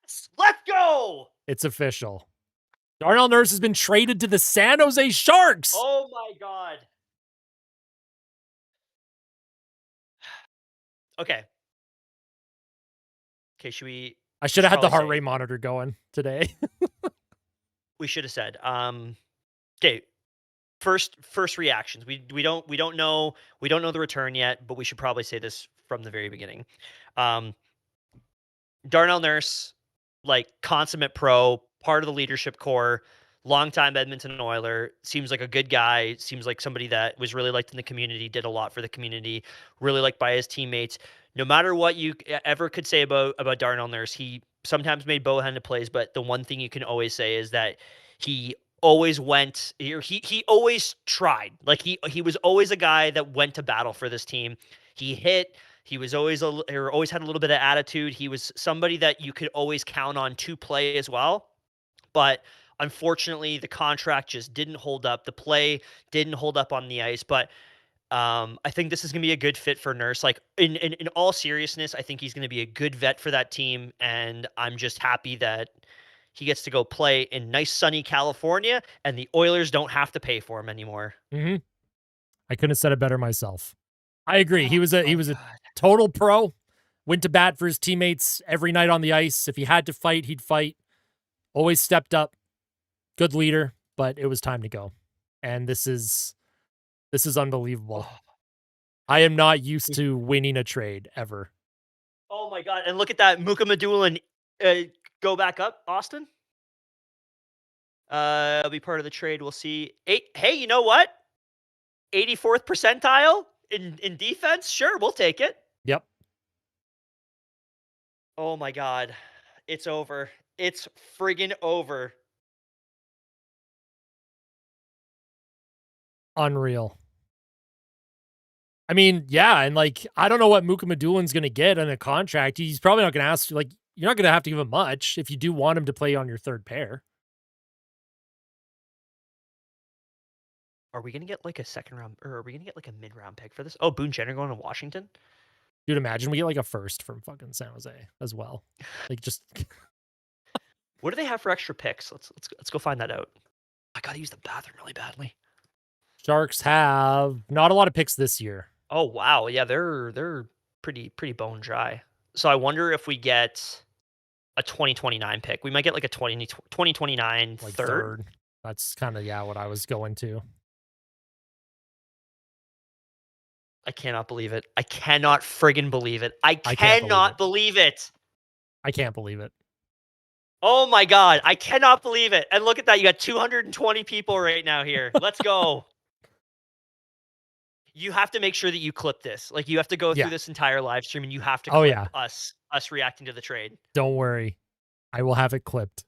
Yes, let's go! It's official. Darnell Nurse has been traded to the San Jose Sharks. Oh my God. Okay. Okay, should we... I should have had the heart rate monitor going today. We should have said. Okay. First reactions. We don't know the return yet, but we should probably say this from the very beginning. Darnell Nurse, like consummate pro, part of the leadership core, longtime Edmonton Oiler, seems like a good guy, seems like somebody that was really liked in the community, did a lot for the community, really liked by his teammates. No matter what you ever could say about Darnell Nurse, he sometimes made bow-handed plays, but the one thing you can always say is that he always went, he always tried. Like he was always a guy that went to battle for this team. He hit. He was always always had a little bit of attitude. He was somebody that you could always count on to play as well. But unfortunately, the contract just didn't hold up. The play didn't hold up on the ice. But I think this is going to be a good fit for Nurse. Like in all seriousness, I think he's going to be a good vet for that team. And I'm just happy that he gets to go play in nice sunny California and the Oilers don't have to pay for him anymore. Mm-hmm. I couldn't have said it better myself. I agree. He was a total pro. Went to bat for his teammates every night on the ice. If he had to fight, he'd fight. Always stepped up. Good leader, but it was time to go. And this is unbelievable. I am not used to winning a trade ever. Oh my God. And look at that. Mukhamadullin, go back up, Austin. It'll be part of the trade. We'll see. Hey, you know what? 84th percentile in defense? Sure, we'll take it. Yep. Oh my God. It's over. It's friggin' over. Unreal. I mean, yeah, and like I don't know what Mukhamadulin's going to get in a contract. He's probably not going to ask, like, you're not going to have to give him much if you do want him to play on your third pair. Are we going to get like a second round, or are we going to get like a mid-round pick for this? Oh, Boone Jenner going to Washington? Dude, imagine we get like a first from fucking San Jose as well. Like just What do they have for extra picks? Let's go find that out. I gotta use the bathroom really badly. Sharks have not a lot of picks this year. Oh wow, yeah, they're pretty bone dry. So I wonder if we get a 2029 pick. We might get like a 2029 Like third. third. That's kind of what I was going to. I cannot believe it. I cannot friggin' believe it. I I can't believe cannot it. believe it. I can't believe it. Oh my god, I cannot believe it. And look at that. You got 220 people right now here. Let's go. You have to make sure that you clip this. Like you have to go through Yeah. this entire live stream and you have to Oh, clip yeah. us reacting to the trade. Don't worry. I will have it clipped.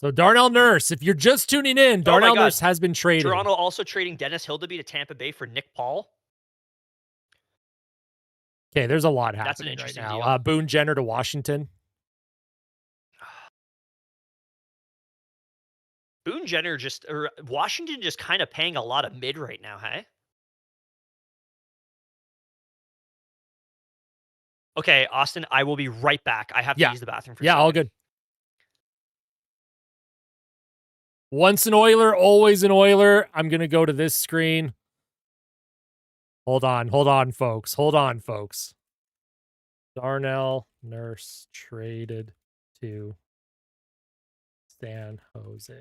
So Darnell Nurse, if you're just tuning in, Darnell Nurse has been traded. Toronto also trading Dennis Hildeby to Tampa Bay for Nick Paul. Okay, there's a lot That's an happening right interesting now. deal. Boone Jenner to Washington. Boone Jenner or Washington just kind of paying a lot of mid right now, hey? Okay, Austin, I will be right back. I have to use the bathroom for a second. All good. Once an Oiler, always an Oiler. I'm going to go to this screen. Hold on, folks. Hold on, folks. Darnell Nurse traded to San Jose.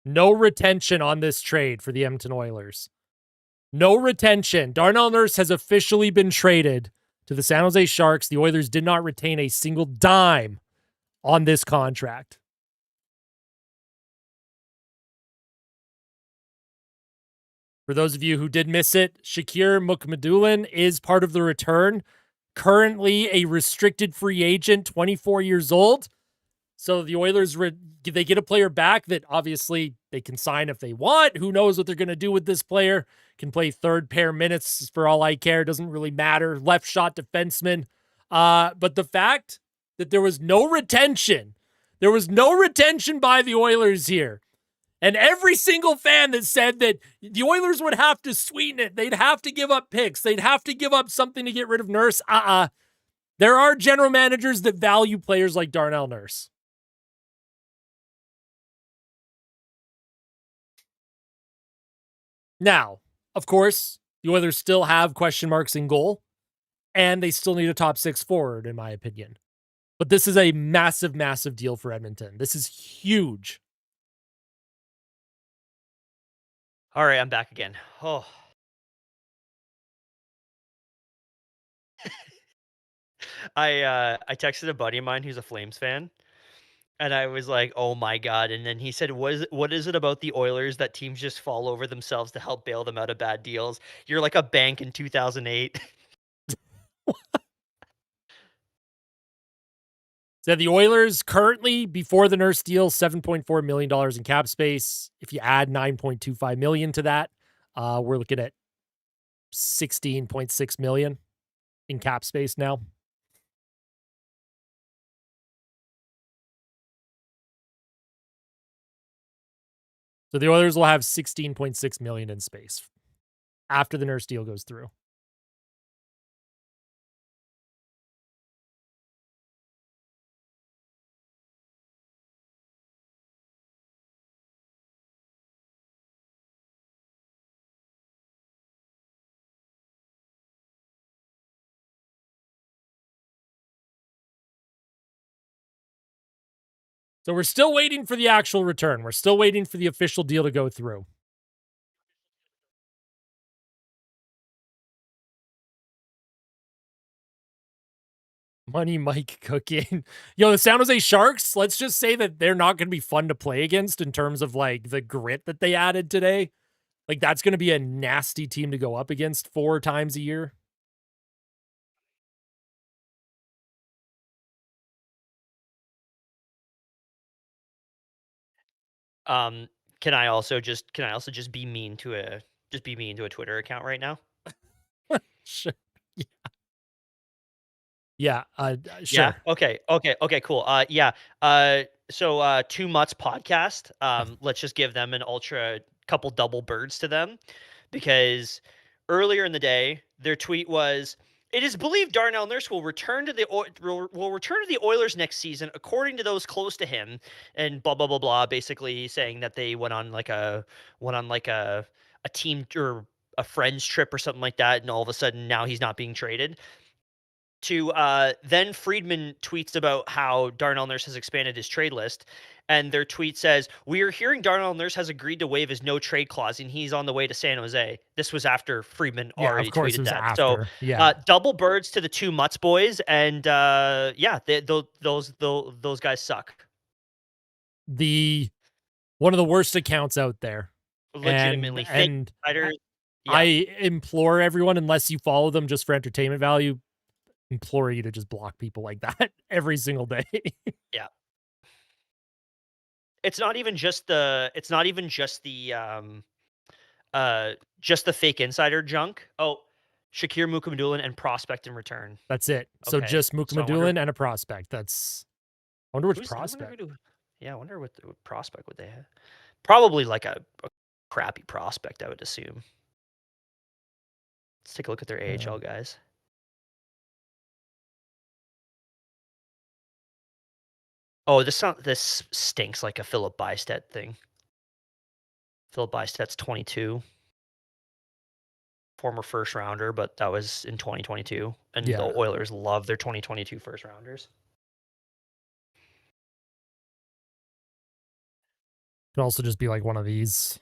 No retention on this trade for the Edmonton Oilers. No retention. Darnell Nurse has officially been traded to the San Jose Sharks. The Oilers did not retain a single dime on this contract. For those of you who did miss it, Shakir Mukhamadullin is part of the return. Currently a restricted free agent, 24 years old. So the Oilers, they get a player back that obviously they can sign if they want. Who knows what they're going to do with this player? Can play third pair minutes for all I care. Doesn't really matter. Left shot defenseman. But the fact that there was no retention by the Oilers here. And every single fan that said that the Oilers would have to sweeten it, they'd have to give up picks, they'd have to give up something to get rid of Nurse. There are general managers that value players like Darnell Nurse. Now, of course, the Oilers still have question marks in goal, and they still need a top six forward, in my opinion. But this is a massive, massive deal for Edmonton. This is huge. All right, I'm back again. Oh. I texted a buddy of mine who's a Flames fan, and I was like, "Oh my god!" And then he said, What is it about the Oilers that teams just fall over themselves to help bail them out of bad deals? You're like a bank in 2008." So the Oilers currently, before the Nurse deal, $7.4 million in cap space. If you add $9.25 million to that, we're looking at $16.6 million in cap space now. So the Oilers will have $16.6 million in space after the Nurse deal goes through. So we're still waiting for the actual return. We're still waiting for the official deal to go through. Money Mike cooking. The San Jose Sharks, let's just say that they're not going to be fun to play against in terms of like the grit that they added today. Like that's going to be a nasty team to go up against 4 times a year. Can I also just be mean to a Twitter account right now? Sure. Yeah. Sure. Yeah. Okay. Cool. So 2 Mutts podcast. Let's just give them an ultra couple double birds to them, because Earlier in the day, their tweet was, "It is believed Darnell Nurse will return to the will return to the Oilers next season, according to those close to him." And blah blah blah blah. Basically saying that they went on like a team or a friends trip or something like that, and all of a sudden now he's not being traded. To then Friedman tweets about how Darnell Nurse has expanded his trade list, and their tweet says, "We are hearing Darnell Nurse has agreed to waive his no trade clause, and he's on the way to San Jose." This was after Friedman Yeah, of already course it tweeted was that. So, after. Yeah. double birds to the two Mutts boys, and yeah, those guys suck. The one of the worst accounts out there. And Legitimately, fake and I insiders. I Yeah, implore everyone, unless you follow them just for entertainment value, implore you to just block people like that every single day. yeah. It's not even just the fake insider junk. Oh, Shakir Mukhamadullin and prospect in return. That's it. So Okay, just so I wonder Mukhamadullin and a prospect. I wonder which I wonder prospect. yeah, I wonder what prospect would they have. Probably like a crappy prospect, I would assume. Let's take a look at their Uh, AHL guys. Oh, this stinks like a Philip Bystedt thing. Philip Bystedt's 22, former first rounder, but that was in 2022, and the yeah. Oilers love their 2022 first rounders. Could also just be like one of these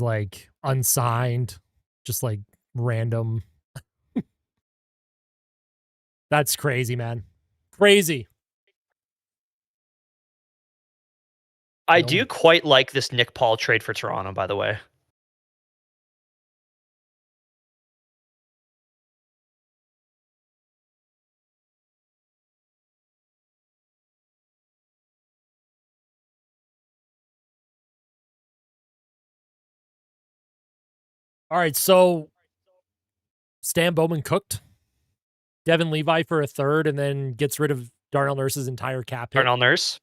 like unsigned, just like random. That's crazy, man. Crazy. I No. do quite like this Nick Paul trade for Toronto, by the way. All right, so Stan Bowman cooked Devin Levi for a third and then gets rid of Darnell Nurse's entire cap hit. Darnell Nurse.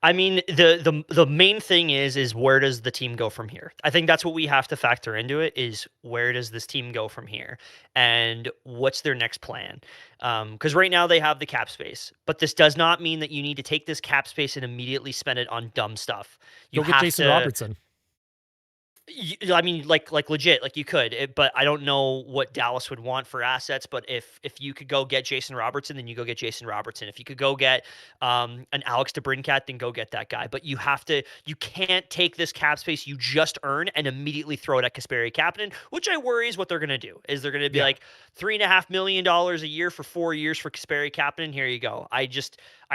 I mean, the main thing is where does the team go from here? I think that's what we have to factor into it is where does this team go from here, and what's their next plan? Because right now they have the cap space, but this does not mean that you need to take this cap space and immediately spend it on dumb stuff. You Go get have Jason to Robertson. I mean, like legit, like you could, but I don't know what Dallas would want for assets. But if you could go get Jason Robertson, then you go get Jason Robertson. If you could go get an Alex DeBrincat, then go get that guy. But you can't take this cap space you just earned and immediately throw it at Kasperi Kapanen, which I worry is what they're gonna do. Is they're gonna be Yeah. like $3.5 million a year for 4 years for Kasperi Kapanen. Here you go. I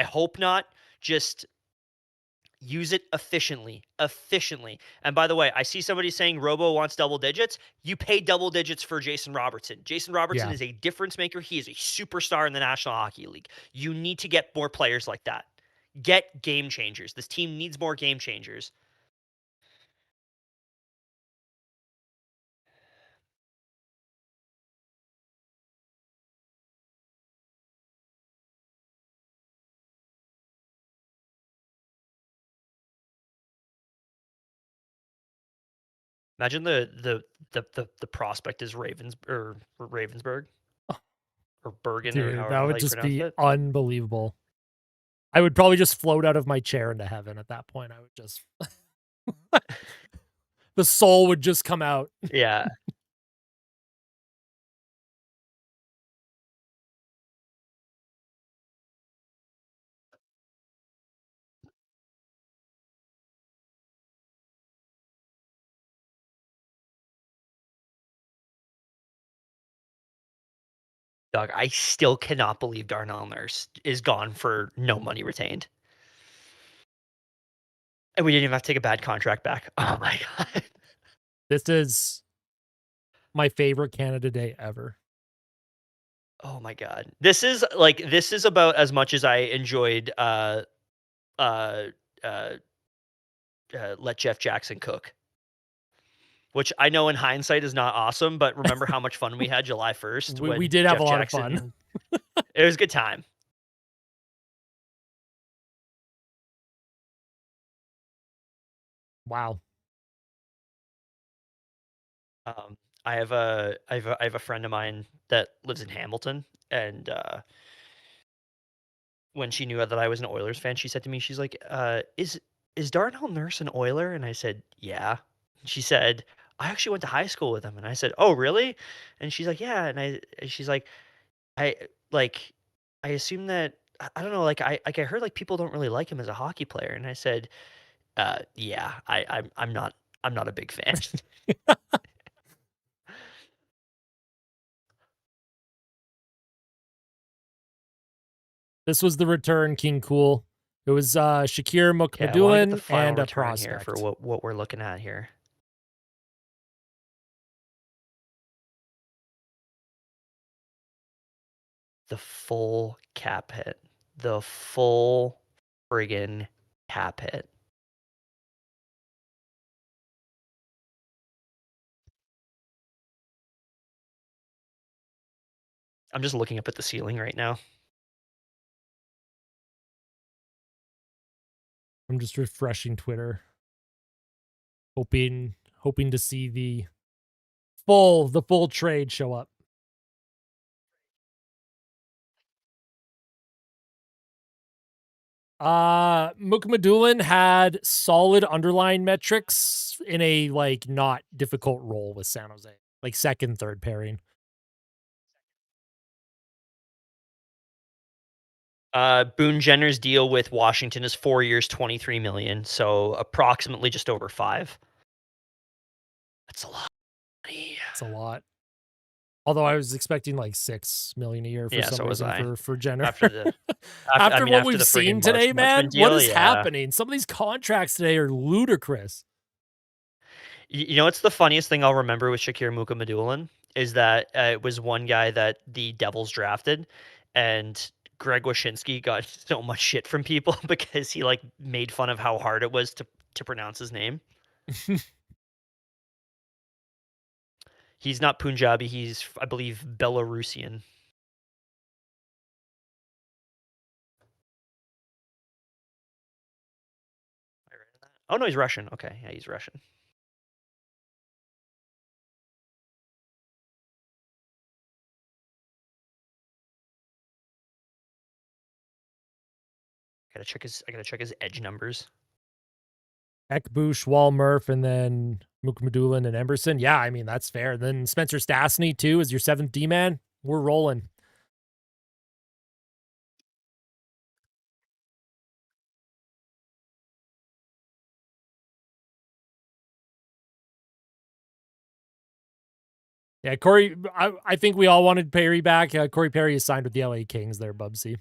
hope not. Just use it efficiently. And by the way, I see somebody saying Robo wants double digits. You pay double digits for Jason Robertson. Jason Robertson Yeah. is a difference maker. He is a superstar in the National Hockey League. You need to get more players like that. Get game changers. This team needs more game changers. Imagine the prospect is Ravensburg or Bergen or Dude, that however the hell would you just pronounce be it. unbelievable. I would probably just float out of my chair into heaven at that point. I would just the soul would just come out. Yeah. Dog, I still cannot believe Darnell Nurse is gone for no money retained. And we didn't even have to take a bad contract back. Oh my god. This is my favorite Canada Day ever. Oh my god. This is about as much as I enjoyed uh uh Let Jeff Jackson Cook. Which I know in hindsight is not awesome, but remember how much fun we had July 1st We when did have a Jeff lot of fun. Jackson. It was a good time. Wow. Um, I have a friend of mine that lives in Hamilton, and when she knew that I was an Oilers fan, she said to me, she's like, is Darnell Nurse an Oiler?" And I said, "Yeah." She said, "I actually went to high school with him." And I said, "Oh, really?" And she's like, "Yeah." And she's like, "I like, I assume that I don't know, like I heard like people don't really like him as a hockey player." And I said, yeah, I'm not a big fan." This was the return, King Cool. It was Shakir Okay, I want to get the Mukmadulin final and a return here for prospect. what we're looking at here. The full cap hit. The full friggin' cap hit. I'm just looking up at the ceiling right now. I'm just refreshing Twitter, hoping to see the full trade show up. Mukmadulin had solid underlying metrics in a like not difficult role with San Jose, like second, third pairing. Boone Jenner's deal with Washington is 4 years, 23 million, so approximately just over 5. That's a lot of money. It's a lot. Although I was expecting like 6 million a year for Yeah, some so was reason I. for Jenner. After the I After mean, what after we've the friggin' seen today, Marchman man, what deal, is yeah. happening? Some of these contracts today are ludicrous. You know what's the funniest thing I'll remember with Shakir Mukhamadullin is that it was one guy that the Devils drafted, and Greg Wyshynski got so much shit from people because he like made fun of how hard it was to pronounce his name. He's not Punjabi. He's, I believe, Belarusian. Oh no, he's Russian. Okay, yeah, he's Russian. I gotta check his edge numbers. Ekbush, Wall Murph, and then Mukmadulin and Emberson. Yeah, I mean, that's fair. Then Spencer Stastny, too, is your seventh D man. We're rolling. Yeah, Corey, I think we all wanted Perry back. Corey Perry is signed with the LA Kings there, Bubsy.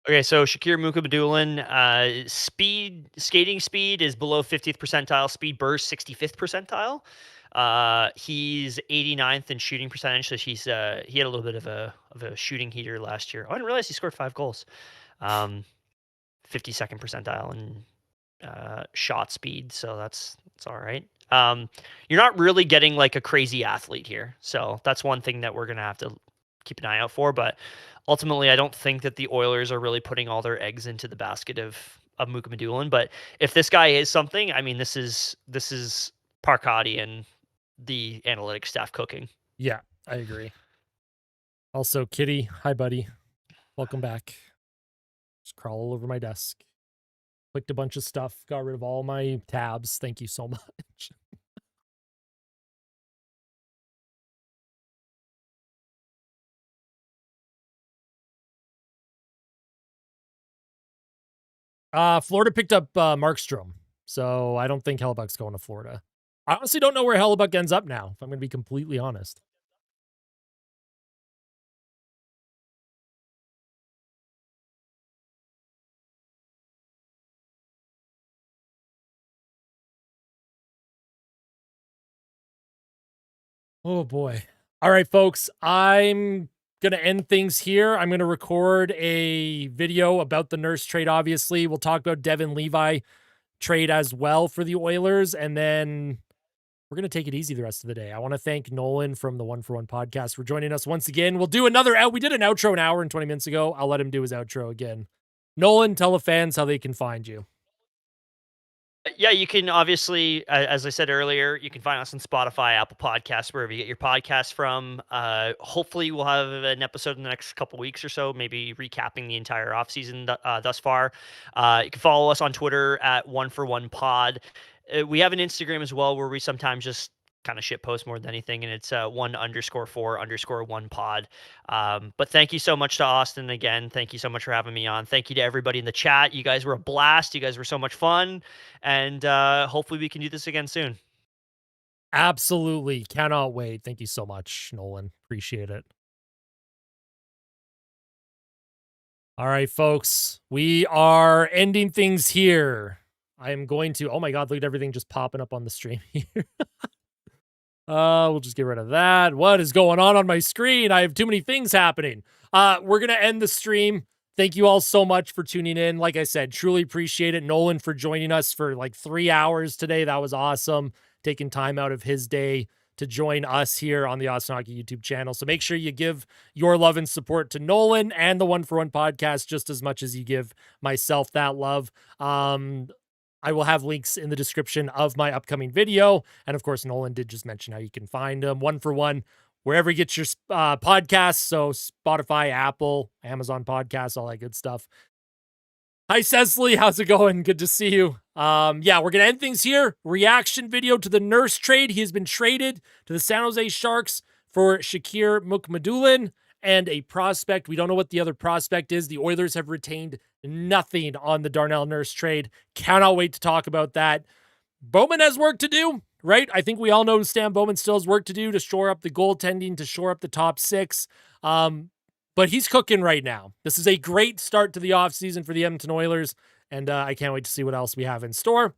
Okay, so Shakir Mukhamadullin, skating speed is below 50th percentile, speed burst 65th percentile. He's 89th in shooting percentage, so he had a little bit of a shooting heater last year. Oh, I didn't realize he scored 5 goals. 52nd percentile in shot speed, so that's all right. You're not really getting like a crazy athlete here, so that's one thing that we're gonna have to keep an eye out for. But ultimately, I don't think that the Oilers are really putting all their eggs into the basket of Mukhamadullin. But if this guy is something, I mean, this is Parkati and the analytics staff cooking. Yeah, I agree. Also, Kitty, hi, buddy. Welcome back. Just crawl all over my desk. Clicked a bunch of stuff, got rid of all my tabs. Thank you so much. Florida picked up Markstrom, so I don't think Hellebuck's going to Florida. I honestly don't know where Hellebuck ends up now, if I'm going to be completely honest. Oh boy. All right, folks. I'm going to end things here. I'm going to record a video about the Nurse trade, obviously. We'll talk about Devin Levi trade as well for the Oilers. And then we're going to take it easy the rest of the day. I want to thank Nolan from the One for One podcast for joining us once again. We'll do another out. We did an outro an hour and 20 minutes ago. I'll let him do his outro again. Nolan, tell the fans how they can find you. Yeah, you can obviously, as I said earlier, you can find us on Spotify, Apple Podcasts, wherever you get your podcasts from. Hopefully, we'll have an episode in the next couple weeks or so, maybe recapping the entire offseason thus far. You can follow us on Twitter at One for One Pod. We have an Instagram as well, where we sometimes just kind of shit post more than anything, and it's 1_4_1pod. But thank you so much to Austin again. Thank you so much for having me on. Thank you to everybody in the chat. You guys were a blast. You guys were so much fun, and hopefully we can do this again soon. Absolutely. Cannot wait. Thank you so much, Nolan. Appreciate it. All right, folks, we are ending things here. I am going to, oh my God, look at everything just popping up on the stream here. We'll just get rid of that. What is going on my screen? I have too many things happening. We're going to end the stream. Thank you all so much for tuning in. Like I said, truly appreciate it. Nolan for joining us for like 3 hours today. That was awesome. Taking time out of his day to join us here on the Austin Hockey YouTube channel. So make sure you give your love and support to Nolan and the One for One podcast just as much as you give myself that love. I will have links in the description of my upcoming video. And of course, Nolan did just mention how you can find them. One for One, wherever you get your podcasts. So Spotify, Apple, Amazon podcasts, all that good stuff. Hi, Cecily. How's it going? Good to see you. Yeah, we're going to end things here. Reaction video to the Nurse trade. He has been traded to the San Jose Sharks for Shakir Mukhamadullin and a prospect. We don't know what the other prospect is. The Oilers have retained nothing on the Darnell Nurse trade. Cannot wait to talk about that. Bowman has work to do, right? I think we all know Stan Bowman still has work to do to shore up the goaltending, to shore up the top six. But he's cooking right now. This is a great start to the offseason for the Edmonton Oilers, and I can't wait to see what else we have in store.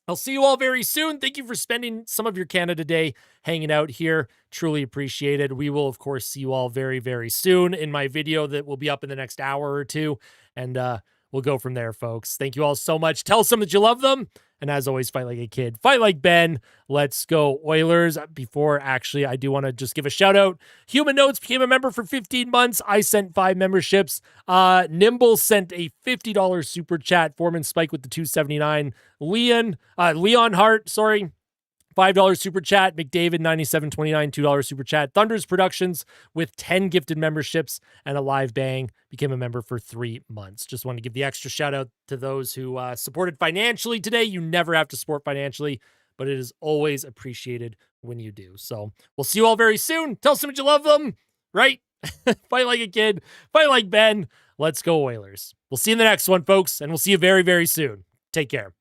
I'll see you all very soon. Thank you for spending some of your Canada Day hanging out here. Truly appreciated. We will, of course, see you all very, very soon in my video that will be up in the next hour or two. And we'll go from there, folks. Thank you all so much. Tell some that you love them. And as always, fight like a kid. Fight like Ben. Let's go, Oilers. Before, actually, I do want to just give a shout out. Human Notes became a member for 15 months. I sent 5 memberships. Nimble sent a $50 super chat. Foreman Spike with the $2.79. Leon Hart, sorry. $5 super chat. McDavid 9729 $2 super chat. Thunders Productions with 10 gifted memberships and a live bang became a member for 3 months. Just wanted to give the extra shout out to those who supported financially today. You never have to support financially, but it is always appreciated when you do. So we'll see you all very soon. Tell someone you love them, right? Fight like a kid. Fight like Ben. Let's go, Oilers. We'll see you in the next one, folks, and we'll see you very, very soon. Take care.